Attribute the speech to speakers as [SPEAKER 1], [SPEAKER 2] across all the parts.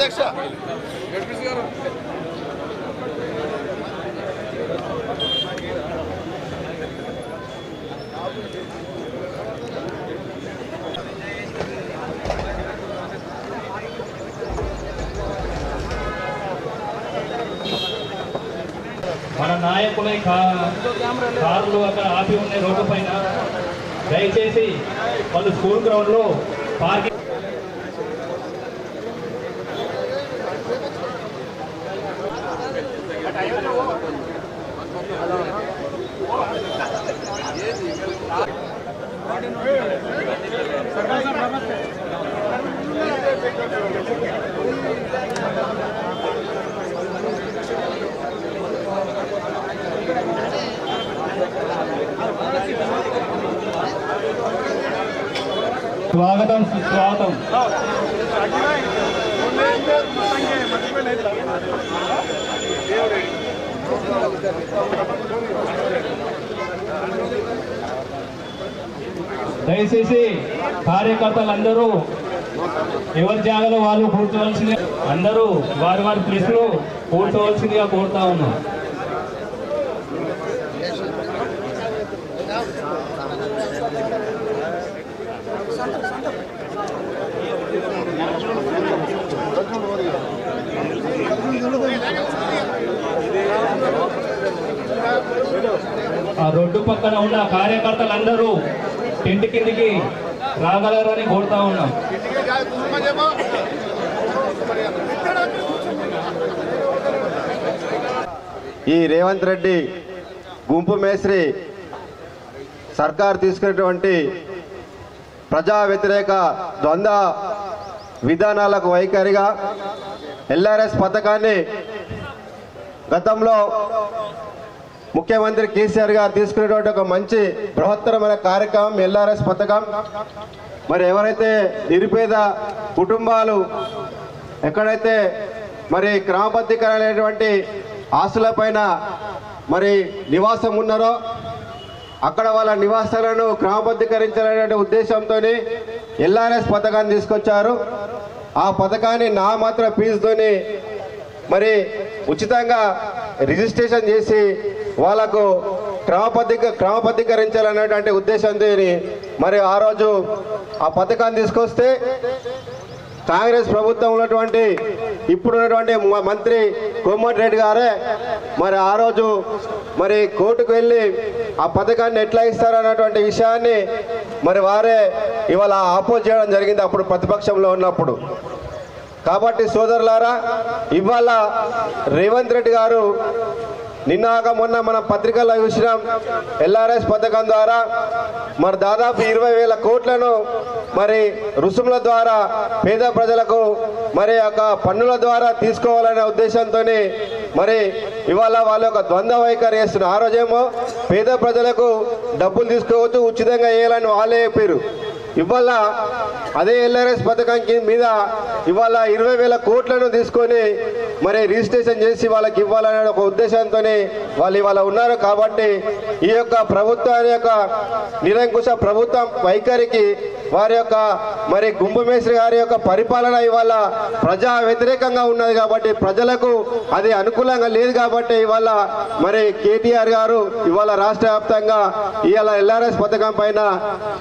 [SPEAKER 1] మన నాయకుల కార్లు అక్కడ ఆపి ఉన్నాయి రోడ్డు పైన. దయచేసి వాళ్ళు స్కూల్ గ్రౌండ్లో పార్కింగ్ స్వాగతం సుస్వాగతం. దయచేసి కార్యకర్తలందరూ ఎవరి జాగాలో వాళ్ళు కూర్చోవలసింది, అందరూ వారి వారి ప్లేస్లో కూర్చోవలసిందిగా కోరుతా ఉన్నాం. ఆ రోడ్డు పక్కన ఉన్న కార్యకర్తలందరూ టెంట్ కిందికి రాగలరని కోరుతా ఉన్నాం.
[SPEAKER 2] ఈ రేవంత్ రెడ్డి గుంపు మేస్త్రి సర్కార్ తీసుకున్నటువంటి ప్రజా వ్యతిరేక ద్వంద్వ విధానాలకు వైఖరిగా ఎల్ఆర్ఎస్ పథకాన్ని గతంలో ముఖ్యమంత్రి కేసీఆర్ గారు తీసుకునేటువంటి ఒక మంచి బృహత్తరమైన కార్యక్రమం ఎల్ఆర్ఎస్ పథకం. మరి ఎవరైతే నిరుపేద కుటుంబాలు ఎక్కడైతే మరి క్రమబద్ధీకరణమైనటువంటి ఆస్తులపైన మరి నివాసం ఉన్నారో అక్కడ వాళ్ళ నివాసాలను క్రమబద్ధీకరించాలనే ఉద్దేశంతో ఎల్ఆర్ఎస్ పథకాన్ని తీసుకొచ్చారు. ఆ పథకాన్ని నామాత్ర ఫీజుతోని మరి ఉచితంగా రిజిస్ట్రేషన్ చేసి వాళ్ళకు క్రమబద్ధీకరించాలనేటువంటి ఉద్దేశంతో మరి ఆ రోజు ఆ పథకాన్ని తీసుకొస్తే కాంగ్రెస్ ప్రభుత్వం ఉన్నటువంటి ఇప్పుడున్నటువంటి మంత్రి కోమటిరెడ్డి గారే మరి ఆ రోజు మరి కోర్టుకు వెళ్ళి ఆ పథకాన్ని ఎట్లా ఇస్తారన్నటువంటి విషయాన్ని మరి వారే ఇవాళ ఆపోజ్ చేయడం జరిగింది అప్పుడు ప్రతిపక్షంలో ఉన్నప్పుడు. కాబట్టి సోదరులారా, ఇవాళ రేవంత్ రెడ్డి గారు నిన్నాక మొన్న మన పత్రికల్లో చూసినాం, ఎల్ఆర్ఎస్ పథకం ద్వారా మరి దాదాపు 20,000 కోట్లను మరి రుసుముల ద్వారా పేద ప్రజలకు మరి ఒక పన్నుల ద్వారా తీసుకోవాలనే ఉద్దేశంతో మరి ఇవాళ వాళ్ళ యొక్క ద్వంద్వ వైఖరి చేస్తున్నారు. ఆ రోజేమో పేద ప్రజలకు డబ్బులు తీసుకోవచ్చు, ఉచితంగా వేయాలని వాళ్ళే చెప్పారు. ఇవాళ అదే ఎల్ఆర్ఎస్ పథకం మీద ఇవాళ 20,000 కోట్లను తీసుకొని మరి రిజిస్ట్రేషన్ చేసి వాళ్ళకి ఇవ్వాలనే ఒక ఉద్దేశంతో వాళ్ళు ఇవాళ ఉన్నారు. కాబట్టి ఈ యొక్క ప్రభుత్వాన్ని యొక్క నిరంకుశ ప్రభుత్వం వైఖరికి వారి యొక్క మరి గుంపు మేస్త్రి గారి యొక్క పరిపాలన ఇవాళ ప్రజా వ్యతిరేకంగా ఉన్నది. కాబట్టి ప్రజలకు అది అనుకూలంగా లేదు. కాబట్టి ఇవాళ మరి కేటీఆర్ గారు ఇవాళ రాష్ట్ర వ్యాప్తంగా ఇవాళ ఎల్ఆర్ఎస్ పథకం పైన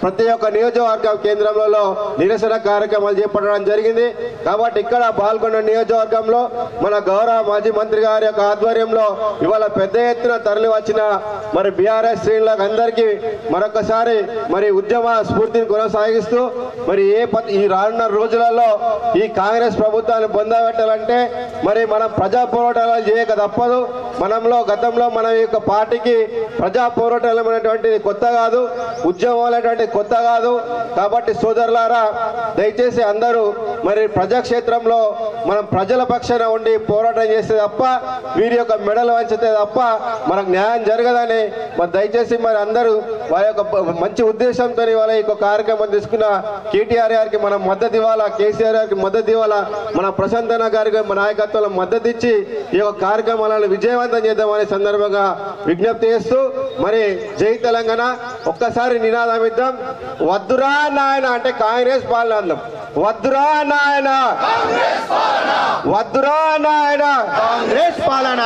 [SPEAKER 2] ప్రతి ఒక్క నియోజకవర్గ కేంద్రంలో నిరసన కార్యక్రమాలు చేపట్టడం జరిగింది. కాబట్టి ఇక్కడ పాల్గొన్న నియోజకవర్గంలో మన గౌరవ మాజీ మంత్రి గారి యొక్క ఆధ్వర్యంలో ఇవాళ పెద్ద ఎత్తున తరలి వచ్చిన మరి బీఆర్ఎస్ శ్రేణులకు అందరికీ మరొకసారి మరి ఉద్యమ స్ఫూర్తిని కొనసాగిస్తూ మరి ఈ రానున్న రోజులలో ఈ కాంగ్రెస్ ప్రభుత్వాన్ని పొందబెట్టాలంటే మరి మనం ప్రజా పోరాటాలు చేయక తప్పదు. గతంలో మన యొక్క పార్టీకి ప్రజా పోరాటాలు అనేటువంటిది కొత్త కాదు, ఉద్యమం అనేటువంటిది కొత్త కాదు. కాబట్టి సోదరులారా, దయచేసి అందరూ మరి ప్రజాక్షేత్రంలో మనం ప్రజల పక్షాన ఉండి పోరాటం చేస్తే తప్ప వీరి యొక్క మెడలు వంచితే తప్ప మనకు న్యాయం జరగదని మరి దయచేసి మరి అందరూ వారి యొక్క మంచి ఉద్దేశంతో వాళ్ళ యొక్క కార్యక్రమం తీసుకున్న కేటీఆర్ గారికి మనం మద్దతు ఇవ్వాలా, కేసీఆర్ గారికి మద్దతు ఇవ్వాలా, మన ప్రశాంత్ అన్న గారికి మన నాయకత్వంలో మద్దతు ఇచ్చి ఈ యొక్క కార్యక్రమాలను విజయవంతం విజయవంతం చేద్దామనే సందర్భంగా విజ్ఞప్తి చేస్తూ మరి జై తెలంగాణ ఒక్కసారి నినాదం ఇద్దాం. వద్దురా నాయన అంటే కాంగ్రెస్ పాలన అందాం. వద్దురా నాయన, వద్దురా నాయన
[SPEAKER 3] కాంగ్రెస్ పాలన,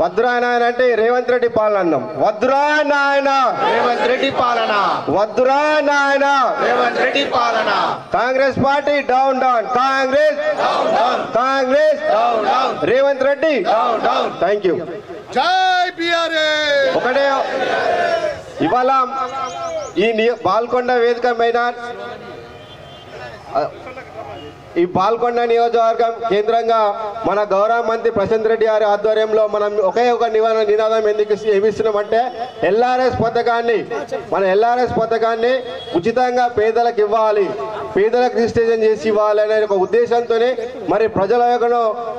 [SPEAKER 2] వద్దురా నాయన అంటే రేవంత్ రెడ్డి పాలన అందాం. వద్దురా నాయన
[SPEAKER 3] రేవంత్ రెడ్డి పాలన,
[SPEAKER 2] వద్దురా నాయన
[SPEAKER 3] రేవంత్ రెడ్డి పాలన.
[SPEAKER 2] Congress party down down, Congress Congress Revanth Reddy thank you.
[SPEAKER 3] జై బీఆర్ఎస్.
[SPEAKER 2] ఒకటే ఇవాళ ఈ బాల్కొండ వేదిక పైన ఈ బాల్కొండ నియోజకవర్గం కేంద్రంగా మన గౌరవ మంత్రి ప్రశాంత్ రెడ్డి గారి ఆధ్వర్యంలో మనం ఒకే ఒక నినాదం ఎందుకు ఏమిస్తున్నామంటే ఎల్ఆర్ఎస్ పథకాన్ని ఉచితంగా పేదలకు ఇవ్వాలి, పేదలకు రిజిస్ట్రేషన్ చేసి ఇవ్వాలి అనే ఒక ఉద్దేశంతోనే మరి ప్రజల యొక్క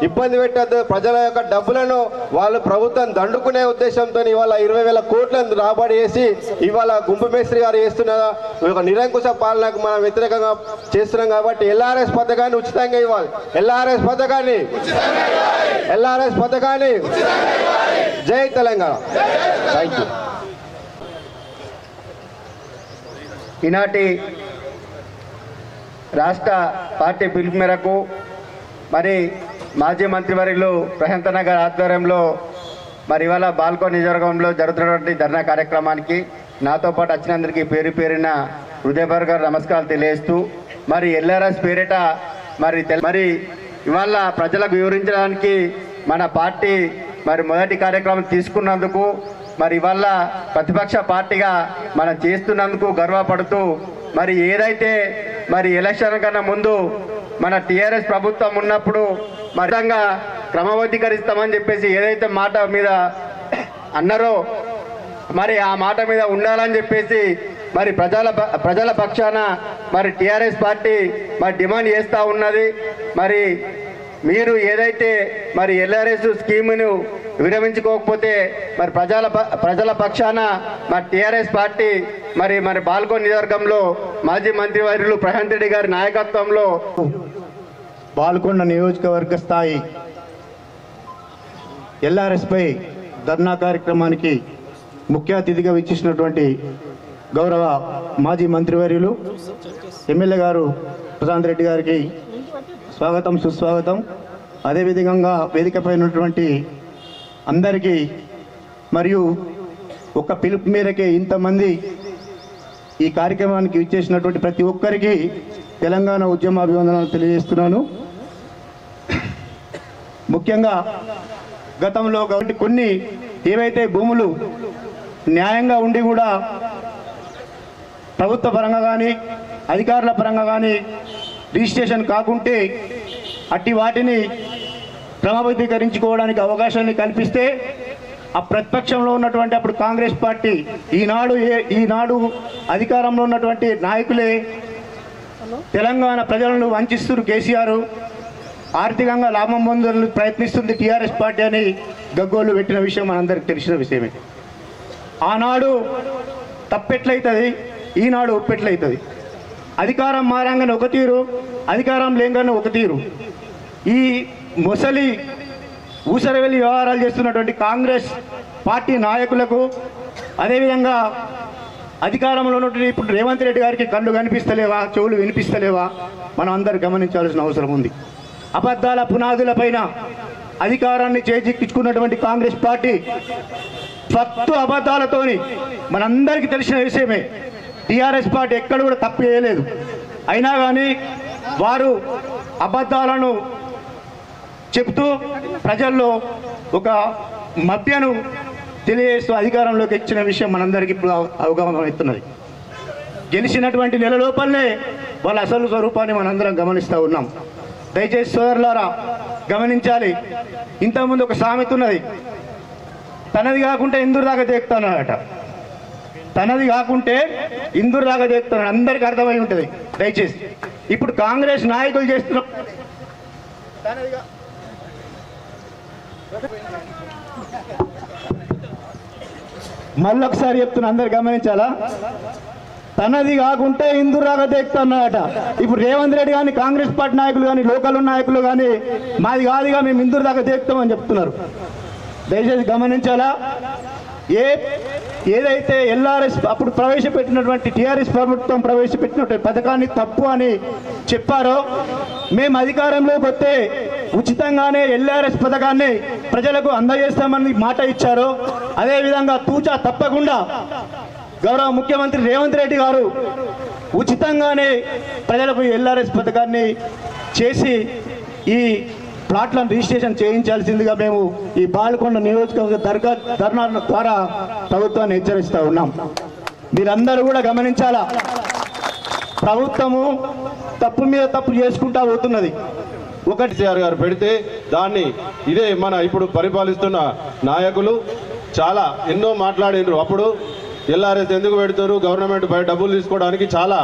[SPEAKER 2] ఇబ్బంది పెట్టద్దు, ప్రజల యొక్క డబ్బులను వాళ్ళు ప్రభుత్వం దండుకునే ఉద్దేశంతో ఇవాళ 20,000 కోట్లను రాబడి చేసి ఇవాళ గుంపమేస్త్రి గారు చేస్తున్న ఒక నిరంకుశ పాలనకు మనం వ్యతిరేకంగా చేస్తున్నాం. కాబట్టి ఎల్ఆర్ఎస్ పథకాన్ని ఉచితంగా ఇవ్వాలి. ఎల్ఆర్ఎస్ పథకాన్ని జై తెలంగాణ. Thank you.
[SPEAKER 4] ఈనాటి రాష్ట్ర పార్టీ పిలుపు మేరకు మరి మాజీ మంత్రివర్యులు ప్రశాంత్ అన్న గారి ఆధ్వర్యంలో మరి ఇవాళ బాల్కొండ నియోజకవర్గంలో జరుగుతున్నటువంటి ధర్నా కార్యక్రమానికి నాతో పాటు వచ్చినందరికీ పేరు పేరిన హృదయపూర్వక నమస్కారాలు తెలియజేస్తూ మరి ఎల్ఆర్ఎస్ పేరిట మరి ఇవాళ ప్రజలకు వివరించడానికి మన పార్టీ మరి మొదటి కార్యక్రమం తీసుకున్నందుకు మరి ఇవాళ ప్రతిపక్ష పార్టీగా మనం చేస్తున్నందుకు గర్వపడుతూ మరి ఏదైతే మరి ఎలక్షన్ కన్నా ముందు మన టీఆర్ఎస్ ప్రభుత్వం ఉన్నప్పుడు మరింగా క్రమబద్ధీకరిస్తామని చెప్పేసి ఏదైతే మాట మీద అన్నారో మరి ఆ మాట మీద ఉండాలని చెప్పేసి మరి ప్రజల పక్షాన మరి టీఆర్ఎస్ పార్టీ మరి డిమాండ్ చేస్తూ ఉన్నది. మరి మీరు ఏదైతే మరి ఎల్ఆర్ఎస్ స్కీమును విరమించుకోకపోతే మరి ప్రజల పక్షాన మరి టీఆర్ఎస్ పార్టీ మరి బాల్కొండ నియోజకవర్గంలో మాజీ మంత్రివర్యులు ప్రశాంత్ రెడ్డి గారి నాయకత్వంలో
[SPEAKER 5] బాల్కొండ నియోజకవర్గ స్థాయి ఎల్ఆర్ఎస్పై ధర్నా కార్యక్రమానికి ముఖ్య అతిథిగా విచ్చేసినటువంటి గౌరవ మాజీ మంత్రివర్యులు ఎమ్మెల్యే గారు ప్రశాంత్ రెడ్డి గారికి స్వాగతం సుస్వాగతం. అదేవిధంగా వేదికపై ఉన్నటువంటి అందరికీ మరియు ఒక పిలుపు మేరకే ఇంతమంది ఈ కార్యక్రమానికి విచ్చేసినటువంటి ప్రతి ఒక్కరికి తెలంగాణ ఉద్యమ అభివందనాలు తెలియజేస్తున్నాను. ముఖ్యంగా గతంలో కొన్ని ఏవైతే భూములు న్యాయంగా ఉండి కూడా ప్రభుత్వ పరంగా కానీ అధికారుల పరంగా కానీ రిజిస్ట్రేషన్ కాకుంటే అట్టి వాటిని క్రమబద్ధీకరించుకోవడానికి అవకాశాన్ని కల్పిస్తే ఆ ప్రతిపక్షంలో ఉన్నటువంటి అప్పుడు కాంగ్రెస్ పార్టీ ఈనాడు అధికారంలో ఉన్నటువంటి నాయకులే తెలంగాణ ప్రజలను వంచిస్తున్న కేసీఆర్ ఆర్థికంగా లాభం పొందాలని ప్రయత్నిస్తుంది టీఆర్ఎస్ పార్టీ అని గగ్గోలు పెట్టిన విషయం మనందరికి తెలిసిన విషయమే. ఆనాడు తప్పెట్లయితుంది, ఈనాడు ఒప్పెట్లయితుంది. అధికారం మారంగానే ఒక తీరు, అధికారం లేంగానే ఒక తీరు. ఈ ముసలి ఊసరవెల్లి వ్యవహారాలు చేస్తున్నటువంటి కాంగ్రెస్ పార్టీ నాయకులకు అదేవిధంగా అధికారంలో ఉన్నటువంటి ఇప్పుడు రేవంత్ రెడ్డి గారికి కళ్ళు కనిపిస్తలేవా, చెవులు వినిపిస్తలేవా మనం అందరూ గమనించాల్సిన అవసరం ఉంది. అబద్ధాల పునాదులపైన అధికారాన్ని చేజిక్కించుకున్నటువంటి కాంగ్రెస్ పార్టీ ఫక్తు అబద్ధాలతోని మనందరికీ తెలిసిన విషయమే. టీఆర్ఎస్ పార్టీ ఎక్కడ కూడా తప్పు చేయలేదు. అయినా కానీ వారు అబద్ధాలను చెప్తూ ప్రజల్లో ఒక మధ్యను తెలియజేస్తూ అధికారంలోకి ఇచ్చిన విషయం మనందరికీ ఇప్పుడు అవగాహన అవుతున్నది. గెలిచినటువంటి నెల లోపలనే వాళ్ళ అసలు స్వరూపాన్ని మనందరం గమనిస్తూ ఉన్నాం. దయచేసి సోదరులారా గమనించాలి. ఇంతకుముందు ఒక సామెత ఉన్నది, తనది కాకుంటే ఇందూరు దాకా దేకుతానట. తనది కాకుంటే ఇందూరు దాకా దేకుతాను, అందరికీ అర్థమై ఉంటుంది. దయచేసి ఇప్పుడు కాంగ్రెస్ నాయకులు చేస్తున్న మళ్ళొకసారి చెప్తున్నా, అందరు గమనించాలా. తనది కాకుంటే ఇందూరు దాకా దేకుతానట. ఇప్పుడు రేవంత్ రెడ్డి కానీ కాంగ్రెస్ పార్టీ నాయకులు కానీ లోకల్ నాయకులు కానీ మాది కాదుగా మేము ఇందూరు దాకా దేకుతామని చెప్తున్నారు. దయచేసి గమనించాలా. ఏదైతే ఎల్ఆర్ఎస్ అప్పుడు ప్రవేశపెట్టినటువంటి టీఆర్ఎస్ ప్రభుత్వం ప్రవేశపెట్టినటువంటి పథకాన్ని తప్పు అని చెప్పారో, మేము అధికారంలోకి వస్తే ఉచితంగానే ఎల్ఆర్ఎస్ పథకాన్ని ప్రజలకు అందజేస్తామని మాట ఇచ్చారో, అదేవిధంగా తూచా తప్పకుండా గౌరవ ముఖ్యమంత్రి రేవంత్ రెడ్డి గారు ఉచితంగానే ప్రజలకు ఎల్ఆర్ఎస్ పథకాన్ని చేసి ఈ ప్లాట్లను రిజిస్ట్రేషన్ చేయించాల్సిందిగా మేము ఈ బాలకొండ నియోజకవర్గ ధర్నా ద్వారా ప్రభుత్వాన్ని హెచ్చరిస్తూ ఉన్నాం. మీరందరూ కూడా గమనించాలా, ప్రభుత్వము తప్పు మీద తప్పు చేసుకుంటా పోతున్నది.
[SPEAKER 2] కేసీఆర్ గారు పెడితే దాన్ని ఇదే మన ఇప్పుడు పరిపాలిస్తున్న నాయకులు చాలా ఎన్నో మాట్లాడినారు. అప్పుడు ఎల్ఆర్ఎస్ ఎందుకు పెడతారు, గవర్నమెంట్ బయట డబ్బులు తీసుకోవడానికి చాలా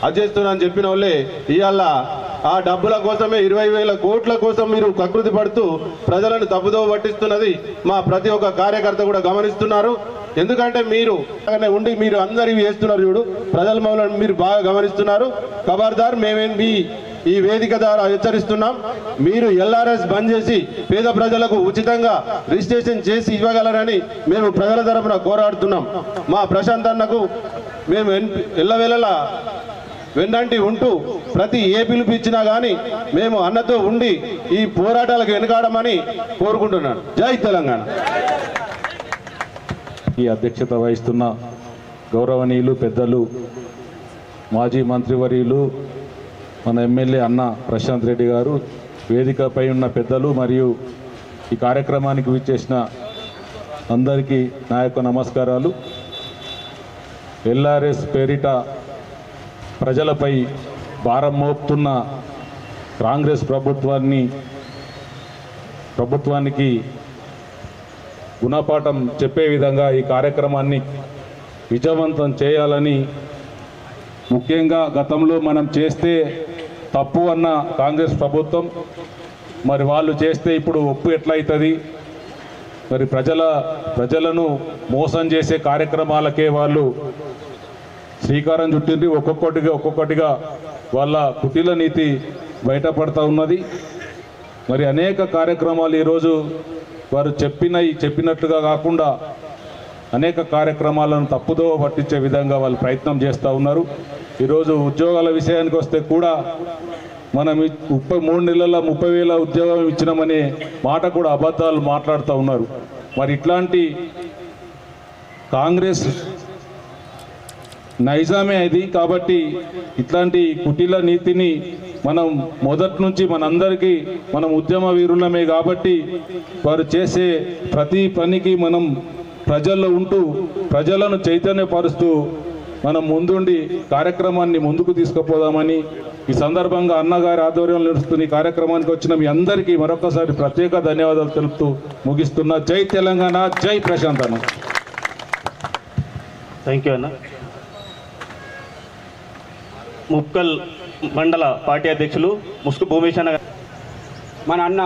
[SPEAKER 2] అది చేస్తున్నా అని చెప్పిన వాళ్ళే ఇవాళ ఆ డబ్బుల కోసమే 20,000 కోట్ల కోసం మీరు కకృతి పడుతూ ప్రజలను తప్పుదో పట్టిస్తున్నది మా ప్రతి ఒక్క కార్యకర్త కూడా గమనిస్తున్నారు. ఎందుకంటే మీరు ఉండి మీరు అందరు ఇవి చేస్తున్నారు చూడు, ప్రజల మమ్మల్ని మీరు బాగా గమనిస్తున్నారు. ఖబర్దార్, మేమేమి ఈ వేదిక ద్వారా హెచ్చరిస్తున్నాం. మీరు ఎల్ఆర్ఎస్ బంద్ చేసి పేద ప్రజలకు ఉచితంగా రిజిస్ట్రేషన్ చేసి ఇవ్వగలరని మేము ప్రజల తరఫున పోరాడుతున్నాం. మా ప్రశాంత్ అన్నకు మేము ఎల్లవేళలా వెన్నంటి ఉంటూ ప్రతి ఏ పిలుపు ఇచ్చినా కానీ మేము అన్నతో ఉండి ఈ పోరాటాలకు వెనుకాడమని కోరుకుంటున్నాను. జై తెలంగాణ.
[SPEAKER 6] ఈ అధ్యక్షత వహిస్తున్న గౌరవనీయులు పెద్దలు మాజీ మంత్రివర్యులు మన ఎమ్మెల్యే అన్న ప్రశాంత్ రెడ్డి గారు, వేదికపై ఉన్న పెద్దలు మరియు ఈ కార్యక్రమానికి విచ్చేసిన అందరికీ నా యొక్క నమస్కారాలు. ఎల్ఆర్ఎస్ పేరిట ప్రజలపై భారం మోపుతున్న కాంగ్రెస్ ప్రభుత్వానికి గుణపాఠం చెప్పే విధంగా ఈ కార్యక్రమాన్ని విజయవంతం చేయాలని, ముఖ్యంగా గతంలో మనం చేస్తే తప్పు అన్న కాంగ్రెస్ ప్రభుత్వం మరి వాళ్ళు చేస్తే ఇప్పుడు ఒప్పు ఎట్లయితుంది, మరి ప్రజలను మోసం చేసే కార్యక్రమాలకే వాళ్ళు శ్రీకారం చుట్టింది. ఒక్కొక్కటిగా వాళ్ళ కుటిల నీతి బయటపడతా ఉన్నది. మరి అనేక కార్యక్రమాలు ఈరోజు వారు చెప్పినట్టుగా కాకుండా అనేక కార్యక్రమాలను తప్పుదో పట్టించే విధంగా వాళ్ళు ప్రయత్నం చేస్తూ ఉన్నారు. ఈరోజు ఉద్యోగాల విషయానికి వస్తే కూడా మనం 3 నెలల 30,000 ఉద్యోగం ఇచ్చినామనే మాట కూడా అబద్ధాలు మాట్లాడుతూ ఉన్నారు. మరి ఇట్లాంటి కాంగ్రెస్ నైజామే అది. కాబట్టి ఇట్లాంటి కుటిల నీతిని మనం మొదటి నుంచి మనందరికీ మనం ఉద్యమ వీరులమే కాబట్టి వారు చేసే ప్రతి పనికి మనం ప్రజల్లో ఉంటూ ప్రజలను చైతన్యపరుస్తూ మనం ముందుండి కార్యక్రమాన్ని ముందుకు తీసుకుపోదామని ఈ సందర్భంగా అన్నగారి ఆధ్వర్యంలో నడుస్తున్న ఈ కార్యక్రమానికి వచ్చిన మీ అందరికీ మరొకసారి ప్రత్యేక ధన్యవాదాలు తెలుపుతూ ముగిస్తున్నా. జై తెలంగాణ, జై ప్రశాంత్ అన్న.
[SPEAKER 7] థ్యాంక్ యూ అన్న. ముక్కల్ మండల పార్టీ అధ్యక్షులు ముసుగు భూమేష్ అన్న.
[SPEAKER 8] మన అన్న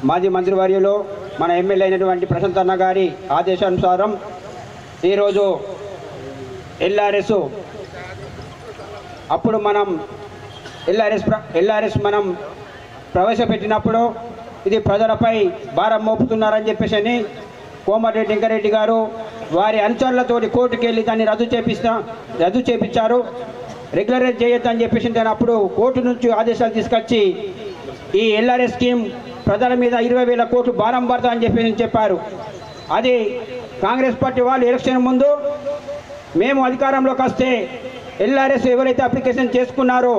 [SPEAKER 8] మాజీ మంత్రివర్యులు మన ఎమ్మెల్యే అయినటువంటి ప్రశాంత్ అన్న గారి ఆదేశానుసారం ఈరోజు ఎల్ఆర్ఎస్ అప్పుడు మనం ఎల్ఆర్ఎస్ మనం ప్రవేశపెట్టినప్పుడు ఇది ప్రజలపై భారం మోపుతున్నారని చెప్పేసి కోమటిరెడ్డి వెంకరెడ్డి గారు వారి అనుచరులతోటి కోర్టుకు వెళ్ళి దాన్ని రద్దు చేపించారు. రెగ్యులరైజ్ చేయొద్దని చెప్పేసి దాని అప్పుడు కోర్టు నుంచి ఆదేశాలు తీసుకొచ్చి ఈ ఎల్ఆర్ఎస్ స్కీమ్ ప్రజల మీద 20,000 కోట్లు భారం పడతామని చెప్పేసి చెప్పారు. అది కాంగ్రెస్ పార్టీ వాళ్ళు ఎలక్షన్ ముందు మేము అధికారంలోకి వస్తే ఎల్ఆర్ఎస్ ఎవరైతే అప్లికేషన్ చేసుకున్నారో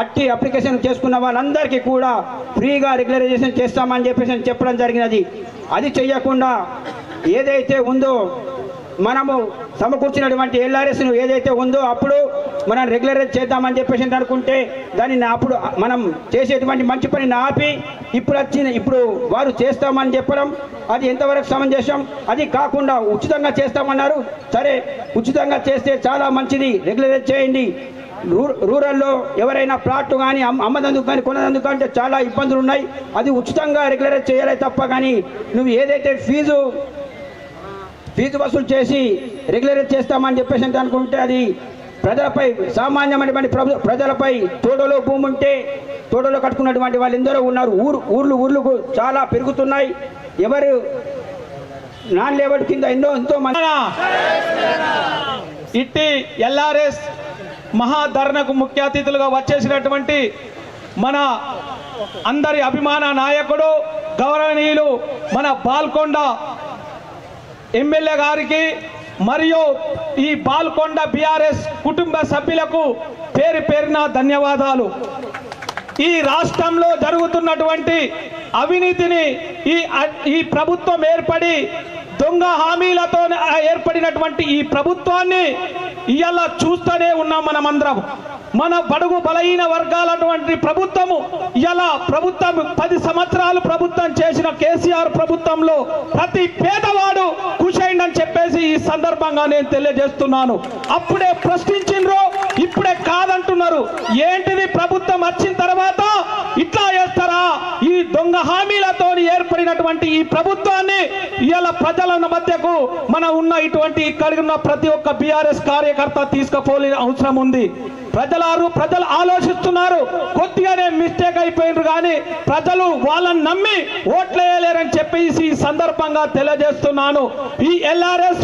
[SPEAKER 8] అట్టి అప్లికేషన్ చేసుకున్న వాళ్ళందరికీ కూడా ఫ్రీగా రెగ్యులరైజేషన్ చేస్తామని చెప్పేసి చెప్పడం జరిగినది. అది చెయ్యకుండా ఏదైతే ఉందో మనము సమకూర్చినటువంటి ఎల్ఆర్ఎస్ను ఏదైతే ఉందో అప్పుడు మనం రెగ్యులరైజ్ చేద్దామని చెప్పేసి అనుకుంటే దానిని అప్పుడు మనం చేసేటువంటి మంచి పనిని ఆపి ఇప్పుడు వారు చేస్తామని చెప్పడం అది ఎంతవరకు సమంజసం? అది కాకుండా ఉచితంగా చేస్తామన్నారు. సరే, ఉచితంగా చేస్తే చాలా మంచిది, రెగ్యులరైజ్ చేయండి. రూరల్లో ఎవరైనా ప్లాట్ కానీ అమ్మదందుకు కానీ కొనదందుకు అంటే చాలా ఇబ్బందులు ఉన్నాయి. అది ఉచితంగా రెగ్యులరైజ్ చేయాలి తప్ప కానీ నువ్వు ఏదైతే ఫీజు వసూలు చేసి రెగ్యులరైజ్ చేస్తామని చెప్పేసి అనుకుంటే అది ప్రజలపై సామాన్యమైనటువంటి ప్రజలపై తోడలో భూమి ఉంటే తోడలో కట్టుకున్నటువంటి వాళ్ళు ఎందరో ఉన్నారు. ఊర్లు చాలా పెరుగుతున్నాయి. ఎవరు నాన్ లేబర్ కింద ఎంతో మంది
[SPEAKER 1] ఇట్టి ఎల్ఆర్ఎస్ మహాధర్నకు ముఖ్య అతిథులుగా వచ్చేసినటువంటి మన అందరి అభిమాన నాయకుడు గౌరవనీయులు మన బాల్కొండ ఎమ్మెల్యే గారికి మరియు ఈ బాల్కొండ బీఆర్ఎస్ కుటుంబ సభ్యులకు పేరు పేరున ధన్యవాదాలు. ఈ రాష్ట్రంలో జరుగుతున్నటువంటి అవినీతిని ఈ ప్రభుత్వం ఏర్పడి దొంగ హామీలతో ఏర్పడినటువంటి ఈ ప్రభుత్వాన్ని ఇవాళ చూస్తూనే ఉన్నాం మనమందరం. మన బడుగు బలహీన వర్గాలటువంటి ప్రభుత్వము ఇలా ప్రభుత్వం 10 సంవత్సరాలు ప్రభుత్వం చేసిన కేసీఆర్ ప్రభుత్వంలో ప్రతి పేదవాడు ఖుషైందని చెప్పేసి ఈ సందర్భంగా నేను తెలియజేస్తున్నాను. అప్పుడే ప్రశ్నించిండ్రు, ఇప్పుడే కాదంటున్నారు. ఏంటిది ప్రభుత్వం వచ్చిన తర్వాత ఇట్లా చేస్తారా? ఈ దొంగ హామీలతో ఏర్పడినటువంటి ఈ ప్రభుత్వాన్ని ఇవాళ ప్రజల మధ్యకు మన ఉన్న ఇటువంటి ఇక్కడ ఉన్న ప్రతి ఒక్క బీఆర్ఎస్ కార్యకర్త తీసుకుపోలేని అవసరం ఉంది. ప్రజలు ఆలోచిస్తున్నారు, కొద్దిగానే మిస్టేక్ అయిపోయినారు కానీ ప్రజలు వాళ్ళని నమ్మి ఓట్లేయలేరని చెప్పేసి ఈ సందర్భంగా తెలియజేస్తున్నాను. ఈ ఎల్ఆర్ఎస్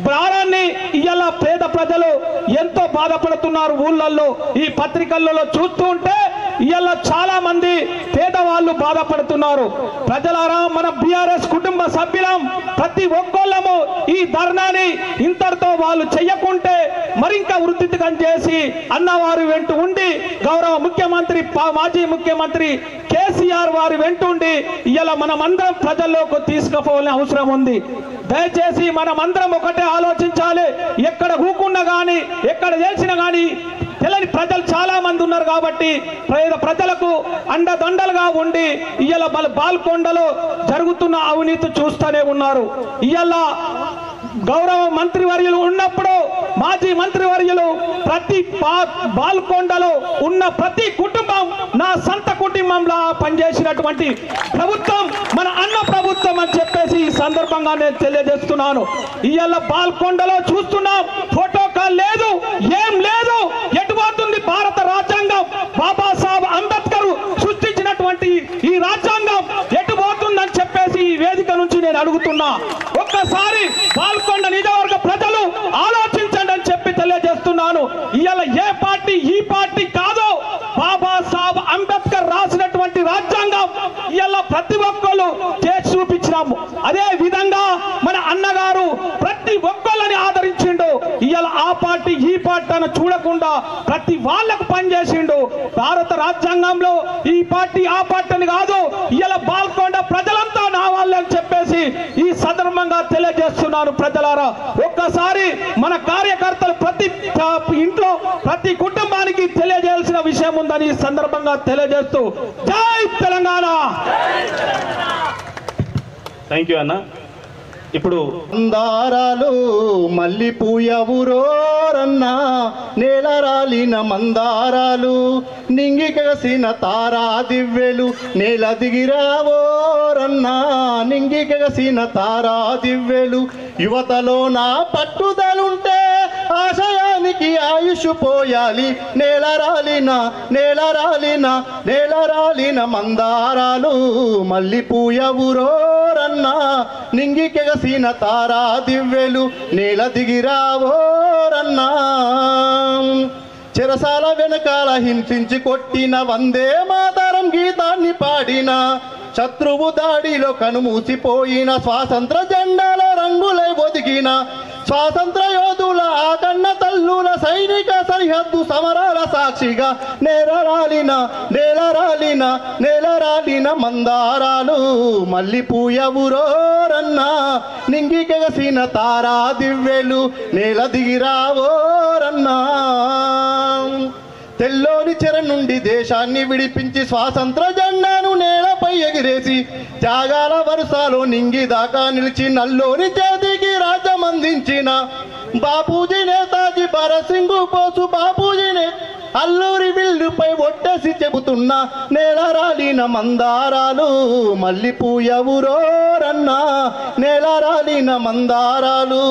[SPEAKER 1] భారాన్ని ఇవాళ పేద ప్రజలు ఎంతో బాధపడుతున్నారు. ఊళ్ళల్లో ఈ పత్రికలలో చూస్తూ ఉంటే ఇవాళ చాలా మంది పేదవాళ్ళు బాధపడుతున్నారు. ప్రజలారా, మన బీఆర్ఎస్ కుటుంబ సభ్యులం ప్రతి ఒక్కళ్ళము ఈ ధర్నాని ఇంతటితో వాళ్ళు చెయ్యకుంటే మరింకా వృత్తికం చేసి అన్నవారు వెంట ఉండి గౌరవ ముఖ్యమంత్రి మాజీ ముఖ్యమంత్రి కేసీఆర్ వారి వెంట ఉండి ఇవాళ మనమందరం ప్రజల్లోకి తీసుకుపోవాలని అవసరం ఉంది. దయచేసి మనమందరం ఒకటే ఆలోచించాలి. ఎక్కడ కూకున్నా కానీ ఎక్కడ చేసినా కానీ తెలని ప్రజలు చాలా మంది ఉన్నారు కాబట్టి ప్రజలకు అండదండలుగా ఉండి ఇవాళ బాల్కొండలో జరుగుతున్న అవినీతి చూస్తూనే ఉన్నారు. ఇవాళ గౌరవ మంత్రివర్యులు ఉన్నప్పుడు మాజీ మంత్రివర్యులు ప్రతి బాల్కొండలో ఉన్న ప్రతి కుటుంబం నా సొంత కుటుంబంలా పనిచేసినటువంటి ప్రభుత్వం మన అన్న ప్రభుత్వం అని చెప్పేసి ఈ సందర్భంగా నేను తెలియజేస్తున్నాను. ఇవాళ బాల్కొండలో చూస్తున్నాం, ప్రోటోకాల్ లేదు, ఏం లేదు. ఎటుపోతుంది భారత రాజ్యాంగం? బాబాసాహెబ్ అంబేద్కర్ సృష్టించినటువంటి ఈ రాజ్యాంగం ఎటుపోతుందని చెప్పేసి ఈ వేదిక నుంచి నేను అడుగుతున్నా. ఒక్కసారి బాల్కొండ నియోజకవర్గ ప్రజలు ఆలోచించండి అని చెప్పి తెలియజేస్తున్నాను. ఇవాళ ఏ పార్టీ ఈ పార్టీ కాదు, బాబాసాహెబ్ అంబేద్కర్ రాసినటువంటి రాజ్యాంగం ఇవాళ ప్రతి ఒక్కరు చేసి చూపించినాము. అదే విధంగా మన అన్నగారు ప్రతి ఒక్కళ్ళని ఆదరించిండు. ఇవాళ ఆ పార్టీ ఈ పార్టీ అని చూడకుండా ప్రతి వాళ్ళకు పనిచేసిండు. భారత రాజ్యాంగంలో ఈ పార్టీ ఆ పార్టీ అని కాదు, ఇవాళ బాల్కొండ ప్రజలంతా నా వాళ్ళే అని చెప్పేసి ఈ సందర్భంగా తెలియజేస్తున్నాను. ప్రజలారా, ఒక్కసారి మన కార్యకర్తలు ప్రతి ఇంట్లో ప్రతి కుటుంబానికి తెలియజేయాల్సిన విషయం ఉందని ఈ సందర్భంగా తెలియజేస్తూ జై తెలంగాణ.
[SPEAKER 7] థ్యాంక్ యూ అన్న. ఇప్పుడు
[SPEAKER 5] మందారాలు మల్లి పూయవురోరన్నా, నేల రాలిన మందారాలు నింగి కగసిన తారా దివ్వెలు, నేల దిగిరావోరన్నా నింగి కగసిన తారా దివ్వెలు. యువతలో నా పట్టుదలుంటే ఆశయానికి ఆయుష్ పోయాలి. నేల రాలిన నేల రాలిన నేల రాలిన మందారాలు మల్లి పూయవురోరన్నా, నింగి కెగసిన తారా దివ్వెలు, నేల దిగిరావోరన్నా. చెరసాల వెనకాల హింసించి కొట్టిన వందే మాతరం గీతాన్ని పాడిన, శత్రువు దాడిలో కనుమూసిపోయిన స్వాతంత్ర జెండాల రంగులై ఒదిగిన, స్వాతంత్ర యోధుల ఆకన్న తల్లుల సైనిక సరిహద్దు సమరాల సాక్షిగా నేల రాలిన మందారాలు మల్లి పూయవురోరన్నా, నింగి కెగసిన తారా దివ్వెలు, నేల దిగిరావోరన్నా. తెల్లోని చెర నుండి దేశాన్ని విడిపించి స్వాతంత్ర జెండాను నేలపై ఎగిరేసి, త్యాగాల వరుసలో నింగి దాకా నిలిచి నల్లోని చేతికి రాజ్యం అందించిన బాపూజీ, నేతాజీ, భరత్ సింగ్ పోసు బాపూజీనే అల్లూరి విల్లుపై ఒట్టేసి చెబుతున్నా, నేల రాలిన మందారాలు మల్లి పూయవురోరన్నా, నేల రాలిన మందారాలు.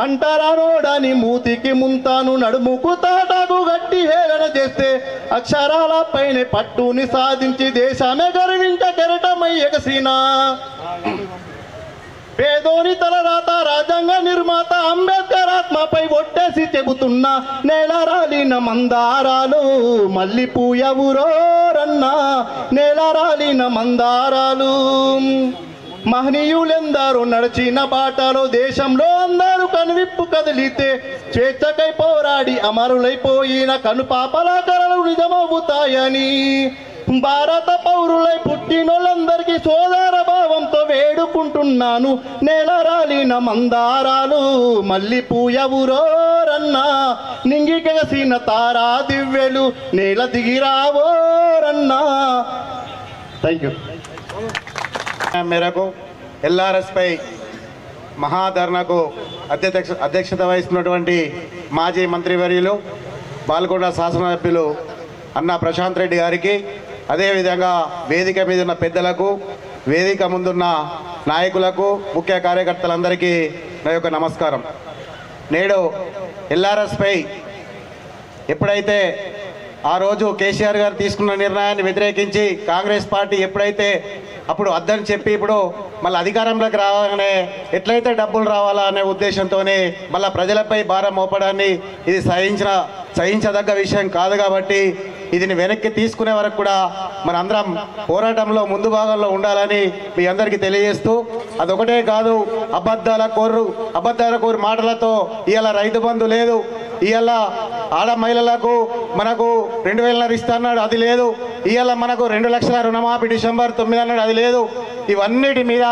[SPEAKER 5] అంటారా నోడని మూతికి ముంతాను, నడుముకు తాటాకు గట్టి హేళన చేస్తే, అక్షరాల పైన పట్టుని సాధించి దేశమే గర్వించ కెరటమై ఎగసిన. పేదోని తలరాత రాజ్యాంగ నిర్మాత అంబేద్కర్ ఆత్మపై ఒట్టేసి చెబుతున్నా నేల రాలిన మందారాలు మల్లిపూయవురోరన్నా నేల రాలిన మందారాలు. మహనీయులెందరూ నడిచిన బాటలో దేశంలో అందరూ కనువిప్పు కదిలితే స్వేచ్ఛకై పోరాడి అమరులైపోయిన కనుపాపల కలలు నిజమవుతాయని భారత పౌరులై పుట్టినోళ్ళందరికీ సోదర భావంతో వేడుకుంటున్నాను. నేల రాలిన మందారాలు మల్లిపూయవురోరన్నా నింగికెగసిన తారా దివ్యలు నేల దిగిరావోరన్నా. Thank you.
[SPEAKER 4] మేరకు ఎల్ఆర్ఎస్పై మహాధర్నాకు అధ్యక్షత వహిస్తున్నటువంటి మాజీ మంత్రివర్యులు బాల్కొండ శాసనసభ్యులు అన్న ప్రశాంత్ రెడ్డి గారికి, అదేవిధంగా వేదిక మీద ఉన్న పెద్దలకు, వేదిక ముందున్న నాయకులకు, ముఖ్య కార్యకర్తలందరికీ నా యొక్క నమస్కారం. నేడు ఎల్ఆర్ఎస్పై ఎప్పుడైతే ఆ రోజు కేసీఆర్ గారు తీసుకున్న నిర్ణయాన్ని వ్యతిరేకించి కాంగ్రెస్ పార్టీ ఎప్పుడైతే అప్పుడు వద్దని చెప్పి ఇప్పుడు మళ్ళీ అధికారంలోకి రావాలనే ఎట్లయితే డబ్బులు రావాలా అనే ఉద్దేశంతోనే మళ్ళీ ప్రజలపై భారం మోపడాన్ని ఇది సహించదగ్గ విషయం కాదు. కాబట్టి ఇది వెనక్కి తీసుకునే వరకు కూడా మనందరం పోరాటంలో ముందు భాగంలో ఉండాలని మీ అందరికీ తెలియజేస్తూ, అదొకటే కాదు, అబద్ధాల కోరు మాటలతో ఇవాళ రైతు బంధు లేదు, ఇవాళ ఆడ మహిళలకు మనకు 2000 ఇస్తా అన్నాడు, అది లేదు, ఇవాళ మనకు 2 లక్షల రుణమాఫీ డిసెంబర్ 9 అన్నాడు, అది లేదు. ఇవన్నిటి మీద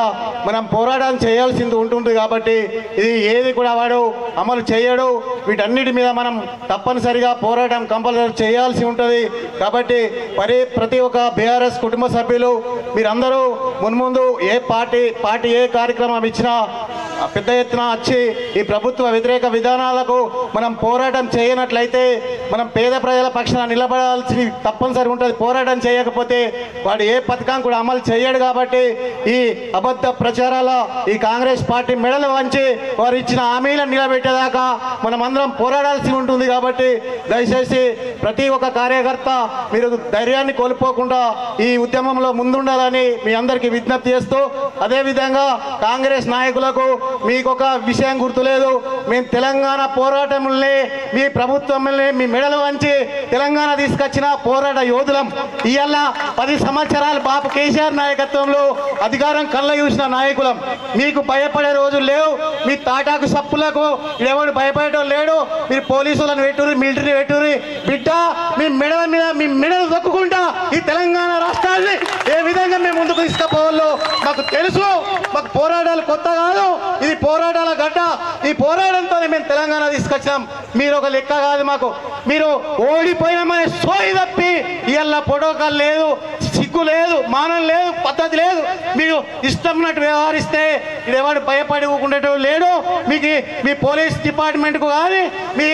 [SPEAKER 4] మనం పోరాటం చేయాల్సింది ఉంటుంది. కాబట్టి ఇది ఏది కూడా వాడు అమలు చేయడు. వీటన్నిటి మీద మనం తప్పనిసరిగా పోరాటం కంపల్సరీ చేయాల్సి ఉంటుంది. కాబట్టి ప్రతి ఒక్క బీఆర్ఎస్ కుటుంబ సభ్యులు మీరందరూ మున్ముందు ఏ పార్టీ ఏ కార్యక్రమం ఇచ్చినా పెద్ద ఎత్తున వచ్చి ఈ ప్రభుత్వ వ్యతిరేక విధానాలకు మనం పోరాటం చేయనట్లయితే మనం పేద ప్రజల పక్షాన నిలబడాల్సి తప్పనిసరి ఉంటుంది. పోరాటం చేయకపోతే వాడు ఏ పథకం కూడా అమలు చేయడు. కాబట్టి ఈ అబద్ధ ప్రచారాల ఈ కాంగ్రెస్ పార్టీ మెడలు వంచి వారు ఇచ్చిన హామీలను నిలబెట్టేదాకా మనం అందరం పోరాడాల్సి ఉంటుంది. కాబట్టి దయచేసి ప్రతి ఒక్క కార్యకర్త మీరు ధైర్యాన్ని కోల్పోకుండా ఈ ఉద్యమంలో ముందుండాలని మీ అందరికీ విజ్ఞప్తి చేస్తూ, అదేవిధంగా కాంగ్రెస్ నాయకులకు మీకు ఒక విషయం గుర్తులేదు, మేము తెలంగాణ పోరాటంలో మీ ప్రభుత్వంలో మీ మెడలు వంచి తెలంగాణ తీసుకొచ్చిన పోరాట యోధులం. ఇవాళ 10 సంవత్సరాలు బాబు కేసీఆర్ నాయకత్వంలో అధికారం కళ్ళ చూసిన నాయకులం. మీకు భయపడే రోజులు లేవు. మీ తాటాకు సప్పులకు ఎవడు భయపడటం లేడు. మీరు పోలీసులను పెట్టుర్రి, మిలిటరీ పెట్టుర్రి, బిడ్డ మీ మెడల మీద మీ మెడలు దొక్కుకుంటా ఈ తెలంగాణ రాష్ట్రాన్ని ఏ విధంగా మేము ముందుకు తీసుకుపోవాలో మాకు తెలుసు. మాకు పోరాటాలు కొత్త కాదు, ఇది పోరాటాల గడ్డ. ఈ పోరాటంతోనే మేము తెలంగాణ తీసుకొచ్చాం. మీరు ఒక లెక్క కాదు మాకు. మీరు ఓడిపోయినామనే సోయి తప్పి ఇవాళ ప్రోటోకాల్ లేదు, సిగ్గు లేదు, మానం లేదు, పద్ధతి లేదు. మీరు ఇష్టంన్నట్టు వ్యవహరిస్తే ఇది ఎవరు భయపడి ఊకుండేటోడు లేడు. మీకు మీ పోలీస్ డిపార్ట్మెంట్కు కానీ మీ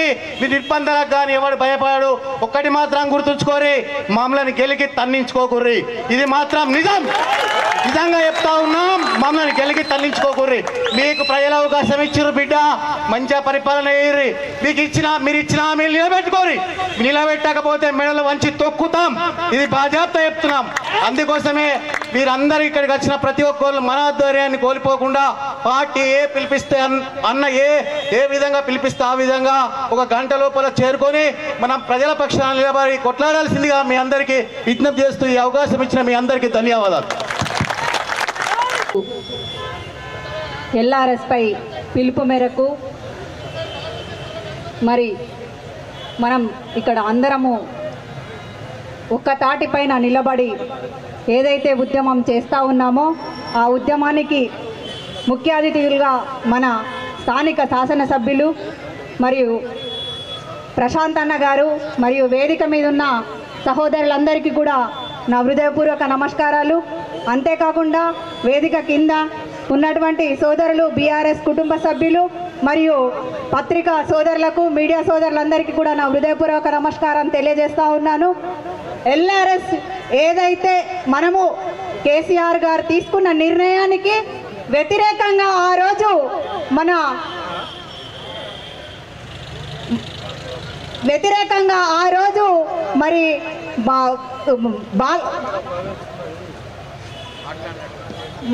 [SPEAKER 4] నిర్బంధాలకు కానీ ఎవడు భయపడాడు. ఒక్కటి మాత్రం గుర్తుంచుకోరి, మమ్మల్ని గెలికి తన్నించుకోకుర్రి. ఇది మాత్రం నిజంగా చెప్తా ఉన్నాం. మమ్మల్ని గెలికి తన్నించుకోకుర్రి. మీకు ప్రజల అవకాశం ఇచ్చిర్రు బిడ్డ, మంచిగా పరిపాలన అయ్యి మీరు ఇచ్చిన హామీలు నిలబెట్టుకోరి. నిలబెట్టకపోతే మెడలు వంచి తొక్కుతాం. ఇది బాధ్యత చెప్తున్నాం. అందుకోసమే మీరందరూ ఇక్కడికి వచ్చిన ప్రతి ఒక్కరు మన ఆధ్వర్యాన్ని కోల్పోకుండా పార్టీ ఏ పిలిపిస్తే అన్న ఏ విధంగా పిలిపిస్తే ఆ విధంగా ఒక గంట లోపల చేరుకొని మనం ప్రజల పక్షాన నిలబడి కొట్లాడాల్సిందిగా మీ అందరికీ విజ్ఞప్తి చేస్తూ ఈ అవకాశం ఇచ్చిన మీ అందరికీ ధన్యవాదాలు.
[SPEAKER 9] ఎల్ఆర్ఎస్పై పిలుపు మేరకు మరి మనం ఇక్కడ అందరము ఒక్క తాటిపైన నిలబడి ఏదైతే ఉద్యమం చేస్తూ ఉన్నామో ఆ ఉద్యమానికి ముఖ్య అతిథులుగా మన స్థానిక శాసనసభ్యులు మరియు ప్రశాంత్ అన్న గారు మరియు వేదిక మీద ఉన్న సహోదరులందరికీ కూడా నా హృదయపూర్వక నమస్కారాలు. అంతేకాకుండా వేదిక కింద ఉన్నటువంటి సోదరులు, బీఆర్ఎస్ కుటుంబ సభ్యులు మరియు పత్రికా సోదరులకు, మీడియా సోదరులందరికీ కూడా నా హృదయపూర్వక నమస్కారం తెలియజేస్తూ ఉన్నాను. ఎల్ఆర్ఎస్ ఏదైతే మనము కేసీఆర్ గారు తీసుకున్న నిర్ణయానికి వ్యతిరేకంగా ఆ రోజు మరి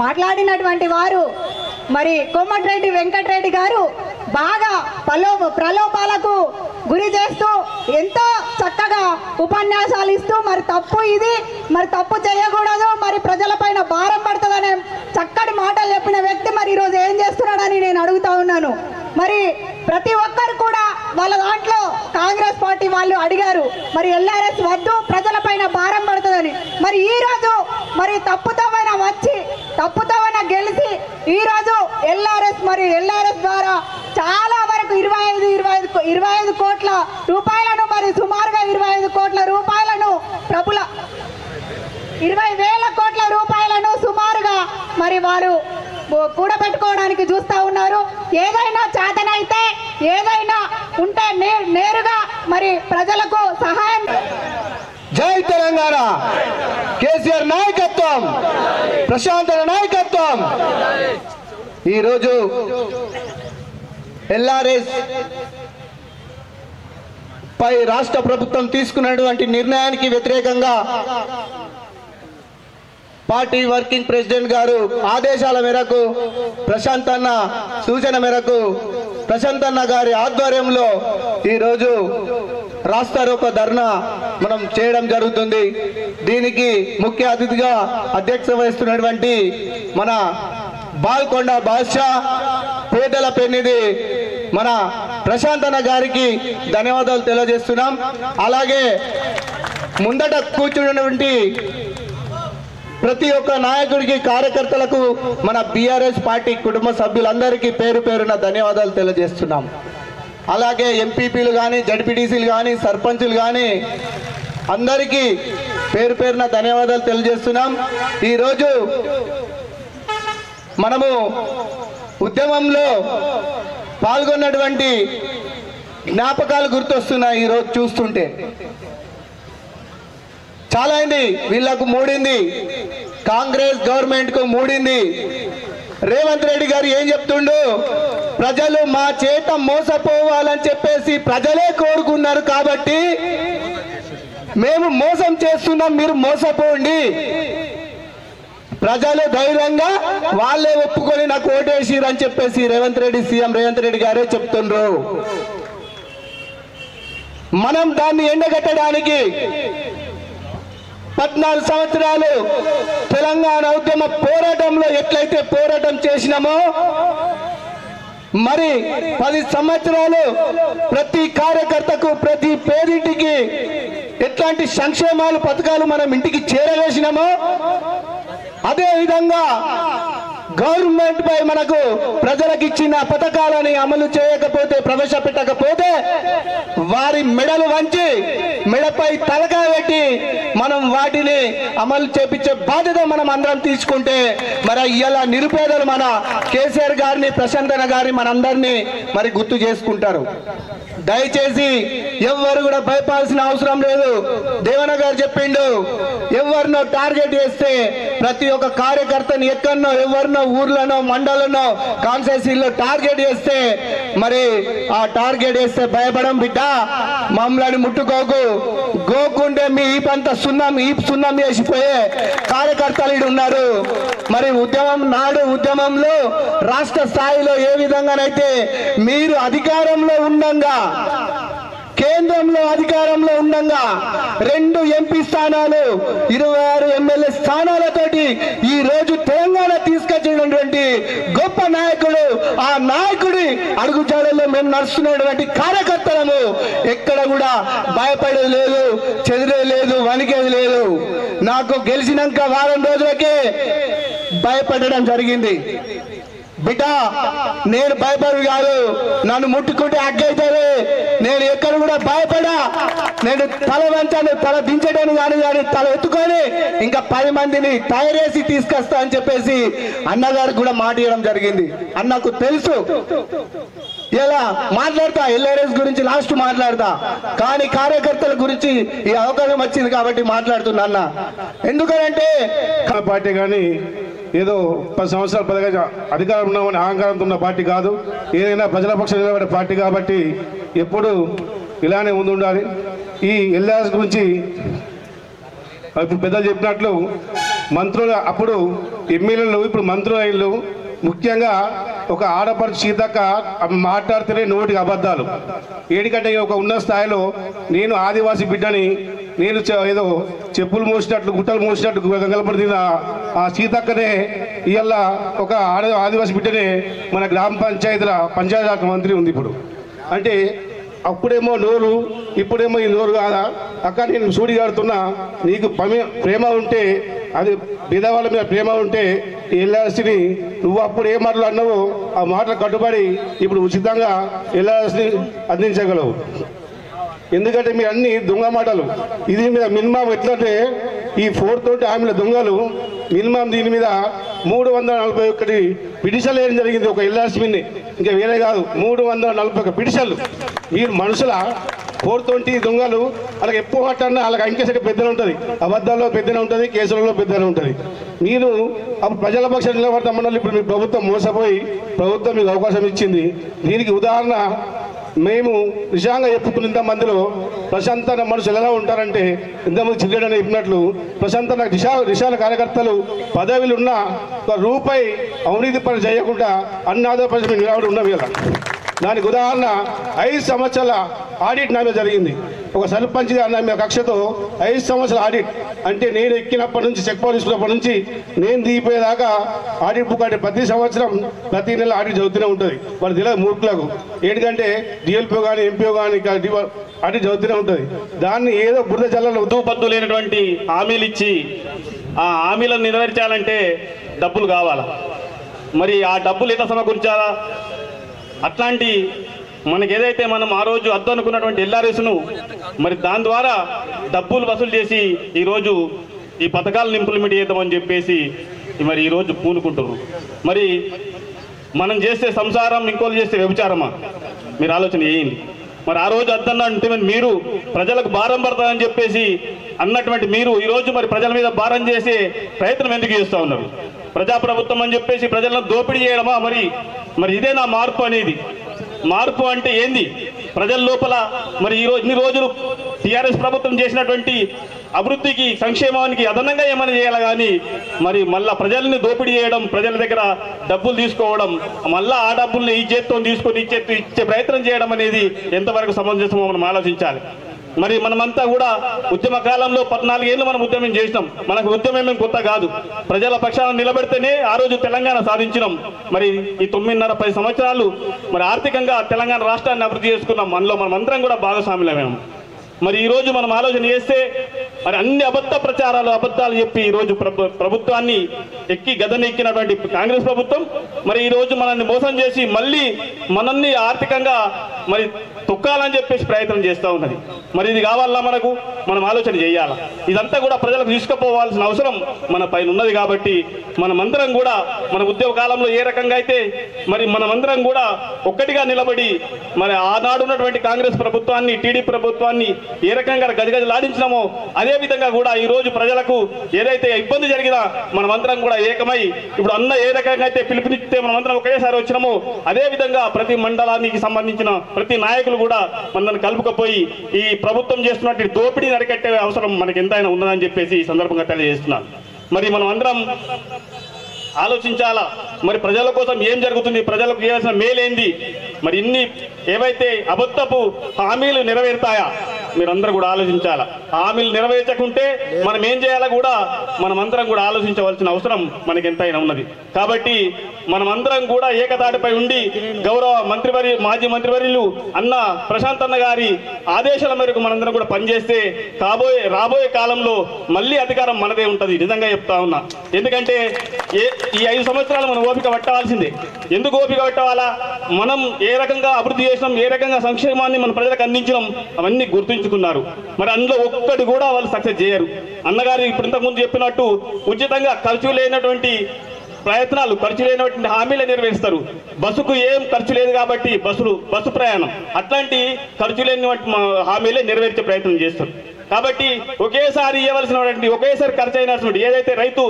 [SPEAKER 9] మాట్లాడినటువంటి వారు మరి కోమటిరెడ్డి వెంకటరెడ్డి గారు బాగా ప్రలోభాలకు గురి చేస్తూ ఎంతో చక్కగా ఉపన్యాసాలు ఇస్తూ మరి తప్పు ఇది, మరి తప్పు చేయకూడదు, మరి ప్రజలపైన భారం పడుతుందనే చక్కటి మాటలు చెప్పిన వ్యక్తి మరి ఈరోజు ఏం చేస్తున్నాడని నేను అడుగుతా ఉన్నాను. మరి ప్రతి ఒక్కరు కూడా వాళ్ళ దాంట్లో కాంగ్రెస్ పార్టీ వాళ్ళు అడిగారు మరి ఎల్ఆర్ఎస్ వద్దు, ప్రజలపైన భారం పడుతుందని. మరి ఈరోజు మరి తప్పుతోవైనా వచ్చి తప్పుతోవైనా గెలిచి ఈరోజు ఎల్ఆర్ఎస్ ద్వారా చాలా వరకు 25 కోట్ల రూపాయలను మరి సుమారుగా 25 కోట్ల రూపాయలను 20,000 కోట్ల రూపాయలను సుమారుగా మరి వారు కూడబెట్టుకోవడానికి చూస్తూ ఉన్నారు. ఏదైనా చేతనైతే ఏదైనా ఉంటే నేరుగా మరి ప్రజలకు సహాయం.
[SPEAKER 3] జై తెలంగాణ, కేసీఆర్ నాయకత్వం, ప్రశాంత్ నాయకత్వం. ఈరోజు ఎల్ఆర్ఎస్ పై రాష్ట్ర ప్రభుత్వం తీసుకున్నటువంటి నిర్ణయానికి వ్యతిరేకంగా పార్టీ వర్కింగ్ ప్రెసిడెంట్ గారు ఆదేశాల మేరకు, ప్రశాంత్ అన్న సూచన మేరకు, ప్రశాంత్ అన్న గారి ఆధ్వర్యంలో ఈరోజు రాస్తారోకో ధర్నా మనం చేయడం జరుగుతుంది. దీనికి ముఖ్య అతిథిగా అధ్యక్షత వహిస్తున్నటువంటి మన బాల్కొండ బాద్షా, పేదల పెన్నిధి మన ప్రశాంత్ అన్న గారికి ధన్యవాదాలు తెలియజేస్తున్నాం. అలాగే ముందట కూర్చున్నటువంటి ప్రతి ఒక్క నాయకుడికి, కార్యకర్తలకు, మన బీఆర్ఎస్ పార్టీ కుటుంబ సభ్యులందరికీ పేరు పేరున ధన్యవాదాలు తెలియజేస్తున్నాం. అలాగే ఎంపీపీలు కానీ, జడ్పీటీసీలు కానీ, సర్పంచులు కానీ అందరికీ పేరు పేరున ధన్యవాదాలు తెలియజేస్తున్నాం. ఈరోజు మనము ఉద్యమంలో పాల్గొన్నటువంటి జ్ఞాపకాలు గుర్తొస్తున్నాయి. ఈరోజు చూస్తుంటే చాలా అయింది, వీళ్లకు మూడింది, కాంగ్రెస్ గవర్నమెంట్ కు మూడింది. రేవంత్ రెడ్డి గారు ఏం చెప్తుండు, ప్రజలు మా చేత మోసపోవాలని చెప్పేసి ప్రజలే కోరుకున్నారు కాబట్టి మేము మోసం చేస్తున్నాం, మీరు మోసపోండి. ప్రజలు ధైర్యంగా వాళ్ళే ఒప్పుకొని నాకు ఓటేసిరు అని చెప్పేసి సీఎం రేవంత్ రెడ్డి గారే చెప్తుండ్రు. మనం దాన్ని ఎండగట్టడానికి 14 సంవత్సరాలు తెలంగాణ ఉద్యమ పోరాటంలో ఎట్లయితే పోరాటం చేసినామో మరి 10 సంవత్సరాలు ప్రతి కార్యకర్తకు, ప్రతి పేదింటికి ఎట్లాంటి సంక్షేమాలు, పథకాలు మనం ఇంటికి చేరవేసినామో అదే విధంగా గవర్నమెంట్ పై మనకు ప్రజలకు ఇచ్చిన పథకాలని అమలు చేయకపోతే, ప్రవేశపెట్టకపోతే వారి మెడలు వంచి మెడపై తలకాయ పెట్టి మనం వాటిని అమలు చేపించే బాధ్యత మనం అందరం తీసుకుంటే మరి ఇలా నిరుపేదలు మన కేసీఆర్ గారిని, ప్రశాంతన గారిని మనందరినీ మరి గుర్తు చేసుకుంటారు. దయచేసి ఎవరు కూడా భయపడాల్సిన అవసరం లేదు. దేవన్న గారు చెప్పిండు, ఎవరినో టార్గెట్ చేస్తే ప్రతి ఒక్క కార్యకర్తని ఎక్కడనో, ఎవరినో ఊర్లనో, మండలంలో, కాన్స్టిట్యూన్సీలో టార్గెట్ చేస్తే మరి ఆ టార్గెట్ చేస్తే భయపడం బిడ్డ, మమ్మల్ని ముట్టుకోకు, గోకుంటే మీ ఈపంతా సున్నం వేసిపోయే కార్యకర్తలు ఇడు ఉన్నారు. మరి ఉద్యమంలో రాష్ట్ర స్థాయిలో ఏ విధంగానైతే మీరు అధికారంలో ఉండంగా, కేంద్రంలో అధికారంలో ఉండంగా 2 ఎంపీ స్థానాలు, 26 ఎమ్మెల్యే స్థానాలతోటి ఈ రోజు తెలంగాణ తీసుకొచ్చినటువంటి గొప్ప నాయకుడు, ఆ నాయకుడి అడుగుజాడల్లో మేము నడుస్తున్నటువంటి కార్యకర్తలము ఎక్కడ కూడా భయపడేది లేదు, చెదిరేది లేదు, వణికేది లేదు. నాకు గెలిచినాక వారం రోజులకే భయపడడం జరిగింది. బిడ్డ, నేను భయపడి కాదు, నన్ను ముట్టుకుంటే అగ్గైతుంది. నేను ఎక్కడ కూడా భయపడా. నేను తల వంచాను, తల దించడాను కానీ తల ఎత్తుకొని ఇంకా 10 మందిని తయారేసి తీసుకొస్తా అని చెప్పేసి అన్నగారికి కూడా మాట ఇవ్వడం జరిగింది. అన్నకు తెలుసు ఇలా మాట్లాడతా, ఎల్ఆర్ఎస్ గురించి లాస్ట్ మాట్లాడతా, కానీ కార్యకర్తల గురించి ఈ అవకాశం వచ్చింది కాబట్టి మాట్లాడుతున్నా అన్న. ఎందుకంటే
[SPEAKER 10] పార్టీ కానీ ఏదో 10 సంవత్సరాలు పదగా అధికారం ఉన్నామని అహంకారంతో ఉన్న పార్టీ కాదు. ఏదైనా ప్రజల పక్షం నిలబడే పార్టీ కాబట్టి ఎప్పుడు ఇలానే ముందు ఉండాలి. ఈ ఎల్ఆర్ఎస్ గురించి ఇప్పుడు పెద్దలు చెప్పినట్లు మంత్రులు, అప్పుడు ఎమ్మెల్యేలు, ఇప్పుడు మంత్రులు అయ్యారు. ముఖ్యంగా ఒక ఆడపడుచు సీతక్క మాట్లాడితేనే నోటికి అబద్ధాలు. ఏడికంటే ఒక ఉన్న స్థాయిలో నేను ఆదివాసీ బిడ్డని, నేను ఏదో చెప్పులు మోసినట్లు గుట్టలు మోసినట్టు గంగలపడిన ఆ సీతక్కనే ఇవాళ ఒక ఆదివాసీ బిడ్డనే మన గ్రామ పంచాయతీల పంచాయతీ మంత్రి ఉంది ఇప్పుడు. అంటే అప్పుడేమో నోరు, ఇప్పుడేమో ఈ నోరు కాదా అక్క? నేను సూడిగాడుతున్నా, నీకు ప్రేమ ఉంటే, అది పేదవాళ్ళ మీద ప్రేమ ఉంటే ఎల్ఆర్ఎస్ని నువ్వు అప్పుడు ఏ మాటలు అన్నావో ఆ మాటలు కట్టుబడి ఇప్పుడు ఉచితంగా ఎల్ఆర్ఎస్ని అందించగలవు. ఎందుకంటే మీరు అన్ని దొంగ మాటలు. ఇది మీద మినిమం ఎట్లంటే ఈ 4 హామీల దొంగలు మినిమం దీని మీద 341 పిటిషన్లు వేయడం జరిగింది ఒక ఎల్ఆర్ఎస్ మీద, ఇంకా వేరే కాదు. 341 పిటిషన్లు. మీరు మనుషుల 420 దొంగలు. వాళ్ళకి ఎప్పుడు మాట్లాడినా వాళ్ళకి అంకెసెట్ పెద్దనే ఉంటుంది, అబద్ధాల్లో పెద్దనే ఉంటుంది, కేసులలో పెద్దనే ఉంటుంది. మీరు అప్పుడు ప్రజల పక్షాన నిలబడతామన్నారు. ఇప్పుడు మీ ప్రభుత్వం మోసపోయి ప్రభుత్వం మీకు అవకాశం ఇచ్చింది. దీనికి ఉదాహరణ మేము నిజంగా చెప్పుకున్న ఇంతమందిలో ప్రశాంతన మనుషులు ఎలా ఉంటారంటే, ఇంతమంది చిల్లడని చెప్పినట్లు ప్రశాంతన దిశాల కార్యకర్తలు పదవిలు ఉన్న రూపాయి అవినీతి పని చేయకుండా అన్ని ఆధారపడి మేము నిలబడి ఉన్నాం కదా. దానికి ఉదాహరణ 5 సంవత్సరాల ఆడిట్ నా మీద జరిగింది. ఒక సర్పంచ్గా నా మీద కక్షతో 5 సంవత్సరాల ఆడిట్. అంటే నేను ఎక్కినప్పటి నుంచి చెక్ పవర్ తీసుకున్నప్పటి నుంచి నేను దిగిపోయేదాకా ఆడిట్ బుక్. అంటే ప్రతి సంవత్సరం ప్రతి నెల ఆడిట్ చదువుతూనే ఉంటుంది. వాళ్ళు తెలియదు మూర్ఖులకు. ఏంటంటే డిఎల్పీఓ కానీ ఎంపీఓ కానీ ఆడిట్ చదువుతూనే ఉంటుంది. దాన్ని ఏదో బురద జల్లలో
[SPEAKER 7] ఉద్యోగపద్దు లేనటువంటి హామీలు ఇచ్చి ఆ హామీలను నెరవేర్చాలంటే డబ్బులు కావాలా? మరి ఆ డబ్బులు ఎట్లా సమకూర్చాలా? అట్లాంటి మనకి ఏదైతే మనం ఆ రోజు అద్దు అనుకున్నటువంటి ఎల్ఆర్ఎస్ను మరి దాని ద్వారా డబ్బులు వసూలు చేసి ఈరోజు ఈ పథకాలను ఇంప్లిమెంట్ చేద్దామని చెప్పేసి మరి ఈరోజు పూనుకుంటున్నాం. మరి మనం చేస్తే సంసారం, ఇంకోళ్ళు చేస్తే వ్యభిచారమా? మీరు ఆలోచన చేయండి. మరి ఆ రోజు అద్దన్న అంటే మీరు ప్రజలకు భారం పడతారని చెప్పేసి అన్నటువంటి మీరు ఈరోజు మరి ప్రజల మీద భారం చేసే ప్రయత్నం ఎందుకు చేస్తూ ఉన్నారు? ప్రజాప్రభుత్వం అని చెప్పేసి ప్రజలను దోపిడీ చేయడమా? మరి ఇదే నా మార్పు అనేది. మార్పు అంటే ఏంది? ప్రజల లోపల మరి ఈరోజు ఇన్ని రోజులు టీఆర్ఎస్ ప్రభుత్వం చేసినటువంటి అభివృద్ధికి, సంక్షేమానికి అదనంగా ఏమైనా చేయాలి కానీ మరి మళ్ళా ప్రజల్ని దోపిడీ చేయడం, ప్రజల దగ్గర డబ్బులు తీసుకోవడం, మళ్ళా ఆ డబ్బుల్ని ఈ చేత్తో తీసుకొని ఇచ్చే ప్రయత్నం చేయడం అనేది ఎంతవరకు సమంజసమో మనం ఆలోచించాలి. మరి మనమంతా కూడా ఉద్యమ కాలంలో 14 ఏళ్ళు మనం ఉద్యమం చేసినాం. మనకు ఉద్యమం కొత్త కాదు. ప్రజల పక్షాన నిలబెడితేనే ఆ రోజు తెలంగాణ సాధించినాం. మరి ఈ 9.5-10 సంవత్సరాలు మరి ఆర్థికంగా తెలంగాణ రాష్ట్రాన్ని అభివృద్ధి చేసుకున్నాం. మనలో మనమందరం కూడా భాగస్వాములమేం. మరి ఈరోజు మనం ఆలోచన చేస్తే మరి అన్ని అబద్ధ ప్రచారాలు, అబద్ధాలు చెప్పి ఈరోజు ప్రభుత్వాన్ని గదనెక్కినటువంటి కాంగ్రెస్ ప్రభుత్వం మరి ఈరోజు మనల్ని మోసం చేసి మళ్ళీ మనల్ని ఆర్థికంగా మరి తొక్కాలని చెప్పేసి ప్రయత్నం చేస్తూ ఉన్నది. మరి ఇది కావాలా? మనం ఆలోచన చేయాలా? ఇదంతా కూడా ప్రజలకు తీసుకుపోవాల్సిన అవసరం మన పైన ఉన్నది. కాబట్టి మనమందరం కూడా మన ఉద్యోగ కాలంలో ఏ రకంగా అయితే మరి మనమందరం కూడా ఒక్కటిగా నిలబడి మరి ఆనాడు ఉన్నటువంటి కాంగ్రెస్ ప్రభుత్వాన్ని, టీడీపీ ప్రభుత్వాన్ని ఏ రకంగా గజగజలాడించినామో అదే విధంగా కూడా ఈ రోజు ప్రజలకు ఏదైతే ఇబ్బంది జరిగినా మనమందరం కూడా ఏకమై ఇప్పుడు అన్న ఏ రకంగా అయితే పిలుపునిస్తే మనమందరం ఒకేసారి వచ్చినామో అదే విధంగా ప్రతి మండలానికి సంబంధించిన ప్రతి నాయకులు కూడా మనల్ని కలుపుకపోయి ఈ ప్రభుత్వం చేస్తున్నటువంటి దోపిడీని అరికట్టే అవసరం మనకి ఎంతైనా ఉన్నదని చెప్పేసి ఈ సందర్భంగా తెలియజేస్తున్నాను. మరి మనం అందరం ఆలోచించాలా? మరి ప్రజల కోసం ఏం జరుగుతుంది, ప్రజలకు చేయాల్సిన మేలేంది, మరి ఇన్ని ఏవైతే అబద్ధపు హామీలు నెరవేరుతాయా మీరందరూ కూడా ఆలోచించాలా. హామీలు నెరవేర్చకుంటే మనం ఏం చేయాలో కూడా మనమందరం కూడా ఆలోచించవలసిన అవసరం మనకి ఎంతైనా ఉన్నది. కాబట్టి మనమందరం కూడా ఏకతాటిపై ఉండి గౌరవ మాజీ మంత్రివర్యులు అన్న ప్రశాంత్ అన్న గారి ఆదేశాల మేరకు మనందరం కూడా పనిచేస్తే రాబోయే కాలంలో మళ్ళీ అధికారం మనదే ఉంటుంది. నిజంగా చెప్తా ఉన్నా. ఎందుకంటే ఈ 5 సంవత్సరాలు మనం ఓపిక పట్టవలసిందే. ఎందుకు ఓపిక పట్టవాలా? మనం ఏ రకంగా అభివృద్ధి చేసినాం, ఏ రకంగా సంక్షేమాన్ని మన ప్రజలకు అందించినాం అవన్నీ గుర్తుంచుకున్నారు. మరి అందులో ఒక్కటి కూడా వాళ్ళు సక్సెస్ చేయరు. అన్నగారు ఇప్పుడు ఇంతకుముందు చెప్పినట్టు ఉచితంగా ఖర్చు లేనటువంటి ప్రయత్నాలు, ఖర్చు లేనటువంటి హామీలే నెరవేరుస్తారు. బస్సుకు ఏం ఖర్చు లేదు కాబట్టి బస్సు ప్రయాణం అట్లాంటి ఖర్చు లేనటువంటి హామీలే నెరవేర్చే ప్రయత్నం చేస్తారు. కాబట్టి ఒకేసారి ఇవ్వవలసినటువంటి ఒకేసారి ఖర్చు అయినటువంటి ఏదైతే రైతు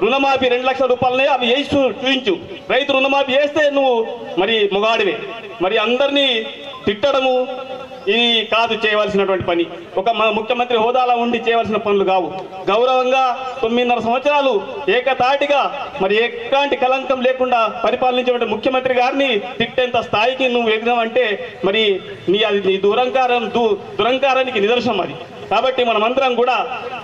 [SPEAKER 7] రుణమాఫీ 2 లక్షల రూపాయలనే అవి వేసి చూపించు. రైతు రుణమాఫీ వేస్తే నువ్వు మరి మొగాడివే. మరి అందరినీ తిట్టడము ఇది కాదు చేయవలసినటువంటి పని. ఒక ముఖ్యమంత్రి హోదాలో ఉండి చేయవలసిన పనులు కావు. గౌరవంగా 9.5 సంవత్సరాలు ఏకతాటిగా మరి ఎలాంటి కలంకం లేకుండా పరిపాలించేటువంటి ముఖ్యమంత్రి గారిని తిట్టేంత స్థాయికి నువ్వు ఎగినావంటే మరి అది నీ దురంకారానికి నిదర్శనం అది. కాబట్టి మనమందరం కూడా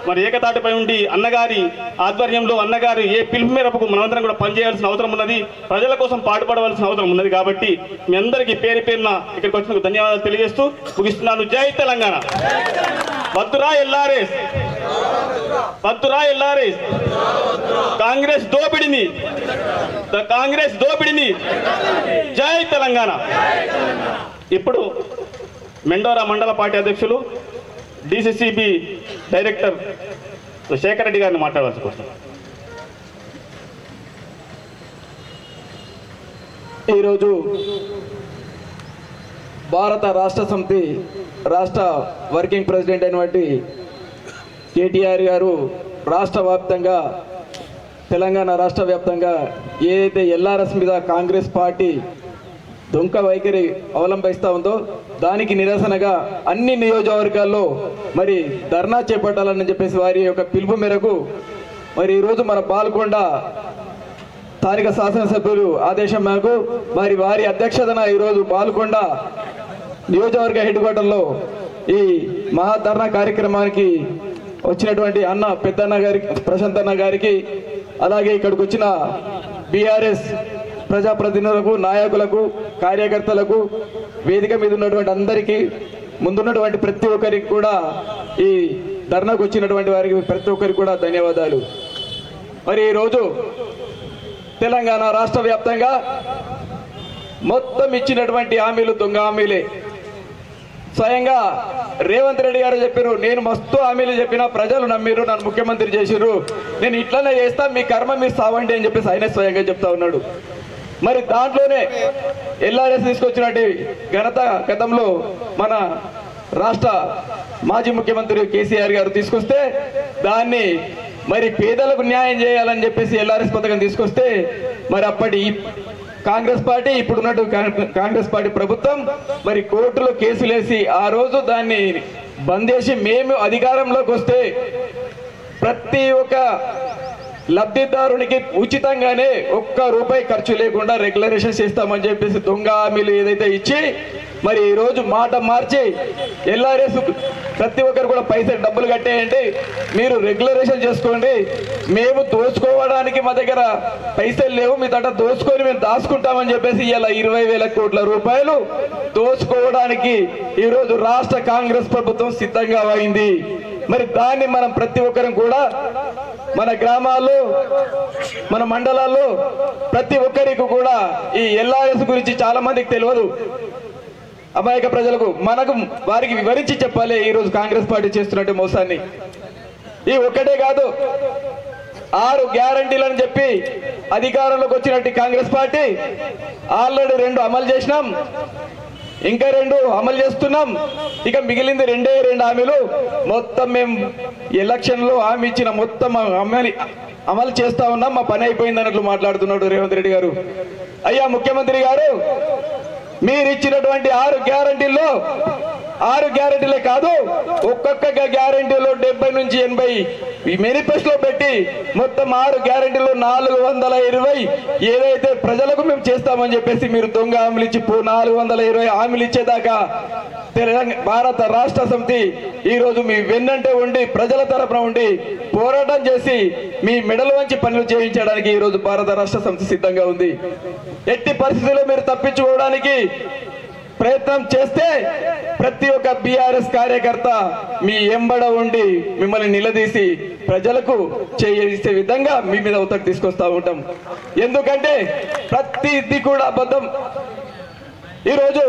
[SPEAKER 7] మరి ఏకతాటిపై ఉండి అన్నగారి ఆధ్వర్యంలో అన్నగారు ఏ పిలుపు మేరకు మనమందరం కూడా పనిచేయాల్సిన అవసరం ఉన్నది, ప్రజల కోసం పాటుపడవలసిన అవసరం ఉన్నది. కాబట్టి మీ అందరికీ పేరున ఇక్కడికి వచ్చినందుకు ధన్యవాదాలు తెలియజేస్తూ ముగిస్తున్నాను. జై తెలంగాణ. వద్దురా ఎల్ఆర్ఎస్, వద్దురా ఎల్ఆర్ఎస్. కాంగ్రెస్ దోపిడిని జై తెలంగాణ. ఇప్పుడు మెండోరా మండల పార్టీ అధ్యక్షులు డిసిసిబి డైరెక్టర్ శేఖర్ రెడ్డి గారిని మాట్లాడవలసి వస్తుంది.
[SPEAKER 1] ఈరోజు భారత రాష్ట్ర సమితి రాష్ట్ర వర్కింగ్ ప్రెసిడెంట్ అయినటువంటి కేటీఆర్ గారు రాష్ట్ర వ్యాప్తంగా తెలంగాణ రాష్ట్ర వ్యాప్తంగా ఏదైతే ఎల్ఆర్ఎస్ మీద కాంగ్రెస్ పార్టీ దొంగ వైఖరి అవలంబిస్తూ ఉందో దానికి నిరసనగా అన్ని నియోజకవర్గాల్లో మరి ధర్నా చేపట్టాలని చెప్పేసి వారి యొక్క పిలుపు మేరకు మరి ఈరోజు మన పాల్గొండ స్థానిక శాసనసభ్యులు ఆదేశం మేరకు మరి వారి అధ్యక్షతన ఈరోజు పాల్గొండ నియోజకవర్గ హెడ్ క్వార్టర్లో ఈ మహాధర్నా కార్యక్రమానికి వచ్చినటువంటి అన్న పెద్దన్న గారికి, ప్రశాంత్ అన్న గారికి, అలాగే ఇక్కడికి వచ్చిన బీఆర్ఎస్ ప్రజాప్రతినిధులకు, నాయకులకు, కార్యకర్తలకు, వేదిక మీద ఉన్నటువంటి అందరికీ, ముందున్నటువంటి ప్రతి ఒక్కరికి కూడా, ఈ ధర్నాకు వచ్చినటువంటి వారికి ప్రతి ఒక్కరికి కూడా ధన్యవాదాలు. మరి ఈరోజు తెలంగాణ రాష్ట్ర వ్యాప్తంగా మొత్తం ఇచ్చినటువంటి హామీలు దొంగ హామీలే. స్వయంగా రేవంత్ రెడ్డి గారు చెప్పారు, నేను మస్తు హామీలు చెప్పినా ప్రజలు నమ్మిరు, నన్ను ముఖ్యమంత్రి చేసిర్రు, నేను ఇట్లనే చేస్తా, మీ కర్మ మీరు సావండి అని చెప్పేసి ఆయన స్వయంగా చెప్తా ఉన్నాడు. మరి దాంట్లోనే ఎల్ఆర్ఎస్ తీసుకొచ్చినట్టు ఘనత గతంలో మన రాష్ట్ర మాజీ ముఖ్యమంత్రి కేసీఆర్ గారు తీసుకొస్తే దాన్ని మరి పేదలకు న్యాయం చేయాలని చెప్పేసి ఎల్ఆర్ఎస్ పథకం తీసుకొస్తే మరి అప్పటి కాంగ్రెస్ పార్టీ, ఇప్పుడున్నట్టు కాంగ్రెస్ పార్టీ ప్రభుత్వం మరి కోర్టులో కేసులేసి ఆ రోజు దాన్ని బంద్ చేసి మేము అధికారంలోకి వస్తే ప్రతి ఒక్క లబ్ధిదారునికి ఉచితంగానే ₹1 ఖర్చు లేకుండా రెగ్యులరేషన్ చేస్తామని చెప్పేసి దొంగ హామీలు ఏదైతే ఇచ్చి మరి ఈరోజు మాట మార్చి ఎల్ఆర్ఎస్ ప్రతి ఒక్కరు కూడా పైసలు డబ్బులు కట్టేయండి, మీరు రెగ్యులరేషన్ చేసుకోండి, మేము దోచుకోవడానికి మా దగ్గర పైసలు లేవు, మీ దగ్గర దోచుకొని మేము దాచుకుంటామని చెప్పేసి ఇలా 20,000 కోట్ల రూపాయలు దోచుకోవడానికి ఈరోజు రాష్ట్ర కాంగ్రెస్ ప్రభుత్వం సిద్ధంగా అయింది. మరి దాన్ని మనం ప్రతి ఒక్కరం కూడా మన గ్రామాల్లో, మన మండలాల్లో ప్రతి ఒక్కరికి కూడా ఈ ఎల్ఆర్ఎస్ గురించి చాలా మందికి తెలియదు. అమాయక ప్రజలకు మనకు వారికి వివరించి చెప్పాలి ఈరోజు కాంగ్రెస్ పార్టీ చేస్తున్నట్టు మోసాన్ని. ఈ ఒక్కటే కాదు, 6 గ్యారంటీలని చెప్పి అధికారంలోకి వచ్చినట్టు కాంగ్రెస్ పార్టీ ఆల్రెడీ 2 అమలు చేసినాం, ఇంకా 2 అమలు చేస్తున్నాం, ఇక మిగిలింది 2 హామీలు మొత్తం మేము ఎలక్షన్లో హామీ ఇచ్చిన మొత్తం అమలు చేస్తా ఉన్నాం, మా పని అయిపోయింది అన్నట్లు మాట్లాడుతున్నాడు రేవంత్ రెడ్డి గారు. అయ్యా ముఖ్యమంత్రి గారు, మీరు ఇచ్చినటువంటి 6 గ్యారంటీల్లో 6 గ్యారంటీలే కాదు, ఒక్కొక్క గ్యారంటీలో 70 నుంచి 80 మేనిఫెస్టోలో పెట్టి మొత్తం 6 గ్యారంటీలో 420 ఏదైతే ప్రజలకు మేము చేస్తామని చెప్పేసి మీరు దొంగ హామీలు ఇచ్చి 420 హామీలు ఇచ్చేదాకా భారత రాష్ట్ర సమితి ఈరోజు మీ వెన్నంటే ఉండి ప్రజల తరపున ఉండి పోరాటం చేసి మీ మెడల వంచి పనులు చేయించడానికి ఈరోజు భారత రాష్ట్ర సమితి సిద్ధంగా ఉంది. ఎట్టి పరిస్థితుల్లో మీరు తప్పించుకోవడానికి ప్రయత్నం చేస్తే ప్రతి ఒక్క బీఆర్ఎస్ కార్యకర్త మీ ఎంబడ ఉండి మిమ్మల్ని నిలదీసి ప్రజలకు చేసే విధంగా మీ మీద ఉత్తకు తీసుకొస్తా ఉంటాం. ఎందుకంటే ప్రతిది కూడా అబద్ధం. ఈరోజు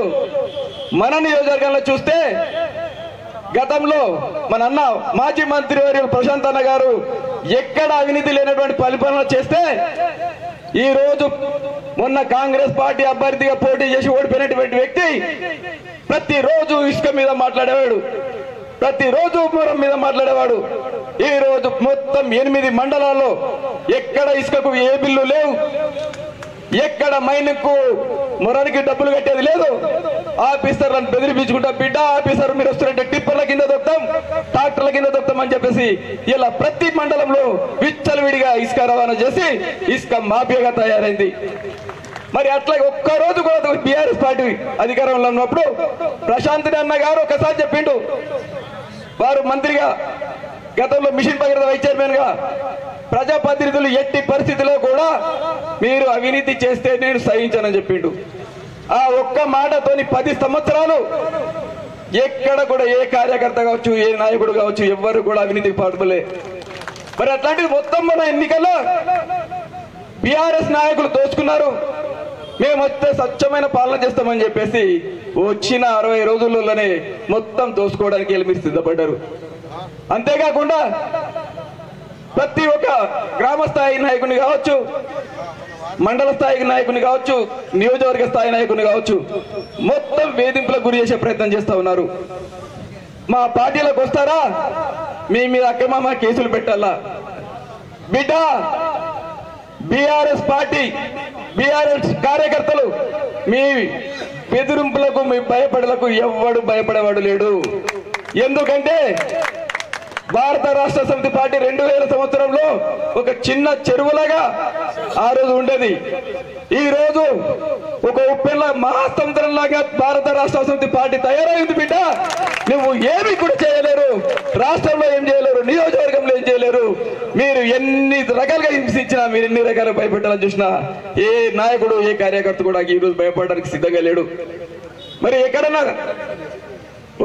[SPEAKER 1] మన నియోజకవర్గంలో చూస్తే గతంలో మన అన్న మాజీ మంత్రి వర్యులు ప్రశాంత్ అన్న గారు ఎక్కడ అవినీతి లేనటువంటి పరిపాలన చేస్తే ఈ రోజు మొన్న కాంగ్రెస్ పార్టీ అభ్యర్థిగా పోటీ చేసి ఓడిపోయినటువంటి వ్యక్తి ప్రతిరోజు ఇసుక మీద మాట్లాడేవాడు, ప్రతిరోజు మూరం మీద మాట్లాడేవాడు. ఈ రోజు మొత్తం 8 మండలాల్లో ఎక్కడ ఇసుకకు ఏ బిల్లు లేవు, ఎక్కడ మైన్కు మొరానికి డబ్బులు కట్టేది లేదు. ఆఫీసర్లను బెదిరించుకుంటా బిడ్డ ఆఫీసర్ మీరు వస్తున్నట్టే టిప్పర్ల కింద దొక్కుతాం, ట్రాక్టర్ల కింద దొక్కుతాం అని చెప్పేసి ఇలా ప్రతి మండలంలో విచ్చలవిడిగా ఇసుక రవాణా చేసి ఇసుక మాఫియాగా తయారైంది. మరి అట్లా ఒక్కరోజు కూడా బీఆర్ఎస్ పార్టీ అధికారంలో ఉన్నప్పుడు ప్రశాంత్ అన్న గారు ఒకసారి చెప్పిండు, వారు మంత్రిగా గతంలో మిషన్ భగీరథ వైస్ చైర్మన్ గా ప్రజాప్రతినిధులు ఎట్టి పరిస్థితిలో కూడా మీరు అవినీతి చేస్తే నేను సహించానని చెప్పిండు. ఆ ఒక్క మాటతోని 10 సంవత్సరాలు ఎక్కడ కూడా ఏ కార్యకర్త కావచ్చు, ఏ నాయకుడు కావచ్చు, ఎవ్వరు కూడా అవినీతికి పాటుపడలే. మరి అట్లాంటిది మొత్తం మన ఎన్నికల్లో బీఆర్ఎస్ నాయకులు దోచుకున్నారు. మేము వస్తే స్వచ్ఛమైన పాలన చేస్తామని చెప్పేసి వచ్చిన 60 రోజుల్లోనే మొత్తం దోచుకోవడానికి వెళ్ళి మీరు సిద్ధపడ్డారు. అంతేకాకుండా ప్రతి ఒక్క గ్రామ స్థాయి నాయకుని కావచ్చు, మండల స్థాయి నాయకుని కావచ్చు, నియోజకవర్గ స్థాయి నాయకుని కావచ్చు, మొత్తం వేధింపులకు గురి చేసే ప్రయత్నం చేస్తా ఉన్నారు. మా పార్టీలకు వస్తారా మీ మీద అక్రమ కేసులు పెట్టాలా? బిడ్డ బీఆర్ఎస్ పార్టీ బీఆర్ఎస్ కార్యకర్తలు మీ బెదిరింపులకు మీ భయపడలకు ఎవ్వడు భయపడేవాడు లేడు. ఎందుకంటే భారత రాష్ట్ర సమితి పార్టీ 2000 సంవత్సరంలో ఒక చిన్న చెరువులాగా ఆ రోజు ఉండేది. ఈ రోజు ఒక ఉప్పెల్ల మహాసముద్రంలాగా భారత రాష్ట్ర సమితి పార్టీ తయారైంది. బిడ్డ నువ్వు ఏమి కూడా చేయలేరు, రాష్ట్రంలో ఏం చేయలేరు, నియోజకవర్గంలో ఏం చేయలేరు. మీరు ఎన్ని రకాలుగా హింసించినా, మీరు ఎన్ని రకాలుగా భయపెట్టాలని చూసినా ఏ నాయకుడు ఏ కార్యకర్త కూడా ఈ రోజు భయపడడానికి సిద్ధంగా లేడు. మరి ఎక్కడన్నా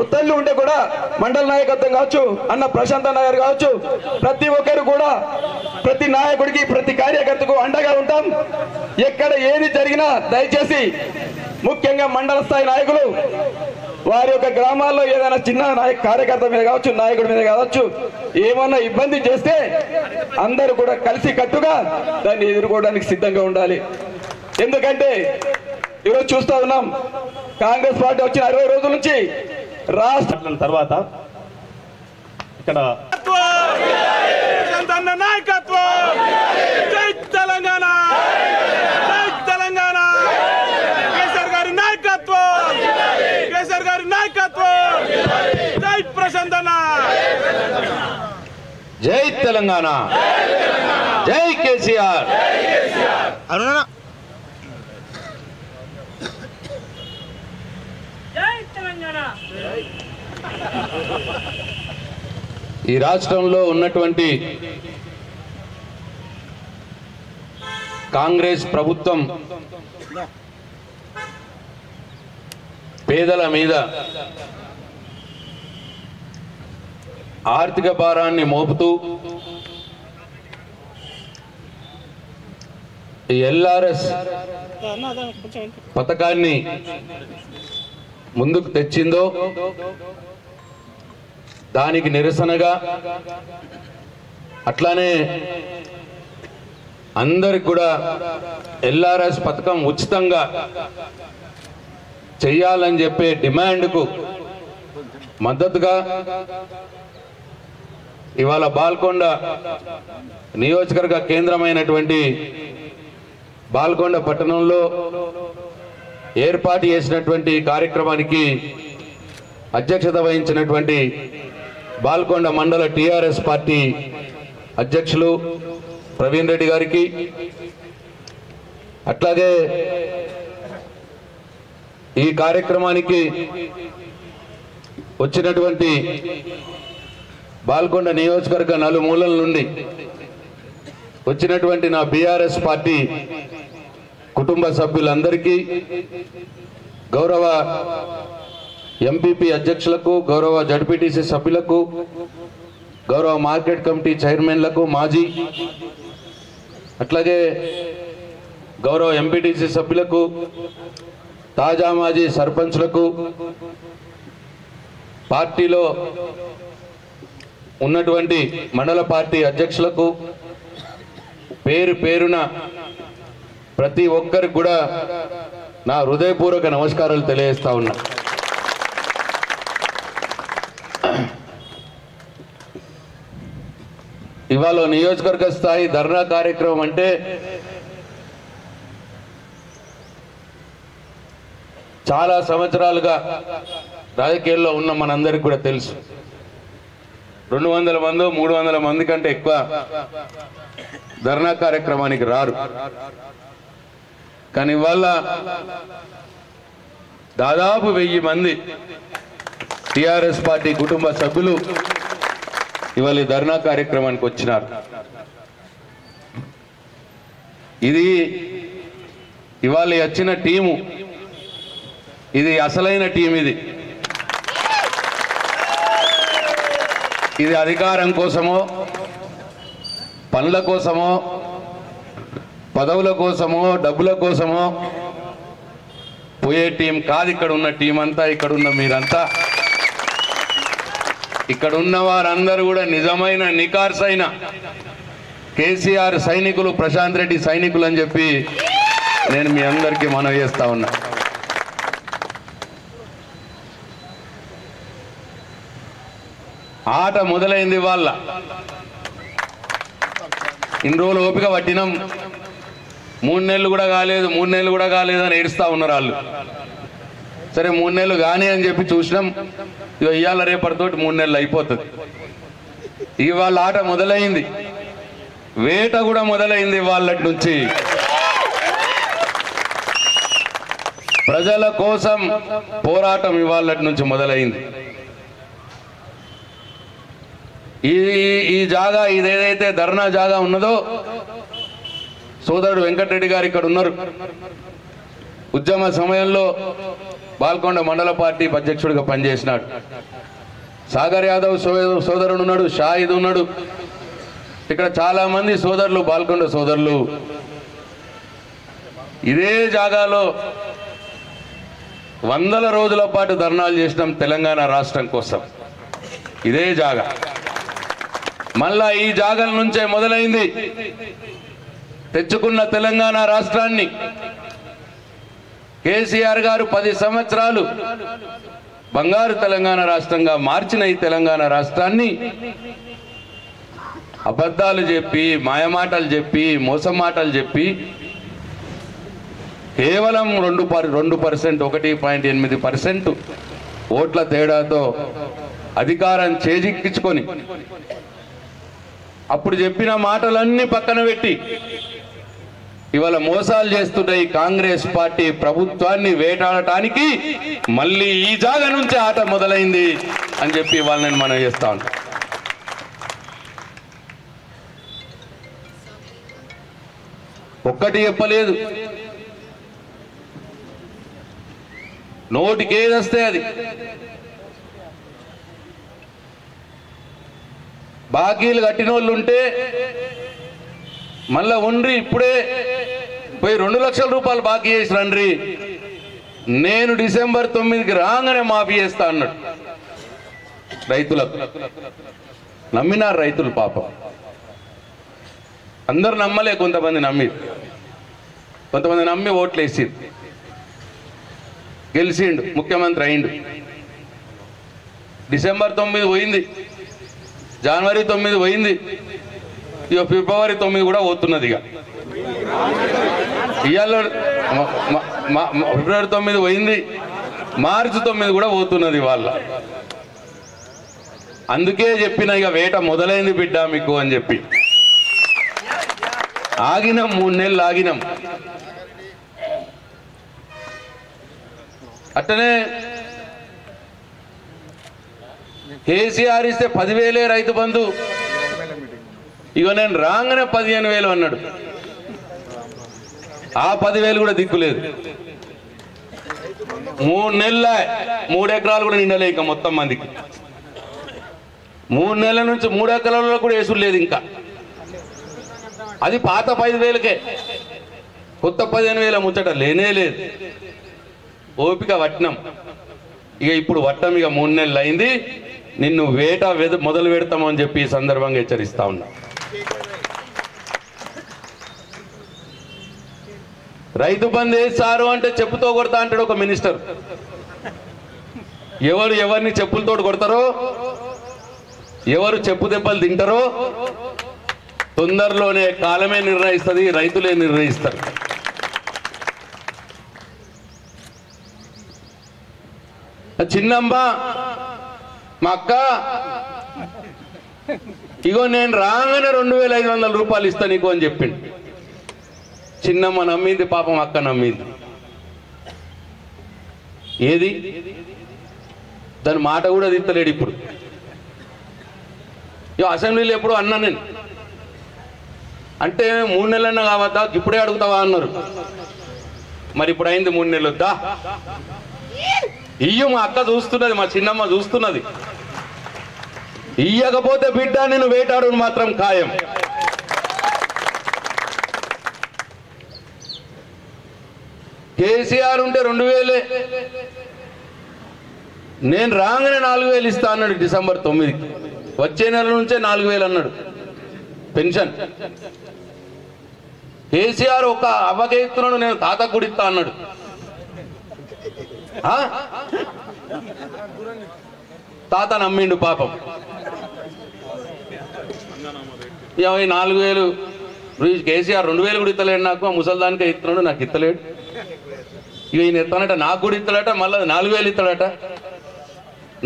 [SPEAKER 1] ఉత్తర్వులు ఉంటే కూడా మండల నాయకత్వం కావచ్చు, అన్న ప్రశాంత్ అన్న గారు కావచ్చు, ప్రతి ఒక్కరు కూడా ప్రతి నాయకుడికి ప్రతి కార్యకర్తకు అండగా ఉంటాం. ఎక్కడ ఏది జరిగినా దయచేసి ముఖ్యంగా మండల స్థాయి నాయకులు వారి యొక్క గ్రామాల్లో ఏదైనా చిన్న కార్యకర్త మీద కావచ్చు, నాయకుడి మీద కావచ్చు, ఏమన్నా ఇబ్బంది చేస్తే అందరూ కూడా కలిసి కట్టుగా దాన్ని ఎదుర్కోవడానికి సిద్ధంగా ఉండాలి. ఎందుకంటే ఈరోజు చూస్తా ఉన్నాం, కాంగ్రెస్ పార్టీ వచ్చిన 60 రోజుల నుంచి రాష్ట్రం తర్వాత ఇక్కడ నాయకత్వం, జై తెలంగాణ, జై తెలంగాణ, కేసీఆర్ గారి నాయకత్వం, కేసీఆర్ గారి నాయకత్వం, జై ప్రశాంత్ అన్న,
[SPEAKER 11] జై తెలంగాణ, జై కేసీఆర్.
[SPEAKER 3] అవునా
[SPEAKER 11] ఈ రాష్ట్రంలో ఉన్నటువంటి కాంగ్రెస్ ప్రభుత్వం పేదల మీద ఆర్థిక భారాన్ని మోపుతూ ఎల్ఆర్ఎస్ పథకాన్ని ముందుకు తెచ్చిందో దానికి నిరసనగా, అట్లానే అందరికి కూడా ఎల్ఆర్ఎస్ పథకం ఉచితంగా చెయ్యాలని చెప్పే డిమాండ్కు మద్దతుగా ఇవాళ బాల్కొండ నియోజకవర్గ కేంద్రమైనటువంటి బాల్కొండ పట్టణంలో ఏర్పాటు చేసినటువంటి కార్యక్రమానికి అధ్యక్షత వహించినటువంటి బాల్కొండ మండల టిఆర్ఎస్ పార్టీ అధ్యక్షులు ప్రవీణ్ రెడ్డి గారికి, అట్లాగే ఈ కార్యక్రమానికి వచ్చినటువంటి బాల్కొండ నియోజకవర్గ నలుమూలల నుండి వచ్చినటువంటి నా బీఆర్ఎస్ పార్టీ కుటుంబ సభ్యులందరికీ, గౌరవ ఎంపీపీ అధ్యక్షులకు, గౌరవ జడ్పీటీసీ సభ్యులకు, గౌరవ మార్కెట్ కమిటీ చైర్మన్లకు, మాజీ అట్లాగే గౌరవ ఎంపీటీసీ సభ్యులకు, తాజా మాజీ సర్పంచ్లకు, పార్టీలో ఉన్నటువంటి మండల పార్టీ అధ్యక్షులకు పేరు పేరున ప్రతి ఒక్కరికి కూడా నా హృదయపూర్వక నమస్కారాలు తెలియజేస్తా ఉన్నా. ఇవాళ నియోజకవర్గ స్థాయి ధర్నా కార్యక్రమం అంటే చాలా సంవత్సరాలుగా రాజకీయాల్లో ఉన్న మనందరికీ కూడా తెలుసు. 200 మంది 300 మంది కంటే ఎక్కువ ధర్నా కార్యక్రమానికి రారు. కానీ ఇవాళ దాదాపు 1000 మంది టిఆర్ఎస్ పార్టీ కుటుంబ సభ్యులు ఇవాళ ఈ ధర్నా కార్యక్రమానికి వచ్చినారు. ఇది ఇవాళ వచ్చిన టీము, ఇది అసలైన టీం. ఇది అధికారం కోసమో పనుల కోసమో పదవుల కోసమో డబ్బుల కోసమో పోయే టీం కాదు. ఇక్కడ ఉన్న టీం అంతా, ఇక్కడ ఉన్న మీరంతా, ఇక్కడ ఉన్న వారందరూ కూడా నిజమైన నికార్సైన కేసీఆర్ సైనికులు, ప్రశాంత్ రెడ్డి సైనికులు అని చెప్పి నేను మీ అందరికీ మనవి చేస్తా ఉన్నా. ఆట మొదలైంది వాళ్ళ. ఇన్ని రోజులు ఓపిక పట్టినాం, 3 నెలలు కూడా కాలేదు, 3 నెలలు కూడా కాలేదు అని ఏడుస్తూ ఉన్నారు వాళ్ళు. సరే 3 నెలలు కానీ అని చెప్పి చూసినాం. ఇక ఇవాళ రేపటితోటి 3 నెలలు అయిపోతుంది. ఇవాళ ఆట మొదలైంది, వేట కూడా మొదలైంది. వాళ్ళ నుంచి ప్రజల కోసం పోరాటం ఇవాళ నుంచి మొదలైంది. ఈ జాగా, ఇదేదైతే ధర్నా జాగా ఉన్నదో, సోదరుడు వెంకటరెడ్డి గారు ఇక్కడ ఉన్నారు. ఉద్యమ సమయంలో బాల్కొండ మండల పార్టీ అధ్యక్షుడిగా పనిచేసినాడు. సాగర్ యాదవ్ సోదరుడు ఉన్నాడు, షాహిద్ ఉన్నాడు. ఇక్కడ చాలా మంది సోదరులు, బాల్కొండ సోదరులు ఇదే జాగాలో 100 రోజుల పాటు ధర్నాలు చేసినాం తెలంగాణ రాష్ట్రం కోసం. ఇదే జాగా మళ్ళా ఈ జాగల నుంచే మొదలైంది. తెచ్చుకున్న తెలంగాణ రాష్ట్రాన్ని కేసీఆర్ గారు 10 సంవత్సరాలు బంగారు తెలంగాణ రాష్ట్రంగా మార్చిన ఈ తెలంగాణ రాష్ట్రాన్ని అబద్ధాలు చెప్పి, మాయమాటలు చెప్పి, మోసం మాటలు చెప్పి కేవలం 2%, 1.8% ఓట్ల తేడాతో అధికారం చేజిక్కించుకొని అప్పుడు చెప్పిన మాటలన్నీ పక్కన పెట్టి ఇవాళ మోసాలు చేస్తున్న ఈ కాంగ్రెస్ పార్టీ ప్రభుత్వాన్ని వేటాడటానికి మళ్ళీ ఈ జాగా నుంచి ఆట మొదలైంది అని చెప్పి ఇవాళ నేను మనం చేస్తా ఉంటాను. ఒక్కటి చెప్పలేదు, నోటికి ఏదొస్తే అది. బాకీలు కట్టిన వాళ్ళు ఉంటే మళ్ళా ఉండ్రి, ఇప్పుడే పోయి 2 లక్షల రూపాయలు బాకీ చేసి రండ్రి, నేను డిసెంబర్ 9కి రాగానే మాఫీ చేస్తా అన్నాడు. రైతులకు నమ్మినారు రైతులు. పాపం అందరు నమ్మలే, కొంతమంది నమ్మి, కొంతమంది నమ్మి ఓట్లు వేసి గెలిచిండు, ముఖ్యమంత్రి అయిండు. డిసెంబర్ 9 పోయింది, జనవరి 9 పోయింది, ఇక ఫిబ్రవరి 9 కూడా పోతున్నది. ఇక ఇవాళ ఫిబ్రవరి 9 పోయింది, మార్చి 9 కూడా పోతున్నది వాళ్ళ. అందుకే చెప్పిన ఇక వేట మొదలైంది బిడ్డ మీకు అని చెప్పి. ఆగినాం, 3 నెలలు ఆగినాం. అట్టనే కేసీఆర్ ఇస్తే 10,000 రైతు బంధు, ఇక నేను రాగానే 15,000 అన్నాడు. ఆ 10,000 కూడా దిక్కులేదు. 3 నెలల 3 ఎకరాలు కూడా నిండలే ఇంకా మొత్తం మందికి. 3 నెలల నుంచి 3 ఎకరాలలో కూడా వేసుడు లేదు ఇంకా. అది పాత 5,000కే, కొత్త 15,000 ముచ్చట లేనే లేదు. ఓపిక వట్నం. ఇక ఇప్పుడు వట్టం ఇక 3 నెలలు అయింది. నిన్ను వేట మొదలు పెడతామని చెప్పి ఈ సందర్భంగా హెచ్చరిస్తా ఉన్నా. రైతు బంధు వేస్తారు అంటే చెప్పుతో కొడతా అంటాడు ఒక మినిస్టర్. ఎవరు ఎవరిని చెప్పులతో కొడతారో, ఎవరు చెప్పు దెబ్బలు తింటారో తొందరలోనే కాలమే నిర్ణయిస్తుంది, రైతులే నిర్ణయిస్తారు. చిన్నమ్మ మా అక్క ఇగో నేను రాగానే 2500 రూపాయలు ఇస్తా నీకు అని చెప్పిండు. చిన్నమ్మ నమ్మింది, పాపం అక్క నమ్మింది. ఏది దాని మాట కూడా తిత్తలేడు ఇప్పుడు. అసెంబ్లీలో ఎప్పుడు అన్నా నేను అంటే 3 నెలలన్నా కావద్దా, ఇప్పుడే అడుగుతావా అన్నారు. మరి ఇప్పుడు అయింది 3 నెలలు వద్దా ఇయ్యు. మా అక్క చూస్తున్నది, మా చిన్నమ్మ చూస్తున్నది. ఇయ్యకపోతే బిడ్డ నేను వేటాడు మాత్రం ఖాయం. కేసీఆర్ ఉంటే 2000, నేను రాగానే 4000 ఇస్తా అన్నాడు డిసెంబర్ 9కి. వచ్చే నెల నుంచే 4000 అన్నాడు పెన్షన్. కేసీఆర్ ఒక అవ్వకే ఇస్తున్నాడు, నేను తాత గుడిస్తా అన్నాడు. తాత నమ్మిండు పాపం. 4000 కేసీఆర్ 2000 కూడా ఇస్తలేడు నాకు, ఆ ముసల్దానికే ఇస్తున్నాడు, నాకు ఇస్తలేడు. ఇక ఈయన ఇస్తానట, నాకు కూడా ఇస్తాడట, మళ్ళీ 4000 ఇస్తాడట.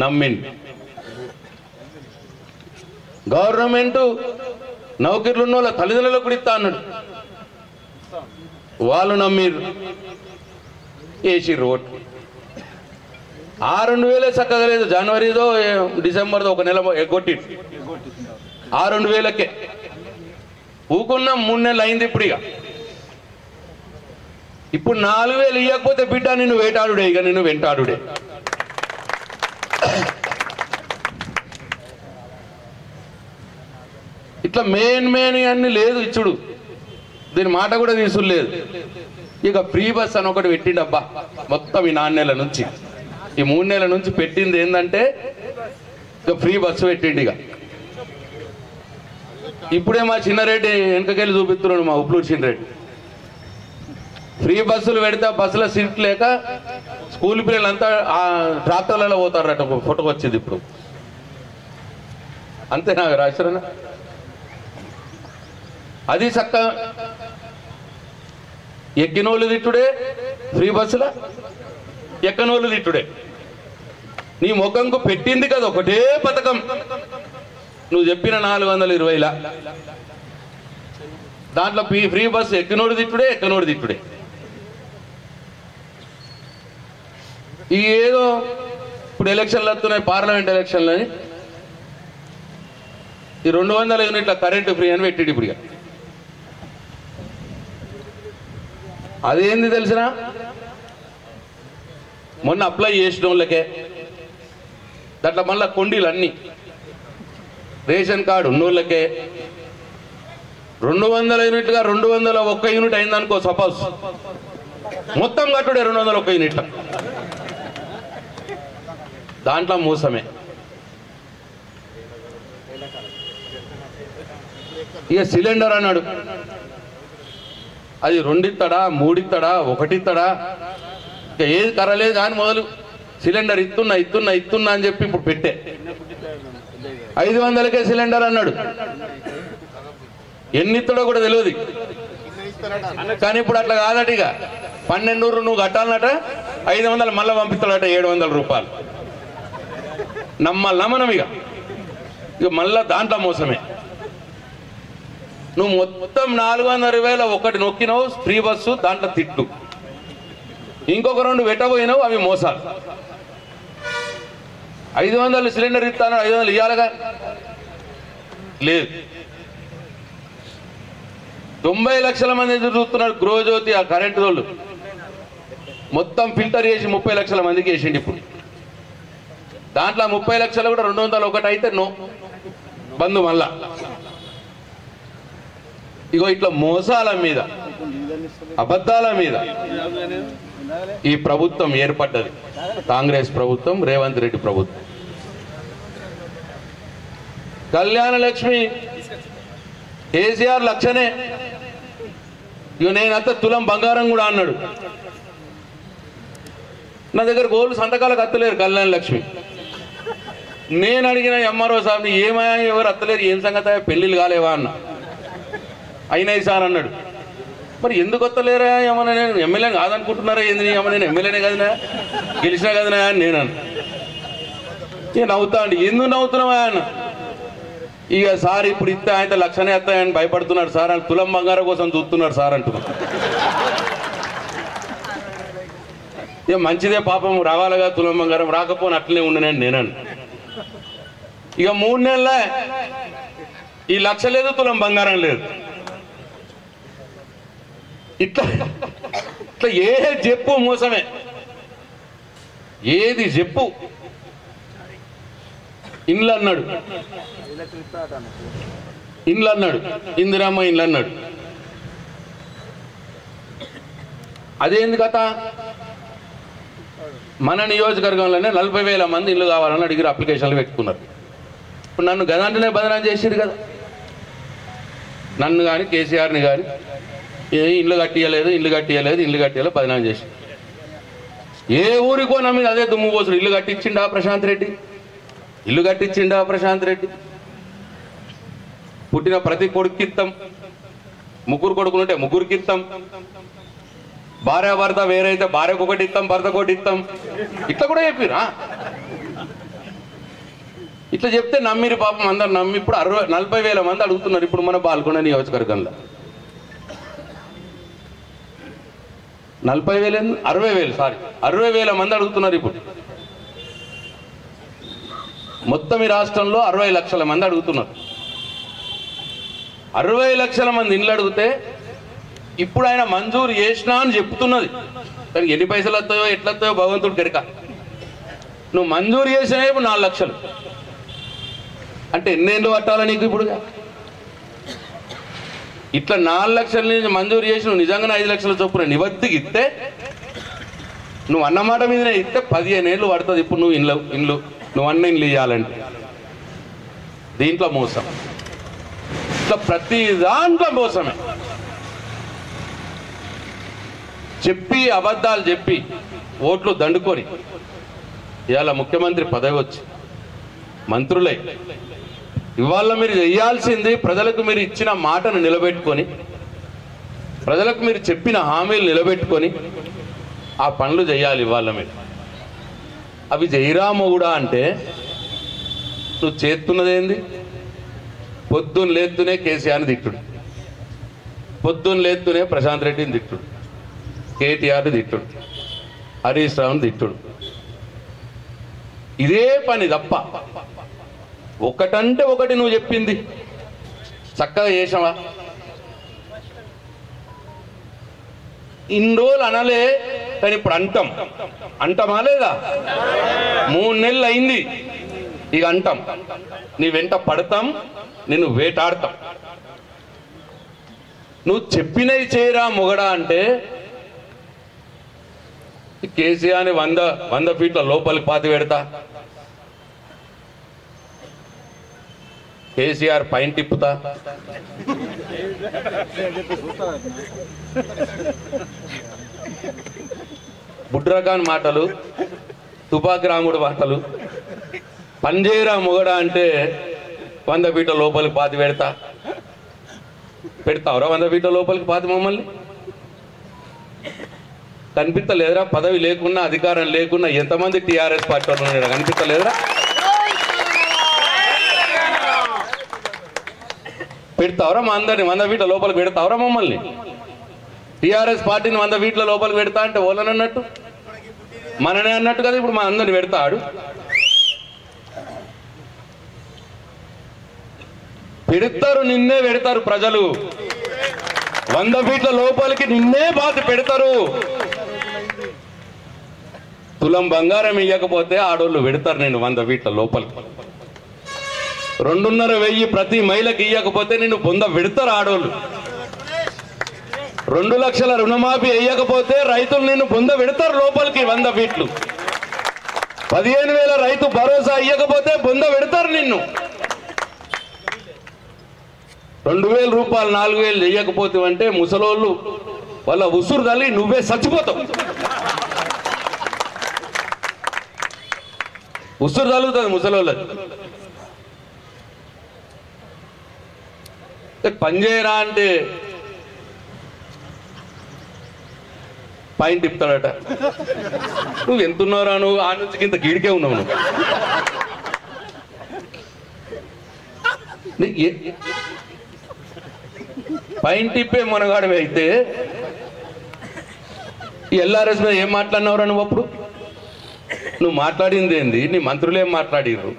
[SPEAKER 11] నమ్మిండు. గవర్నమెంట్ నౌకర్లు ఉన్న వాళ్ళ తల్లిదండ్రులకు కూడా ఇస్తా అన్నాడు. వాళ్ళు నమ్మిర్రు, వేసిర్రు ఓట్లు. ఆ 2000 చక్కగా లేదు. జనవరిదో డిసెంబర్దో ఒక నెల ఎగ్గొట్టి ఆ 2000కే ఊకున్నాం. 3 నెలలు అయింది ఇప్పుడు. ఇప్పుడు 4000 ఇవ్వకపోతే బిడ్డ నిన్ను వేటాడుడే, ఇక నిన్ను వెంటాడుడే. ఇట్లా మెయిన్ అన్ని లేదు ఇచ్చుడు. దీని మాట కూడా తీసులేదు. ఇక ఫ్రీ బస్ అని ఒకటి పెట్టిండబ్బా. మొత్తం ఈ 4 నెలల నుంచి, ఈ 3 నెలల నుంచి పెట్టింది ఏంటంటే ఇక ఫ్రీ బస్సు పెట్టిండు. ఇక ఇప్పుడే మా చిన్నారెడ్డి వెనకకెళ్ళి చూపిస్తున్నాడు, మా ఉప్లూరు చిన్నారెడ్డి. ఫ్రీ బస్సులు పెడితే బస్సులో సీట్ లేక స్కూల్ పిల్లలంతా ఆ ట్రాక్టర్లలో పోతారట. ఫోటో వచ్చింది ఇప్పుడు. అంతేనా రాజశేఖరన్న? అది చక్క ఎక్కినోళ్ళు తిట్టుడే, ఫ్రీ బస్సుల ఎక్కనోళ్ళు తిట్టుడే. నీ ముఖంకు పెట్టింది కదా ఒకటే పథకం, నువ్వు చెప్పిన 420ల దాంట్లో ఫ్రీ బస్సు ఎక్కినోడు తిట్టుడే, ఎక్కనోడు తిట్టుడే. ఈ ఏదో ఇప్పుడు ఎలక్షన్లు వస్తున్నాయి, పార్లమెంట్ ఎలక్షన్లని, ఈ 200 యూనిట్ల కరెంటు ఫ్రీ అని పెట్టిడు ఇప్పుడు. ఇక అదేంది తెలిసిన, మొన్న అప్లై చేసిన వాళ్ళకే దాంట్లో మళ్ళీ కొండీలు అన్నీ రేషన్ కార్డు ఉన్నోళ్ళకే 200 యూనిట్లుగా 201 యూనిట్ అయిందనుకో సపోజ్, మొత్తం కట్టుడే 201 యూనిట్ల. దాంట్లో మోసమే. ఇక సిలిండర్ అన్నాడు, అది 2 ఇస్తాడా, 3 ఇస్తాడా, 1 ఇస్తాడా, ఇక ఏది కరలేదు కానీ మొదలు సిలిండర్ ఇస్తున్నా అని చెప్పి ఇప్పుడు పెట్టే 500కే సిలిండర్ అన్నాడు. ఎన్ని ఇస్తాడో కూడా తెలియదు. కానీ ఇప్పుడు అట్లా కాదట. ఇక 1200 నువ్వు కట్టాలన్నట, 500 మళ్ళీ పంపిస్తాడట 700 రూపాయలు. నమ్మనం. ఇక మళ్ళా దాంట్లో మోసమే. నువ్వు మొత్తం 420 ఒకటి నొక్కినావు ఫ్రీ బస్సు, దాంట్లో తిట్టు. ఇంకొక 2 పెట్టబోయినావు, అవి మోసాలు. 500 సిలిండర్ ఇస్తాను, 500 ఇవ్వాలిగా, లేదు. 90 లక్షల మంది ఎదురు చూస్తున్నారు గృహజ్యోతి ఆ కరెంటు వాళ్ళు. మొత్తం ఫిల్టర్ చేసి 30 లక్షల మందికి వేసిండి ఇప్పుడు. దాంట్లో 30 లక్షలు కూడా 201 అయితే నో బంధు. మళ్ళా ఇగో ఇట్లా మోసాల మీద, అబద్ధాల మీద ఈ ప్రభుత్వం ఏర్పడ్డది. కాంగ్రెస్ ప్రభుత్వం, రేవంత్ రెడ్డి ప్రభుత్వం. కళ్యాణ లక్ష్మి కేసీఆర్ లక్షనే. ఇక నేనంతా తులం బంగారం కూడా అన్నాడు. నా దగ్గర గోళ్ళు సంతకాలకు అత్తలేరు కళ్యాణ లక్ష్మి. నేను అడిగిన ఎంఆర్ఓ సార్ని, ఏమయ్యా ఎవరు అత్తలేరు, ఏం సంగతి, పెళ్ళిళ్ళు కాలేవా అన్న. అయినాయి సార్ అన్నాడు. మరి ఎందుకు వస్తలేరా, ఏమన్నా నేను ఎమ్మెల్యే కాదనుకుంటున్నారా ఏంది, ఏమన్నా నేను ఎమ్మెల్యేనే కదనా, గెలిచినా కదనా అని నేను అన్నా. ఇక నవ్వుతా అండి, ఎందుకు నవ్వుతున్నావా ఆయన? ఇక సార్ ఇప్పుడు ఇస్తే ఆయన లక్షనే ఎత్తాయని భయపడుతున్నాడు సార్, అని తులం బంగారం కోసం చూస్తున్నాడు సార్ అంటున్నాడు. ఇక మంచిదే పాపం, రావాలిగా తులం బంగారం, రాకపోని అట్లనే ఉండనండి నేనని. ఇక 3 నెలలే ఈ లక్ష లేదు, తులం బంగారం లేదు. ఇట్లా ఇట్లా ఏది చెప్పు మోసమే, ఏది చెప్పు. ఇండ్లు అన్నాడు, ఇందిరమ్మ ఇండ్లు అన్నాడు. అదేంది కథ? మన నియోజకవర్గంలోనే 40,000 మంది ఇల్లు కావాలని అడిగిరు, అప్లికేషన్లు పెట్టుకున్నారు. ఇప్పుడు నన్ను గదంటనే బదనాం చేసిరు కదా, నన్ను కానీ కేసీఆర్ని కానీ ఇల్లు కట్టియలేదు బదనాం చేసి. ఏ ఊరికో నా మీద అదే దుమ్ము పోసుడు. ఇల్లు కట్టించిండా ప్రశాంత్ రెడ్డి? పుట్టిన ప్రతి కొడుకిత్తం, 3 కొడుకులుంటే 3కి ఇత్తం, భార్యాభర్త వేరైతే భార్యకు ఒకటి ఇత్తం, భర్తకు ఒకటి ఇత్తం. ఇట్లా కూడా చెప్పిరా? ఇట్లా చెప్తే నమ్మిరి పాపం, అందరు నమ్మి ఇప్పుడు 40,000 మంది అడుగుతున్నారు ఇప్పుడు మన బాల్కొండ నియోజకవర్గంలో. 60,000 మంది అడుగుతున్నారు ఇప్పుడు. మొత్తం ఈ రాష్ట్రంలో 60 లక్షల మంది అడుగుతున్నారు. 60 లక్షల మంది ఇండ్లు అడిగితే ఇప్పుడు ఆయన మంజూరు చేసినా అని చెప్తున్నది. కానీ ఎన్ని పైసలు వస్తాయో ఎట్లా వస్తాయో భగవంతుడు గరిక. నువ్వు మంజూరు చేసినా ఇప్పుడు 4 లక్షలు అంటే ఎన్నేళ్ళు పట్టాలా నీకు? ఇప్పుడు ఇట్లా 4 లక్షల నుంచి మంజూరు చేసి నువ్వు నిజంగానే 5 లక్షల చొప్పున నిబద్ధికి ఇస్తే, నువ్వు అన్నమాట మీదనే ఇస్తే 15 ఏళ్ళు పడుతుంది. ఇప్పుడు నువ్వు ఇండ్లు నువ్వు అన్న ఇండ్లు ఇవ్వాలంటే దీంట్లో మోసం. ఇట్లా ప్రతి దాంట్లో మోసమే. చెప్పి అబద్ధాలు చెప్పి ఓట్లు దండుకొని ఇవాళ ముఖ్యమంత్రి పదవి వచ్చి మంత్రులై ఇవాళ మీరు చేయాల్సింది ప్రజలకు మీరు ఇచ్చిన మాటను నిలబెట్టుకొని, ప్రజలకు మీరు చెప్పిన హామీలు నిలబెట్టుకొని ఆ పనులు చేయాలి. ఇవాళ మీరు అవి జయరాము కూడా అంటే నువ్వు చేస్తున్నదేంది? పొద్దున్న లేస్తూనే కేసీఆర్ని తిట్టుడు, పొద్దున్న లేస్తూనే ప్రశాంత్ రెడ్డిని తిట్టుడు, కేటీఆర్ని తిట్టుడు, హరీష్ రావుని తిట్టుడు. ఇదే పని తప్ప ఒకటంటే ఒకటి నువ్వు చెప్పింది చక్కగా చేసావా? ఇన్ని రోజులు అనలే, కానీ ఇప్పుడు అంటామా లేదా? 3 నెలలు అయింది, ఇక అంటాం. నీ వెంట పడతాం, నిన్ను వేటాడతాం. నువ్వు చెప్పినవి చేయరా మొగడా అంటే కేసీఆర్ని 100 ఫీట్ల లోపలికి పాతి పెడతా, కేసీఆర్ పైన తిప్పుతా, బుడ్రఖాన్ మాటలు, తుపాకి రాముడు మాటలు, పంజేరా మొగడా అంటే 100 ఫీట్ల లోపలికి పాతి పెడతావురా? 100 ఫీట్ల లోపలికి పాతి మమ్మల్ని కనిపించలేదురా? పదవి లేకున్నా అధికారం లేకున్నా ఎంతమంది టీఆర్ఎస్ పార్టీ వాళ్ళు కనిపించలేదురా? పెడతావరా మా అందరిని 100 ఫీట్ల లోపలికి పెడతావరా మమ్మల్ని? టీఆర్ఎస్ పార్టీని 100 ఫీట్ల లోపలికి పెడతా అంటే ఓలని అన్నట్టు, మననే అన్నట్టు కదా. ఇప్పుడు మా అందరిని పెడతాడు. పెడతారు, నిన్నే పెడతారు ప్రజలు. 100 ఫీట్ల లోపలికి నిన్నే బాధ పెడతారు. తులం బంగారం ఇవ్వకపోతే ఆడోళ్ళు పెడతారు నేను 100 ఫీట్ల లోపలికి. 2,500 ప్రతి మహిళకి ఇవ్వకపోతే నిన్ను పెడతారు ఆడోళ్ళు. 2 లక్షల రుణమాఫీ వేయకపోతే రైతులు నిన్ను పెడతారు లోపలికి 100 ఫీట్లు. 15,000 రైతు భరోసా ఇవ్వకపోతే పెడతారు నిన్ను. 2,000 రూపాయలు 4,000 చెయ్యకపోతే అంటే ముసలోళ్ళు వాళ్ళ ఉసురు తల్లి నువ్వే చచ్చిపోతావు. ఉసురు తగులుతుంది ముసలోళ్ళకి. పనిచేయరా అంటే పైన తిప్పుతాడట. నువ్వు ఎంతున్నారా? నువ్వు ఆ నుంచి ఇంత గీడికే ఉన్నావు నువ్వు. పైన టిప్పే మనగాడివి అయితే ఎల్ఆర్ఎస్ మీద ఏం మాట్లాడినవరా నువ్వు? అప్పుడు నువ్వు మాట్లాడింది ఏంది? నీ మంత్రులు ఏం మాట్లాడిర్రు?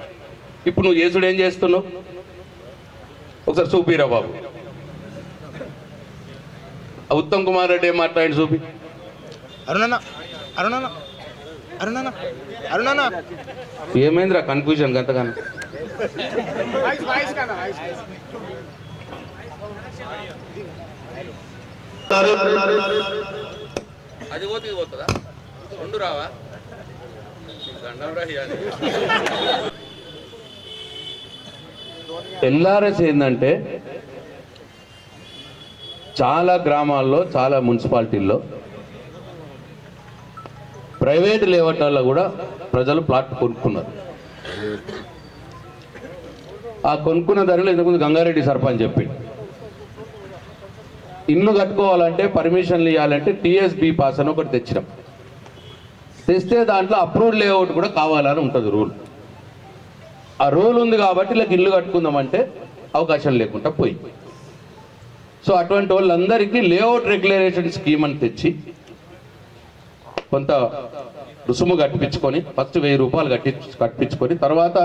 [SPEAKER 11] ఇప్పుడు నువ్వు యేసుడు ఏం చేస్తున్నావు? ఒకసారి చూపిరా బాబు. ఉత్తమ్ కుమార్ రెడ్డి ఏం మాట్లాడి చూపి. ఏమైందిరా కన్ఫ్యూజన్ గంతగానో? అది పోతే ఇది పోతుందా? రెండు రావా? ఎల్ఆర్ఎస్ ఏంటంటే చాలా గ్రామాల్లో, చాలా మున్సిపాలిటీల్లో, ప్రైవేట్ లేఅవుట్లలో కూడా ప్రజలు ప్లాట్ కొనుక్కున్నారు. ఆ కొనుక్కున్న ధరలు ఇంతకుముందు గంగారెడ్డి సర్పంచ్ చెప్పిండు. ఇల్లు కట్టుకోవాలంటే పర్మిషన్లు ఇవ్వాలంటే టీఎస్బీ పాస్ అని ఒకటి తెచ్చినాం. తెస్తే దాంట్లో అప్రూవ్డ్ లేఅవుట్ కూడా కావాలని ఉంటుంది రూల్. ఆ రూల్ ఉంది కాబట్టి ఇలా ఇల్లు కట్టుకుందామంటే అవకాశం లేకుండా పోయి. సో అటువంటి వాళ్ళందరికీ లేఅవుట్ రెగ్యులరేషన్ స్కీమ్ అని తెచ్చి కొంత రుసుము కట్టించుకొని ఫస్ట్ 1000 రూపాయలు కట్టించుకొని తర్వాత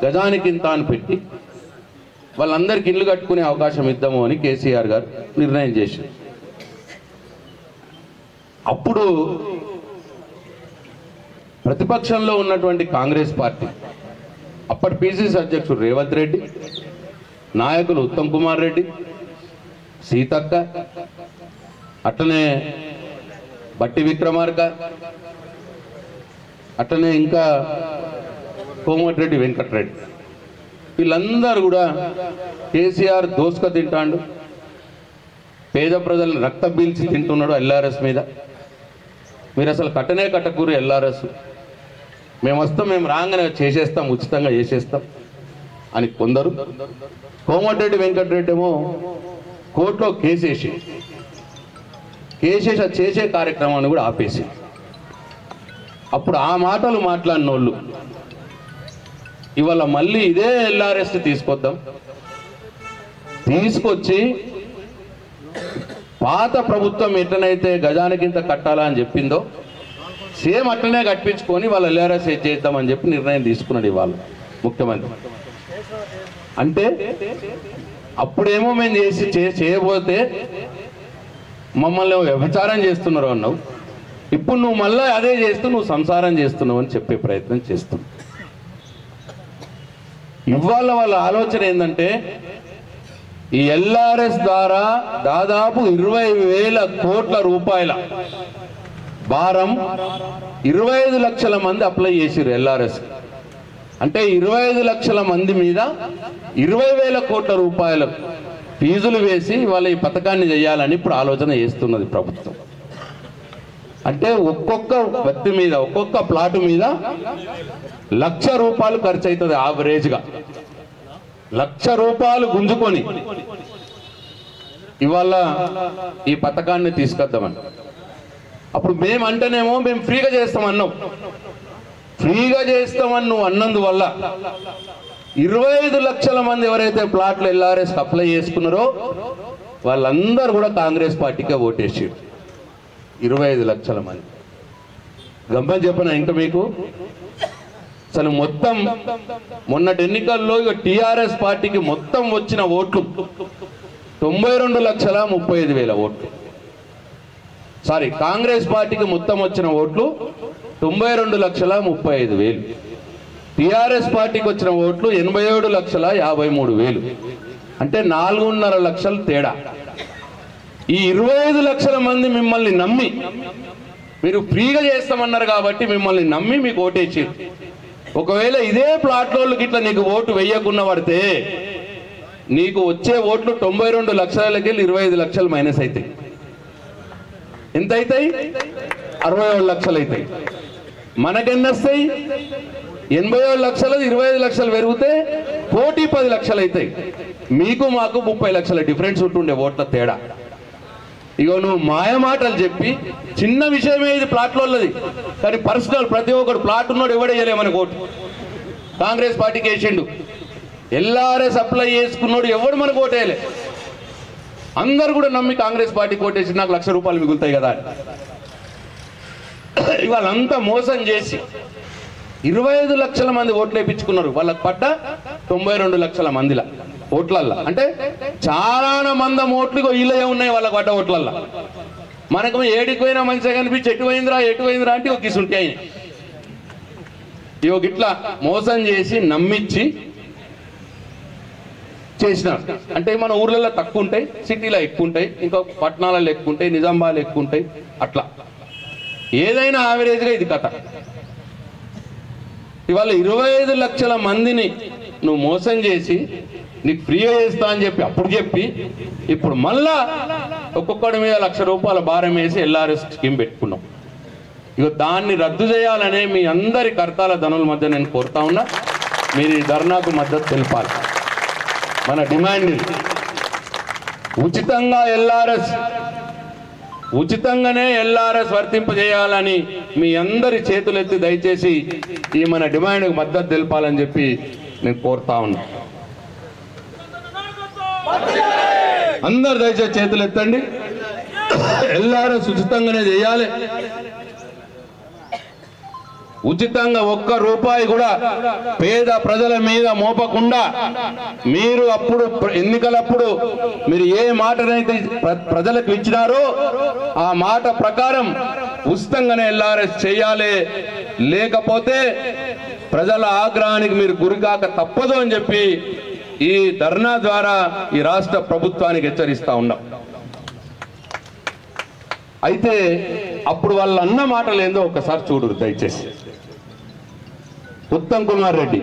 [SPEAKER 11] గజానికి ఇంత అని పెట్టి వాళ్ళందరికీ ఇల్లు కట్టుకునే అవకాశం ఇద్దాము అని కేసీఆర్ గారు నిర్ణయం చేశారు. అప్పుడు ప్రతిపక్షంలో ఉన్నటువంటి కాంగ్రెస్ పార్టీ, అప్పటి పిసిసి అధ్యక్షుడు రేవంత్ రెడ్డి, నాయకులు ఉత్తమ్ కుమార్ రెడ్డి, సీతక్క, అట్లనే బట్టి విక్రమార్క, అట్లనే ఇంకా కోమటిరెడ్డి వెంకటరెడ్డి, వీళ్ళందరూ కూడా కేసీఆర్ దోసుక తింటాడు, పేద ప్రజలను రక్తం పీల్చి తింటున్నాడు ఎల్ఆర్ఎస్ మీద. మీరు అసలు కట్టకూరు ఎల్ఆర్ఎస్, మేము వస్తాం, మేము రాగానే చేసేస్తాం, ఉచితంగా చేసేస్తాం అని కొందరు. కోమటిరెడ్డి వెంకటరెడ్డి ఏమో కోర్టులో కేసేసి చేసే కార్యక్రమాన్ని కూడా ఆపేసి, అప్పుడు ఆ మాటలు మాట్లాడిన వాళ్ళు ఇవాళ మళ్ళీ ఇదే ఎల్ఆర్ఎస్ తీసుకొచ్చి పాత ప్రభుత్వం ఎట్లనైతే గజానికింత కట్టాలా అని చెప్పిందో సేమ్ అట్లనే కట్టించుకొని వాళ్ళ ఎల్ఆర్ఎస్ చేద్దామని చెప్పి నిర్ణయం తీసుకున్నాడు ఇవాళ ముఖ్యమంత్రి. అంటే అప్పుడేమో మేము చేయబోతే మమ్మల్ని వ్యభిచారం చేస్తున్నారు అన్నావు, ఇప్పుడు నువ్వు మళ్ళీ అదే చేస్తూ నువ్వు సంసారం చేస్తున్నావు అని చెప్పే ప్రయత్నం చేస్తున్నావు. ఇవాళ వాళ్ళ ఆలోచన ఏంటంటే ఈ ఎల్ఆర్ఎస్ ద్వారా దాదాపు 20,000 కోట్ల రూపాయల భారం 25 లక్షల మంది అప్లై చేసిరు ఎల్ఆర్ఎస్. అంటే 25 లక్షల మంది మీద 20,000 కోట్ల రూపాయల ఫీజులు వేసి వాళ్ళ ఈ పథకాన్ని చేయాలని ఇప్పుడు ఆలోచన చేస్తున్నది ప్రభుత్వం. అంటే ఒక్కొక్క వ్యక్తి మీద, ఒక్కొక్క ప్లాటు మీద ₹1,00,000 ఖర్చు అవుతుంది యావరేజ్గా. ₹1,00,000 గుంజుకొని ఇవాళ ఈ పథకాన్ని తీసుకొద్దామని. అప్పుడు మేమంటేనేమో మేము ఫ్రీగా చేస్తామన్నాం. ఫ్రీగా చేస్తామని నువ్వు అన్నందువల్ల 25 లక్షల మంది ఎవరైతే ప్లాట్లు ఎల్ఆర్ఎస్ అప్లై చేసుకున్నారో వాళ్ళందరూ కూడా కాంగ్రెస్ పార్టీకే ఓటేసారు. 25 లక్షల మంది. గమ్మని చెప్పనా ఇంకా మీకు, అసలు మొత్తం మొన్నటి ఎన్నికల్లో టీఆర్ఎస్ పార్టీకి మొత్తం వచ్చిన ఓట్లు 92,35,000 ఓట్లు. సారీ, కాంగ్రెస్ పార్టీకి మొత్తం వచ్చిన ఓట్లు 92,35,000. టీఆర్ఎస్ పార్టీకి వచ్చిన ఓట్లు 87,53,000. అంటే 4.5 లక్షల తేడా. ఈ 25 లక్షల మంది మిమ్మల్ని నమ్మి, మీరు ఫ్రీగా చేస్తామన్నారు కాబట్టి మిమ్మల్ని నమ్మి మీకు ఓటేసారు. ఒకవేళ ఇదే ప్లాట్లోకి ఇట్లా నీకు ఓటు వేయకుండా పడితే నీకు వచ్చే ఓట్లు 92 లక్షలకి 25 లక్షలు మైనస్ అవుతాయి. ఎంత అవుతాయి? 67 లక్షలు అవుతాయి. మనకెన్ని వస్తాయి? 87 లక్షలు 25 లక్షలు పెరిగితే 10 లక్షలు అవుతాయి. మీకు మాకు 30 లక్షల డిఫరెన్స్ ఉంటుండే ఓట్ల తేడా. ఇగో నువ్వు మాయమాటలు చెప్పి, చిన్న విషయమే ఇది ప్లాట్లోది, కానీ పర్సనల్ ప్రతి ఒక్కడు ప్లాట్ ఉన్నాడు ఎవడేయలే మనకు ఓటు. కాంగ్రెస్ పార్టీకి వేసిండు, ఎల్ఆర్ఎస్ అప్లై చేసుకున్నాడు ఎవడు మనకు ఓటేయలే. అందరు కూడా నమ్మి కాంగ్రెస్ పార్టీ ఓటేసి నాకు ₹1,00,000 మిగులుతాయి కదా. ఇవాళ అంతా మోసం చేసి 25 లక్షల మంది ఓట్లు వేయించుకున్నారు. వాళ్ళకి పడ్డ 92 లక్షల మందిల ఓట్లల్లా. అంటే చాలా మంది ఓట్లు వీళ్ళే ఉన్నాయి వాళ్ళకి పడ్డ ఓట్లల్లా. మనకు ఏడికి పోయినా మంచిగా కనిపించి ఎటు పోయిందిరా అంటే ఒక కిసుంటే అయినాయి. ఇట్లా మోసం చేసి నమ్మించి చేసినారు. అంటే మన ఊర్లలో తక్కువ ఉంటాయి, సిటీలో ఎక్కువ ఉంటాయి, ఇంకా పట్టణాలలో ఎక్కువ ఉంటాయి, నిజామాబాద్లో ఎక్కువ ఉంటాయి. అట్లా ఏదైనా యావరేజ్గా ఇది కథ. ఇవాళ 25 లక్షల మందిని నువ్వు మోసం చేసి నీకు ఫ్రీగా చేస్తా అని చెప్పి అప్పుడు చెప్పి ఇప్పుడు మళ్ళా ఒక్కొక్కడి మీద ₹1,00,000 భారం వేసి ఎల్ఆర్ఎస్ స్కీమ్ పెట్టుకున్నాం. దాన్ని రద్దు చేయాలనే మీ అందరి కర్తాల ధనుల మధ్య నేను కోరుతా ఉన్నా. మీరు ఈ ధర్నాకు మద్దతు తెలపాలి. మన డిమాండ్ ఉచితంగానే ఎల్ఆర్ఎస్ వర్తింపజేయాలని మీ అందరి చేతులెత్తి దయచేసి ఈ మన డిమాండ్కు మద్దతు తెలపాలని చెప్పి నేను కోరుతా ఉన్నా. అందరు దయచేసి చేతులు ఎత్తండి. ఎల్ఆర్ఎస్ ఉచితంగానే చేయాలి. ఉచితంగా ₹1 కూడా పేద ప్రజల మీద మోపకుండా మీరు అప్పుడు ఎన్నికలప్పుడు మీరు ఏ మాటనైతే ప్రజలకు ఇచ్చినారో ఆ మాట ప్రకారం ఉచితంగానే ఎల్ఆర్ఎస్ చేయాలి. లేకపోతే ప్రజల ఆగ్రహానికి మీరు గురికాక తప్పదు అని చెప్పి ఈ ధర్నా ద్వారా ఈ రాష్ట్ర ప్రభుత్వానికి హెచ్చరిస్తా ఉన్నాం. అయితే అప్పుడు వాళ్ళు అన్న మాటలు ఏందో ఒకసారి చూడు దయచేసి. ఉత్తమ్ కుమార్ రెడ్డి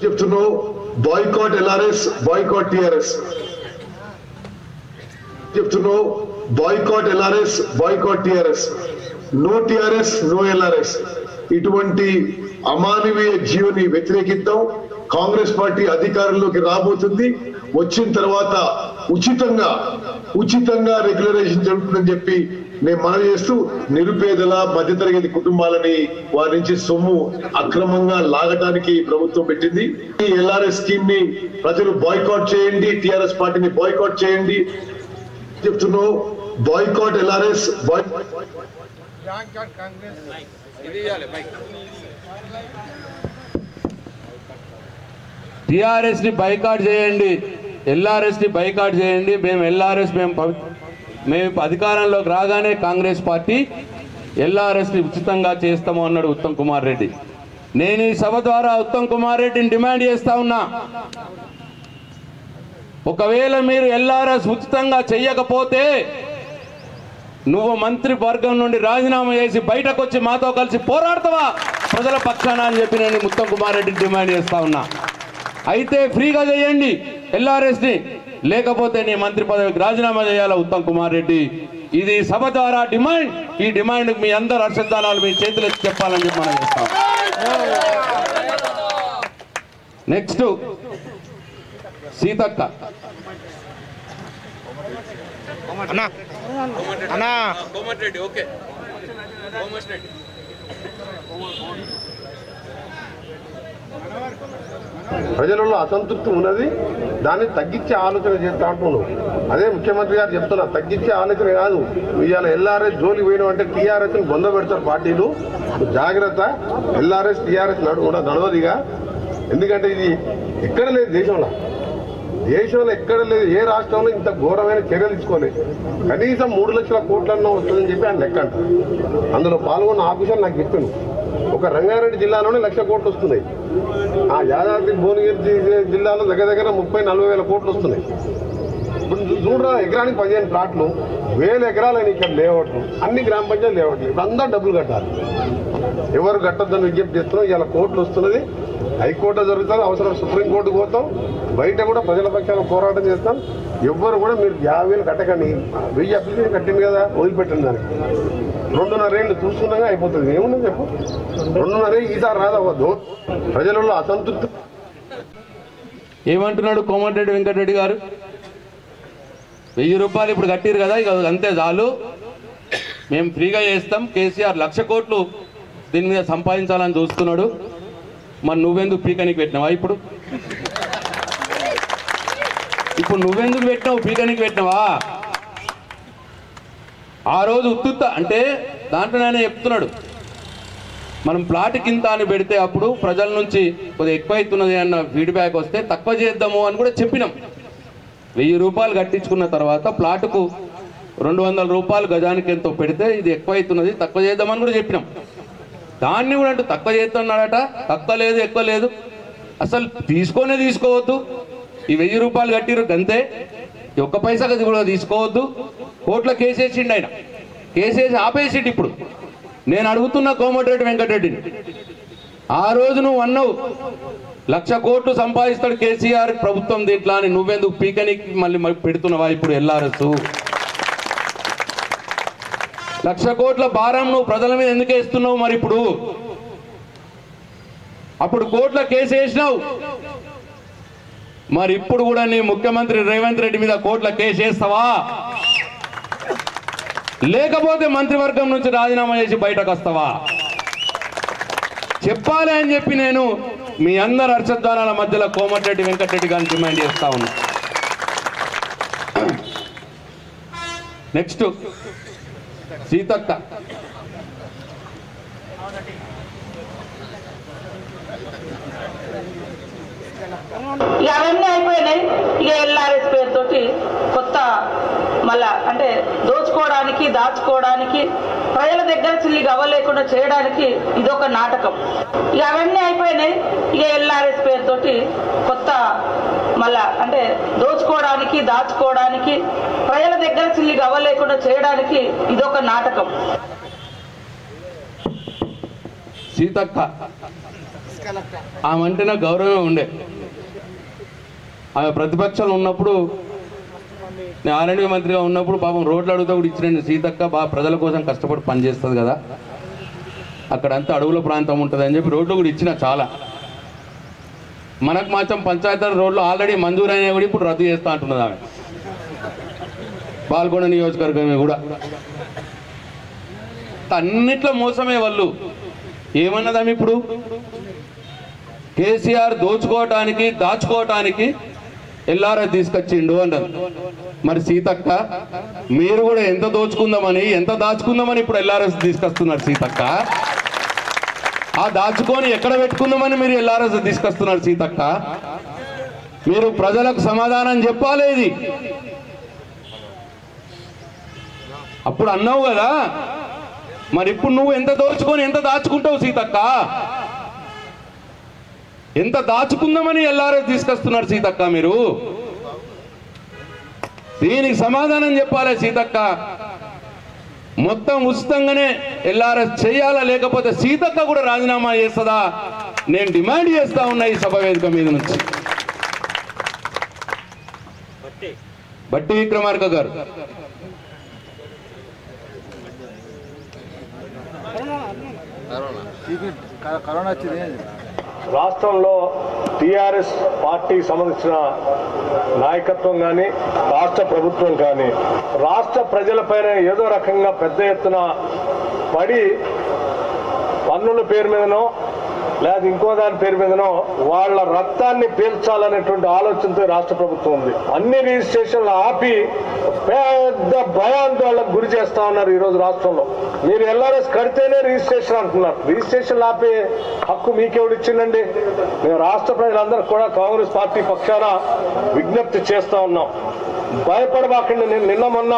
[SPEAKER 12] చెప్తున్నావు, బాయ్కాట్ ఎల్ఆర్ఎస్, బాయ్కాట్ టిఆర్ఎస్ చెప్తున్నావు. Boycott LRS, boycott TRS, no TRS, no LRS. ఇటువంటి అమానవీయ జీవని వ్యతిరేకిద్దాం. కాంగ్రెస్ పార్టీ అధికారంలోకి రాబోతుంది. వచ్చిన తర్వాత ఉచితంగా రెగ్యులరైజేషన్ జరుగుతుందని చెప్పి నేను మనవి చేస్తూ, నిరుపేదల మధ్యతరగతి కుటుంబాలని వారి నుంచి సొమ్ము అక్రమంగా లాగటానికి ప్రభుత్వం పెట్టింది. ఈ ఎల్ఆర్ఎస్ స్కీమ్ ని ప్రజలు బాయ్కాట్ చేయండి, టిఆర్ఎస్ పార్టీని బాయ్కాట్ చేయండి చెప్తున్నావు. బాయ్కాట్ ఎల్ఆర్ఎస్,
[SPEAKER 11] టిఆర్ఎస్ ని బైకాట్ చేయండి, ఎల్ఆర్ఎస్ ని బైకాట్ చేయండి. మేము అధికారంలోకి రాగానే కాంగ్రెస్ పార్టీ ఎల్ఆర్ఎస్ ని ఉచితంగా చేస్తాము అన్నాడు ఉత్తమ్ కుమార్ రెడ్డి. నేను ఈ సభ ద్వారా ఉత్తమ్ కుమార్ రెడ్డిని డిమాండ్ చేస్తా ఉన్నా, ఒకవేళ మీరు ఎల్ఆర్ఎస్ ఉచితంగా చెయ్యకపోతే నువ్వు మంత్రి వర్గం నుండి రాజీనామా చేసి బయటకు వచ్చి మాతో కలిసి పోరాడతావా ప్రజల పక్షాన అని చెప్పి నేను ఉత్తమ్ కుమార్ రెడ్డిని డిమాండ్ చేస్తా ఉన్నా. అయితే ఫ్రీగా చేయండి ఎల్ఆర్ఎస్ ని, లేకపోతే నీ మంత్రి పదవికి రాజీనామా చేయాలా ఉత్తమ్ కుమార్ రెడ్డి. ఇది సభ ద్వారా డిమాండ్. ఈ డిమాండ్ మీ అందరు హర్షద్వానాలు మీ చేతులెత్తి చెప్పాలని చెప్పి మనం చేస్తాం. నెక్స్ట్ సీతక్క.
[SPEAKER 2] ప్రజలలో అసంతృప్తి ఉన్నది, దాన్ని తగ్గించే ఆలోచన చేస్తా అంటున్నాను. అదే ముఖ్యమంత్రి గారు చెప్తున్నా, తగ్గించే ఆలోచన కాదు. ఇవాళ ఎల్ఆర్ఎస్ జోలికి పోయినాం అంటే టీఆర్ఎస్ని బొంద పెడతారు పార్టీలు. జాగ్రత్త, ఎల్ఆర్ఎస్ టీఆర్ఎస్ నడవదిగా. ఎందుకంటే ఇది ఎక్కడ లేదు దేశంలో ఎక్కడ లేదు. ఏ రాష్ట్రంలో ఇంత ఘోరమైన చర్యలు తీసుకోలేదు. కనీసం 3 లక్షల కోట్లన్నా వస్తుందని చెప్పి ఆయన లెక్క అంటారు. అందులో పాల్గొన్న ఆఫీసర్ నాకు చెప్పిండు, ఒక రంగారెడ్డి జిల్లాలోనే 1,00,000 కోట్లు వస్తున్నాయి. ఆ యాదాద్రి భువనగిరి జిల్లాలో దగ్గర 30-40 వేల కోట్లు వస్తున్నాయి. ఇప్పుడు చూడరా, ఎకరానికి 15 ప్లాట్లు, 1000 ఎకరాలని ఇక్కడ లేఅవుట్లు, అన్ని గ్రామ పంచాయతీ లేఅవుట్లు. ఇప్పుడు అందరూ డబ్బులు కట్టాలి. ఎవరు కట్టొద్దని విజ్ఞప్తి చేస్తున్నాం. ఇలా కోర్టులు వస్తున్నది, హైకోర్టు జరుగుతుంది, అవసరం సుప్రీంకోర్టుకు పోతాం, బయట కూడా ప్రజల పక్షాన పోరాటం చేస్తాం. ఎవ్వరు కూడా మీరు 50,000 కట్టకండి. 1000 అప్లికేషన్ కట్టింది కదా, వదిలిపెట్టండి. దానికి 2.5 ఏళ్ళు చూసుకున్నాగా అయిపోతుంది. ఏముందని చెప్పు, 2.5 ఈసారి రాదవ్వద్దు. ప్రజలలో అసంతృప్తి.
[SPEAKER 11] ఏమంటున్నాడు కోమటిరెడ్డి వెంకటరెడ్డి గారు? 1000 రూపాయలు ఇప్పుడు కట్టిరు కదా, ఇక అంతే చాలు, మేము ఫ్రీగా చేస్తాం, కేసీఆర్ 1,00,000 కోట్లు దీని మీద సంపాదించాలని చూస్తున్నాడు. మరి నువ్వెందుకు పీకనికి పెట్టినావా? ఇప్పుడు నువ్వెందుకు పెట్టినావు? పీకనికి పెట్టినావా? ఆ రోజు ఉత్తుత్త అంటే దాంట్లో ఆయన చెప్తున్నాడు, మనం ప్లాట్ కింద అని పెడితే అప్పుడు ప్రజల నుంచి కొద్దిగా ఎక్కువ అవుతున్నది అన్న ఫీడ్బ్యాక్ వస్తే తక్కువ చేద్దాము అని కూడా చెప్పినాం. 1000 రూపాయలు కట్టించుకున్న తర్వాత ప్లాటుకు 200 రూపాయలు గజానికి ఎంతో పెడితే ఇది ఎక్కువ అవుతున్నది, తక్కువ చేద్దామని కూడా చెప్పినాం. దాన్ని కూడా అంటూ తక్కువ చేస్తున్నాడట. తక్కువ లేదు, ఎక్కువ లేదు, అసలు తీసుకోవద్దు. ఈ 1000 రూపాయలు కట్టిరు గంతే, ఒక్క పైసా కూడా తీసుకోవద్దు. కోర్టులో కేసేసిండు ఆయన, కేసేసి ఆపేసిండు. ఇప్పుడు నేను అడుగుతున్న కోమటిరెడ్డి వెంకటరెడ్డిని, ఆ రోజు నువ్వు అన్నావు 1,00,000 కోట్లు సంపాదిస్తాడు కేసీఆర్ ప్రభుత్వం దీంట్లో అని, నువ్వెందుకు పీకనికి మళ్ళీ పెడుతున్నావా? ఇప్పుడు ఎల్ఆర్ఎస్ 1,00,000 కోట్ల భారం నువ్వు ప్రజల మీద ఎందుకు వేస్తున్నావు? మరి అప్పుడు కోర్టులో కేసు వేసినావు, మరి ఇప్పుడు కూడా నీ ముఖ్యమంత్రి రేవంత్ రెడ్డి మీద కోర్టులో కేసు వేస్తావా? లేకపోతే మంత్రివర్గం నుంచి రాజీనామా చేసి బయటకు వస్తావా? చెప్పాలి అని చెప్పి నేను మీ అందరు హర్షధ్వానాల మధ్యలో కోమటిరెడ్డి వెంకటరెడ్డి గారిని డిమాండ్ చేస్తా ఉన్నా. నెక్స్ట్ సీతక్క.
[SPEAKER 13] ఇక అవన్నీ అయిపోయినాయి. ఇక ఎల్ఆర్ఎస్ పేరుతోటి కొత్త మళ్ళా అంటే దోచుకోవడానికి, దాచుకోవడానికి, ప్రజల దగ్గర చిల్లి గవ్వలేకుండా చేయడానికి ఇదొక నాటకం. ఇక అవన్నీ అయిపోయినాయి. ఇక ఎల్ఆర్ఎస్ పేరుతోటి కొత్త మళ్ళా అంటే దోచుకోవడానికి, దాచుకోవడానికి, ప్రజల దగ్గర చిల్లి గవ్వలేకుండా చేయడానికి ఇదొక నాటకం.
[SPEAKER 11] సీతక్క ఆమె అంటే నాకు గౌరవమే ఉండే. ఆమె ప్రతిపక్షంలో ఉన్నప్పుడు, నేను ఆర్ఎండ్బి మంత్రిగా ఉన్నప్పుడు పాపం రోడ్లు అడుగుతా కూడా ఇచ్చిన సీతక్క బాగా ప్రజల కోసం కష్టపడి పనిచేస్తుంది కదా, అక్కడంతా అడవుల ప్రాంతం ఉంటుంది అని చెప్పి రోడ్లు కూడా ఇచ్చిన. చాలా మనకు మాత్రం పంచాయతీ రోడ్లు ఆల్రెడీ మంజూరైనా కూడా ఇప్పుడు రద్దు చేస్తూ అంటున్నది ఆమె. పాల్గొండ నియోజకవర్గమే కూడా అన్నిట్లో మోసమే వాళ్ళు. ఏమన్నదాం ఇప్పుడు? కేసీఆర్ దోచుకోవటానికి, దాచుకోవటానికి ఎల్ఆర్ఎస్ తీసుకొచ్చిండు అన్నారు. మరి సీతక్క మీరు కూడా ఎంత దోచుకుందామని, ఎంత దాచుకుందామని ఇప్పుడు ఎల్ఆర్ఎస్ తీసుకొస్తున్నారు సీతక్క. ఆ దాచుకొని ఎక్కడ పెట్టుకుందామని మీరు ఎల్ఆర్ఎస్ తీసుకొస్తున్నారు సీతక్క. మీరు ప్రజలకు సమాధానం చెప్పాలి. ఇది అప్పుడు అన్నావు కదా, మరి ఇప్పుడు నువ్వు ఎంత దోచుకొని ఎంత దాచుకుంటావు సీతక్క? ఎంత దాచుకుందామని ఎల్ఆర్ఎస్ తీసుకొస్తున్నారు సీతక్క మీరు? దీనికి సమాధానం చెప్పాలి సీతక్క. మొత్తం ఉచితంగానే ఎల్ఆర్ఎస్ చేయాలా, లేకపోతే సీతక్క కూడా రాజీనామా చేస్తుందా? నేను డిమాండ్ చేస్తా ఉన్నా ఈ సభ వేదిక మీద నుంచి. బట్టి విక్రమార్క గారు.
[SPEAKER 12] రాష్ట్రంలో టీఆర్ఎస్ పార్టీకి సంబంధించిన నాయకత్వం కానీ, రాష్ట్ర ప్రభుత్వం కానీ రాష్ట్ర ప్రజలపైన ఏదో రకంగా పెద్ద ఎత్తున పడి పన్నుల పేరు మీదనో లేదా ఇంకో దాని పేరు మీదనో వాళ్ళ రక్తాన్ని పీల్చాలనేటువంటి ఆలోచనతో రాష్ట్ర ప్రభుత్వం ఉంది. అన్ని రిజిస్ట్రేషన్లు ఆపి పెద్ద భయాందోళనకు గురి చేస్తా ఉన్నారు ఈరోజు రాష్ట్రంలో. మీరు ఎల్ఆర్ఎస్ కడితేనే రిజిస్ట్రేషన్ అంటున్నారు. రిజిస్ట్రేషన్ ఆపే హక్కు మీకెవడు ఇచ్చిందండి? మేము రాష్ట్ర ప్రజలందరూ కూడా కాంగ్రెస్ పార్టీ పక్షాన విజ్ఞప్తి చేస్తా ఉన్నాం, భయపడబాకండి. నేను నిన్న మొన్న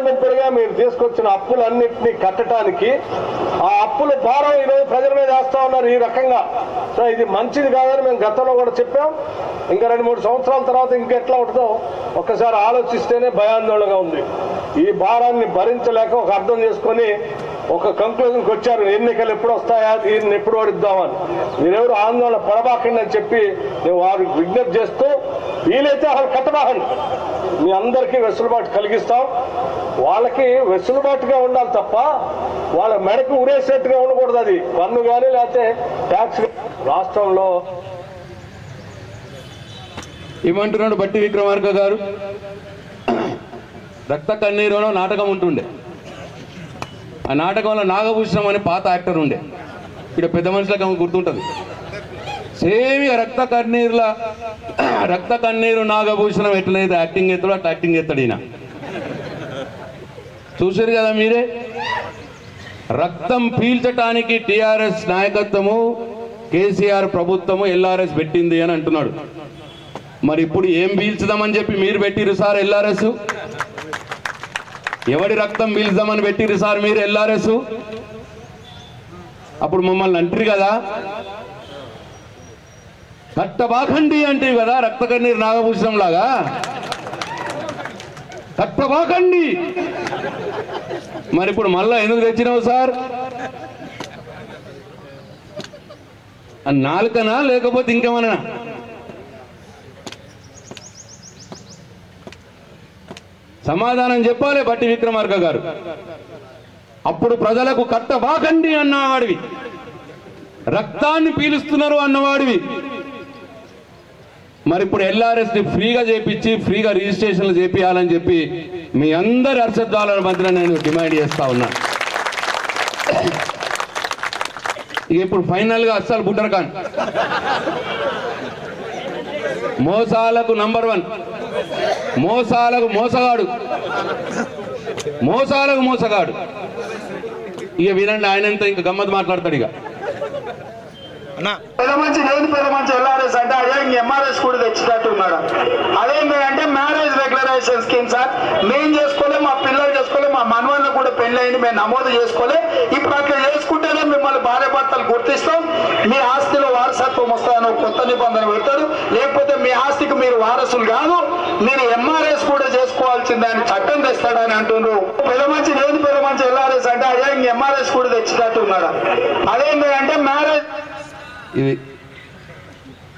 [SPEAKER 12] ముప్పడిగా మీరు తీసుకొచ్చిన అప్పులన్నింటినీ కట్టడానికి ఆ అప్పుల భారం ఈరోజు ప్రజల మీద వేస్తా ఉన్నారు ఈ రకంగా. సో ఇది మంచిది కాదని మేము గతంలో కూడా చెప్పాం. ఇంకా 2-3 సంవత్సరాల తర్వాత ఇంకెట్లా ఉంటుందో ఒక్కసారి ఆలోచిస్తేనే భయాందోళనగా ఉంది. ఈ భారాన్ని భరించలేక ఒక అర్థం చేసుకొని ఒక కంక్లూజన్కి వచ్చారు, ఎన్నికలు ఎప్పుడు వస్తాయా, దీన్ని ఎప్పుడు ఓడిద్దామని. మీరెవరు ఆందోళన పడబాకండి అని చెప్పి నేను వారికి విజ్ఞప్తి చేస్తూ, వీలైతే వాళ్ళు కట్టబాకండి, మీ అందరికీ వెసులుబాటు కలిగిస్తాం. వాళ్ళకి వెసులుబాటుగా ఉండాలి తప్ప వాళ్ళ మెడకు ఉరేసేట్టుగా ఉండకూడదు. అది పన్ను కానీ లేకపోతే ట్యాక్స్. రాష్ట్రంలో
[SPEAKER 11] ఏమంటున్నాడు బట్టి విక్రమార్క గారు? రక్త కన్నీరులో నాటకం ఉంటుండే. ఆ నాటకంలో నాగభూషణం అని పాత యాక్టర్ ఉండే, ఇక్కడ పెద్ద మనుషులకు గుర్తుంటుంది. సేమ్ రక్త కన్నీరు నాగభూషణం ఎట్లయితే యాక్టింగ్ ఎత్తాడో అట్లా యాక్టింగ్ ఎత్తాడు ఈయన. చూసారు కదా మీరే. రక్తం పీల్చటానికి టీఆర్ఎస్ నాయకత్వము, కేసీఆర్ ప్రభుత్వము ఎల్ఆర్ఎస్ పెట్టింది అని అంటున్నాడు. మరి ఇప్పుడు ఏం పీల్చుదామని చెప్పి మీరు పెట్టిరు సార్ ఎల్ఆర్ఎస్? ఎవడి రక్తం పీల్చుదామని పెట్టిరు సార్ మీరు ఎల్ఆర్ఎస్? అప్పుడు మమ్మల్ని అంటారు కదా, కట్టబాకండి అంటే కదా రక్త కన్నీరు నాగభూషణం లాగా. కట్టబాకండి. మరి ఇప్పుడు మళ్ళా ఎందుకు తెచ్చినావు సార్? నాలుకనా లేకపోతే ఇంకేమన్నా? సమాధానం చెప్పాలి బట్టి విక్రమార్క గారు. అప్పుడు ప్రజలకు కట్టబాకండి అన్నవాడివి, రక్తాన్ని పీలుస్తున్నారు అన్నవాడివి. మరి ఇప్పుడు ఎల్ఆర్ఎస్ని ఫ్రీగా చేపించి ఫ్రీగా రిజిస్ట్రేషన్లు చేపియాలని చెప్పి మీ అందరి హర్షద్వాల మధ్యన నేను డిమాండ్ చేస్తా ఉన్నా. ఇప్పుడు ఫైనల్గా అస్సలు బుట్టర్ఖాన్ మోసాలకు నంబర్ 1, మోసాలకు మోసగాడు. ఇక వినండి, ఆయనంతా ఇంకా గమ్మత్ మాట్లాడతాడు. ఇక
[SPEAKER 3] పెద్ద మంచి ఎల్ఆర్ఎస్ అంటే అదే ఇంక ఎంఆర్ఎస్ కూడా తెచ్చినట్టు ఉన్నాడు. అదేంటంటే మ్యారేజ్ రెగ్యులరైజేషన్ స్కీమ్ సార్. మేము చేసుకోలే, మా పిల్లలు చేసుకోలే, మా మనవాళ్ళు కూడా పెళ్ళయింది, మేము నమోదు చేసుకోలే. ఇప్పుడు అట్లా చేసుకుంటేనే మిమ్మల్ని భార్య భర్తలు గుర్తిస్తాం, మీ ఆస్తిలో వారసత్వం వస్తుందని కొత్త నిబంధన పెడతాడు. లేకపోతే మీ ఆస్తికి మీరు వారసులు కాదు, మీరు ఎంఆర్ఎస్ కూడా చేసుకోవాల్సిందని చట్టం తెస్తాడని అంటున్నారు. పెద్ద మంచి ఎల్ఆర్ఎస్ అంటే అదే ఇంక ఎంఆర్ఎస్ కూడా తెచ్చినట్టు ఉన్నాడు. అదేంటంటే మ్యారేజ్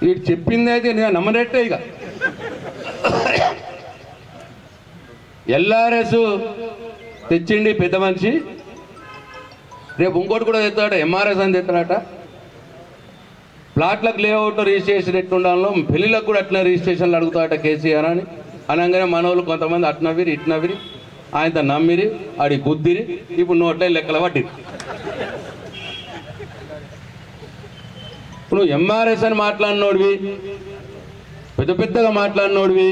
[SPEAKER 11] ఇది చెప్పింది అయితే నేను నమ్మనట్టే. ఇక ఎల్ఆర్ఎస్ తెచ్చిండి పెద్ద మనిషి, రేపు ఇంకోటి కూడా తెస్తాడట, ఎంఆర్ఎస్ అని తెస్తాడట. ప్లాట్లకు లేఅవుట్ రిజిస్ట్రేషన్ ఎట్లుండాలో పెళ్ళిళ్ళకు కూడా అట్లా రిజిస్ట్రేషన్లు అడుగుతాడట కేసీఆర్ అని అనగానే మనోళ్ళు కొంతమంది అట్నవిరి ఇట్నవిరి ఆయనతో నమ్మిరి, ఆడి గుద్దిరి, ఇప్పుడు నోట్లే లెక్కల పట్టిరి. ఇప్పుడు ఎంఆర్ఎస్ అని మాట్లాడినోడివి, పెద్దగా మాట్లాడినోడివి,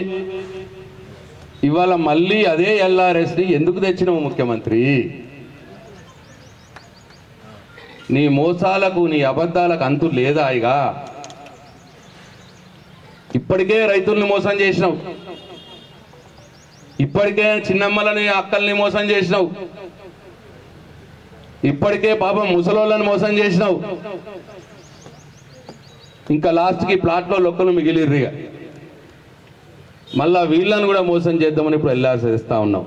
[SPEAKER 11] ఇవాళ మళ్ళీ అదే ఎల్ఆర్ఎస్ని ఎందుకు తెచ్చినావు ముఖ్యమంత్రి? నీ మోసాలకు నీ అబద్ధాలకు అంతు లేదా? ఇక ఇప్పటికే రైతుల్ని మోసం చేసినావు, ఇప్పటికే చిన్నమ్మలని అక్కల్ని మోసం చేసినావు, ఇప్పటికే పాపం ముసలోళ్ళని మోసం చేసినావు. ఇంకా లాస్ట్కి ప్లాట్లో లొక్కలు మిగిలిర్రిగా, మళ్ళా వీళ్ళని కూడా మోసం చేద్దామని ఇప్పుడు ఎల్ఆర్ఎస్ ఇస్తా ఉన్నాం.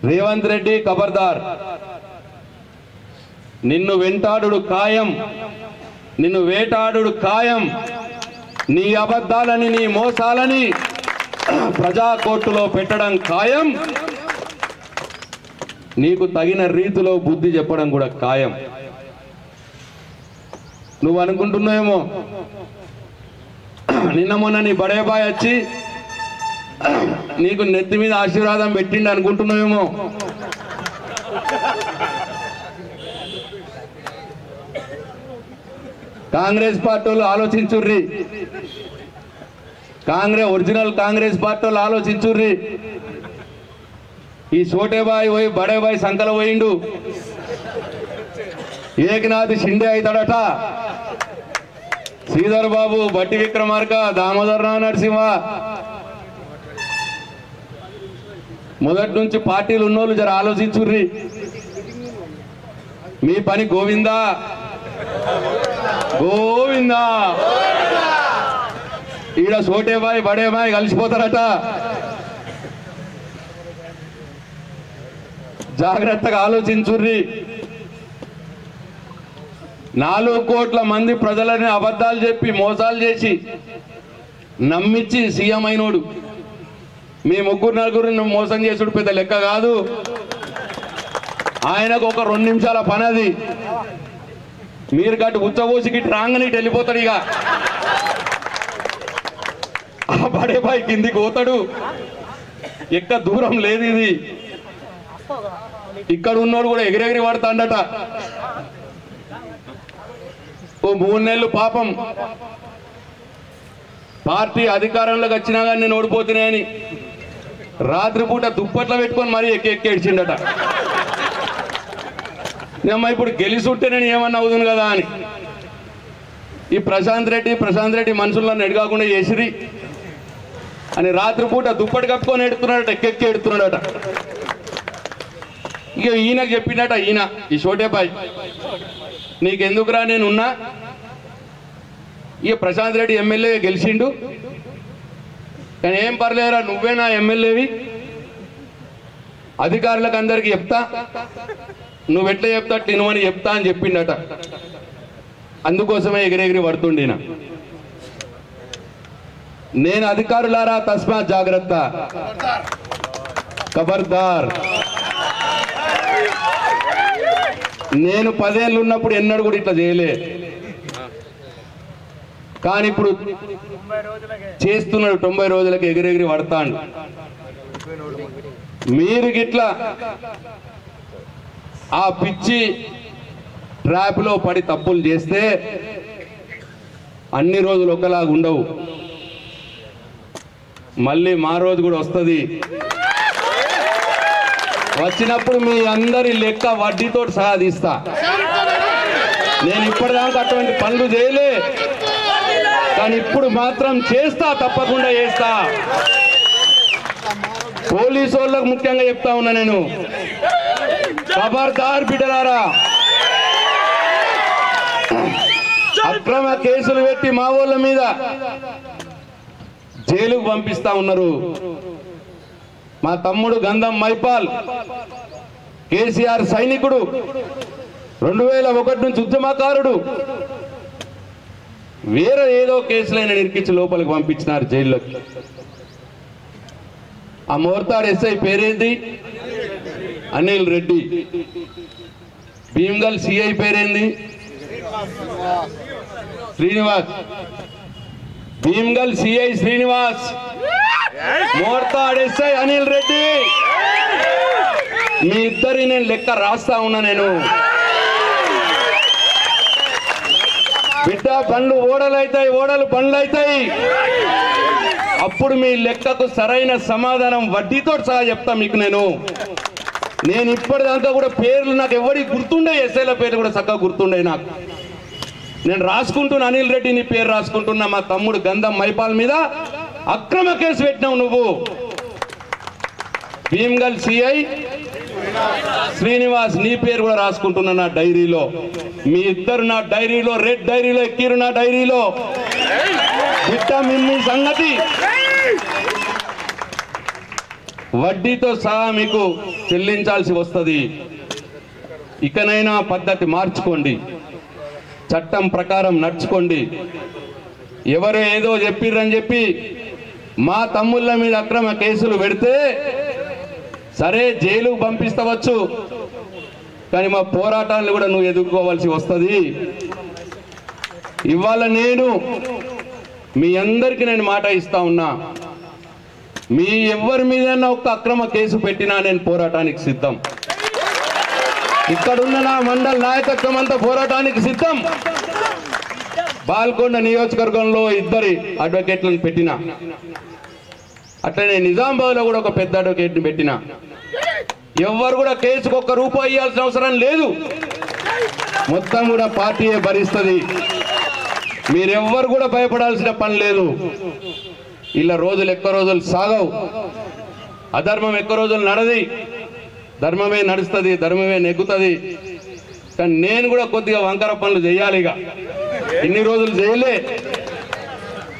[SPEAKER 11] రేవంత్ రెడ్డి ఖబర్దార్, నిన్ను వెంటాడు ఖాయం, నిన్ను వేటాడు ఖాయం. నీ అబద్ధాలని నీ మోసాలని ప్రజా కోర్టులో పెట్టడం ఖాయం, నీకు తగిన రీతిలో బుద్ధి చెప్పడం కూడా ఖాయం. నువ్వు అనుకుంటున్నావేమో నిన్న మొన్న నీ బడేబాయ్ వచ్చి నీకు నెత్తి మీద ఆశీర్వాదం పెట్టిండి అనుకుంటున్నావేమో. కాంగ్రెస్ పార్టీ వాళ్ళు ఆలోచించుర్రి, ఒరిజినల్ కాంగ్రెస్ పార్టీ వాళ్ళు ఆలోచించుర్రి. ఈ సోటేబాయ్ పోయి బడేబాయ్ సంకల పోయిండు, ఏకనాథ్ షిండే అవుతాడట. శ్రీధర్ బాబు, బట్టి విక్రమార్క, దామోదర్ రావు నరసింహ, మొదటి నుంచి పార్టీలు ఉన్నోళ్ళు జర ఆలోచించుర్రి. మీ పని గోవిందా గోవిందా. ఈడ సోటేబాయ్ బడేబాయ్ కలిసిపోతారట. జాగ్రత్తగా ఆలోచించుర్రి. 4 కోట్ల మంది ప్రజలని అబద్ధాలు చెప్పి మోసాలు చేసి నమ్మించి సీఎం అయినోడు మీ 3-4 మోసం చేసుడు పెద్ద లెక్క కాదు. ఆయనకు ఒక 2 నిమిషాల పని అది. మీరు గట్టు ఉచ్చబోసికి రాంగని వెళ్ళిపోతాడు. ఇక ఆ బడేబాయ్ కిందికి పోతాడు, ఎక్క దూరం లేదు ఇది. ఇక్కడ ఉన్నోడు కూడా ఎగిరెగిరి పడతాడట. ఓ 3 నెలలు పాపం పార్టీ అధికారంలోకి వచ్చినా కానీ నేను ఓడిపోతున్నాయని రాత్రిపూట దుప్పట్లో పెట్టుకొని మరీ ఎక్కి ఏడ్చిండట. నేమ్మ ఇప్పుడు గెలిచుంటే నేను ఏమన్నా అవుతుంది కదా అని. ఈ ప్రశాంత్ రెడ్డి మనుషులను ఎడగాకుండా చేసిరి అని రాత్రిపూట దుప్పటి కప్పుకొని ఎడుతున్నాడట, ఎక్కి ఎడుతున్నాడట. ఇక ఈయనకు చెప్పిండట, ఈయన ఈ షోటేబాయ్, నీకెందుకురా నేనున్నా, ఇక ప్రశాంత్ రెడ్డి ఎమ్మెల్యే గెలిచిండు కానీ ఏం పర్లేదురా, నువ్వే నా ఎమ్మెల్యేవి, అధికారులకు అందరికి చెప్తా, నువ్వు ఎట్లా చెప్తా అట్లా ఇనుమని చెప్తా అని చెప్పిండట. అందుకోసమే ఎగిరెగిరి పడుతుండిన. నేను అధికారులారా తస్మా జాగ్రత్త, ఖబర్దార్. నేను 10 ఏళ్ళు ఉన్నప్పుడు ఎన్నడూ కూడా ఇట్లా చేయలే, కానీ ఇప్పుడు చేస్తున్నాడు. 90 రోజులకి ఎగిరెగిరి పడతాడు. మీరు గిట్లా ఆ పిచ్చి ట్రాప్లో పడి తప్పులు చేస్తే అన్ని రోజులు ఒకలాగా ఉండవు. మళ్ళీ మా రోజు కూడా వస్తుంది. వచ్చినప్పుడు మీ అందరి లెక్క వడ్డీతో సహా తీస్తా. నేను ఇప్పటిదాకా అటువంటి పనులు చేయలే, కానీ ఇప్పుడు మాత్రం చేస్తా, తప్పకుండా చేస్తా. పోలీసు వాళ్ళకు ముఖ్యంగా చెప్తా ఉన్నా నేను, ఖబర్దార్ బిడ్డలారా, అక్రమ కేసులు పెట్టి మా వాళ్ళ మీద జైలుకు పంపిస్తా ఉన్నారు. మా తమ్ముడు గంధం మైపాల్ కేసీఆర్ సైనికుడు, 2001 నుంచి ఉద్యమకారుడు, వేరే ఏదో కేసులైన నిరికించి లోపలికి పంపించినారు జైల్లోకి. ఆ మోర్తాడ్ ఎస్ఐ పేరేంది? అనిల్ రెడ్డి. భీమ్గల్ సిఐ పేరేంది? శ్రీనివాస్. Bheemgal CI Srinivas, Mortad SI Anil Reddy. మీ ఇద్దరి నేను లెక్క రాస్తా ఉన్నా. నేను బిడ్డ, బండ్లు ఓడలు అవుతాయి, ఓడలు బండ్లు అవుతాయి. అప్పుడు మీ లెక్కకు సరైన సమాధానం వడ్డీతో సహా చెప్తా మీకు. నేను ఇప్పటిదాకా కూడా పేర్లు నాకు ఎవరికి గుర్తుండే, ఎస్ఐల పేర్లు కూడా చక్కగా గుర్తుండే నాకు. నేను రాసుకుంటున్నా, అనిల్ రెడ్డి నీ పేరు రాసుకుంటున్నా. మా తమ్ముడు గంధం మైపాల్ మీద అక్రమ కేసు పెట్టినావు నువ్వు. భీమ్గల్ సిఐ శ్రీనివాస్ నీ పేరు కూడా రాసుకుంటున్నా నా డైరీలో. మీ ఇద్దరు నా డైరీలో, రెడ్ డైరీలో ఎక్కిరు. నా డైరీలో బిడ్డ మీ సంగతి వడ్డీతో సహా మీకు చెల్లించాల్సి వస్తుంది. ఇకనైనా పద్ధతి మార్చుకోండి, చట్టం ప్రకారం నడుచుకోండి. ఎవరు ఏదో చెప్పిర్రని చెప్పి మా తమ్ముళ్ళ మీద అక్రమ కేసులు పెడితే సరే జైలుకు పంపిస్తవచ్చు, కానీ మా పోరాటాలను కూడా నువ్వు ఎదుర్కోవాల్సి వస్తుంది. ఇవాళ నేను మీ అందరికీ నేను మాట ఇస్తా ఉన్నా, మీ ఎవరి మీదైనా ఒక్క అక్రమ కేసు పెట్టినా నేను పోరాటానికి సిద్ధం. ఇక్కడున్న నా మండల నాయకత్వం అంతా పోరాటానికి సిద్ధం. బాల్కొండ నియోజకవర్గంలో 2 అడ్వకేట్లను పెట్టిన, అట్లనే నిజామాబాద్లో కూడా ఒక పెద్ద అడ్వకేట్ని పెట్టిన. ఎవరు కూడా కేసుకు ₹1 ఇవ్వాల్సిన అవసరం లేదు, మొత్తం కూడా పార్టీయే భరిస్తుంది. మీరెవ్వరు కూడా భయపడాల్సిన పని లేదు. ఇలా రోజులు ఎక్కువ రోజులు సాగవు, అధర్మం ఎక్కువ రోజులు నడది, ధర్మమే నడుస్తుంది, ధర్మమే నెగ్గుతుంది. కానీ నేను కూడా కొద్దిగా వంకర పనులు చేయాలి. ఇక ఇన్ని రోజులు చేయలే,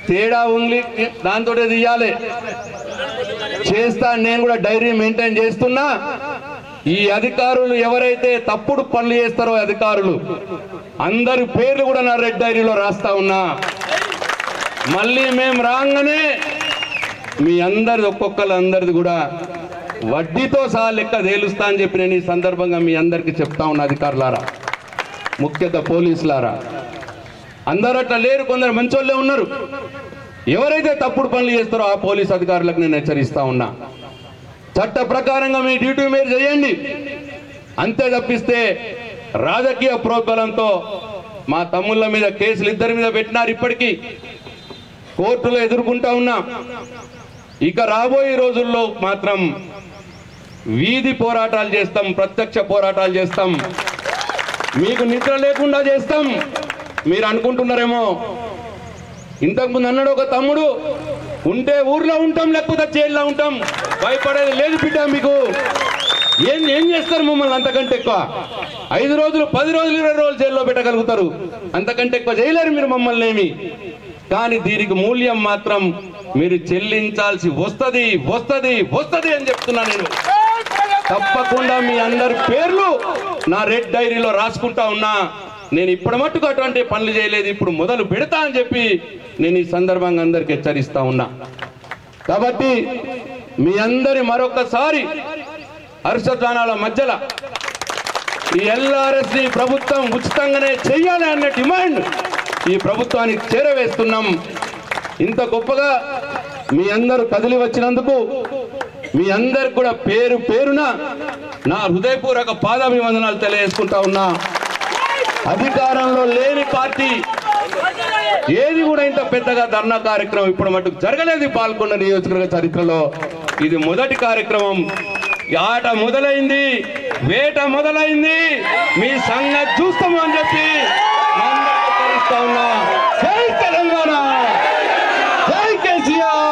[SPEAKER 11] తేడా ఉంగి దాంతో తీయాలి, చేస్తా. నేను కూడా డైరీ మెయింటైన్ చేస్తున్నా. ఈ అధికారులు ఎవరైతే తప్పుడు పనులు చేస్తారో అధికారులు అందరి పేర్లు కూడా నా రెడ్ డైరీలో రాస్తా ఉన్నా. మళ్ళీ మేము రాగానే మీ అందరిది ఒక్కొక్కరు కూడా వడ్డీతో సహా లెక్క తేలుస్తా అని చెప్పి నేను ఈ సందర్భంగా మీ అందరికీ చెప్తా ఉన్నా. అధికారులారా, ముఖ్యంగా పోలీసులారా, అందరూ అట్లా లేరు, కొందరు మంచోళ్ళే ఉన్నారు. ఎవరైతే తప్పుడు పనులు చేస్తారో ఆ పోలీస్ అధికారులకు నేను హెచ్చరిస్తా ఉన్నా. చట్ట ప్రకారంగా మీ డ్యూటీ మీరు చేయండి. అంతే తప్పిస్తే రాజకీయ ప్రోద్బలంతో మా తమ్ముళ్ళ మీద కేసులు ఇద్దరి మీద పెట్టినారు. ఇప్పటికీ కోర్టులో ఎదుర్కొంటా ఉన్నా. ఇక రాబోయే రోజుల్లో మాత్రం వీధి పోరాటాలు చేస్తాం, ప్రత్యక్ష పోరాటాలు చేస్తాం, మీకు నిద్ర లేకుండా చేస్తాం. మీరు అనుకుంటున్నారేమో, ఇంతకుముందు అన్నాడు ఒక తమ్ముడు, ఉంటే ఊర్లో ఉంటాం లేకపోతే జైల్లో ఉంటాం, భయపడేది లేదు బిడ్డ. మీకు ఏం చేస్తారు మమ్మల్ని అంతకంటే ఎక్కువ? 5 రోజులు 10 రోజులు 20 రోజులు జైల్లో పెట్టగలుగుతారు, అంతకంటే ఎక్కువ చేయలేరు మీరు మమ్మల్ని ఏమి. కానీ దీనికి మూల్యం మాత్రం మీరు చెల్లించాల్సి వస్తుంది అని చెప్తున్నా. నేను తప్పకుండా మీ అందరి పేర్లు నా రెడ్ డైరీలో రాసుకుంటా ఉన్నా. నేను ఇప్పటి మట్టుకు అటువంటి పనులు చేయలేదు, ఇప్పుడు మొదలు పెడతా అని చెప్పి నేను ఈ సందర్భంగా అందరికి హెచ్చరిస్తా ఉన్నా. కాబట్టి మీ అందరి మరొకసారి హర్షధ్వానాల మధ్యలో ఈ ఎల్ఆర్ఎస్ ప్రభుత్వం ఉచితంగానే చెయ్యాలి అనే డిమాండ్ ఈ ప్రభుత్వానికి చేరవేస్తున్నాం. ఇంత గొప్పగా మీ అందరూ కదిలి వచ్చినందుకు మీ అందరికి కూడా పేరు పేరున నా హృదయపూర్వక పాదాభివందనాలు తెలియజేసుకుంటా ఉన్నా. అధికారంలో లేని పార్టీ ఏది కూడా ఇంత పెద్దగా ధర్నా కార్యక్రమం ఇప్పుడు మటుకు జరగలేదు పాల్గొన్న నియోజకవర్గ చరిత్రలో. ఇది మొదటి కార్యక్రమం. ఆట మొదలైంది, వేట మొదలైంది, మీ సంగతి చూస్తాము అని చెప్పి తెలుస్తా ఉన్నా. జై తెలంగాణ, జై కేసీఆర్.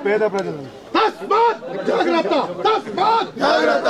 [SPEAKER 10] పేద ప్రజలు జాగ్రత్త, జాగ్రత్త.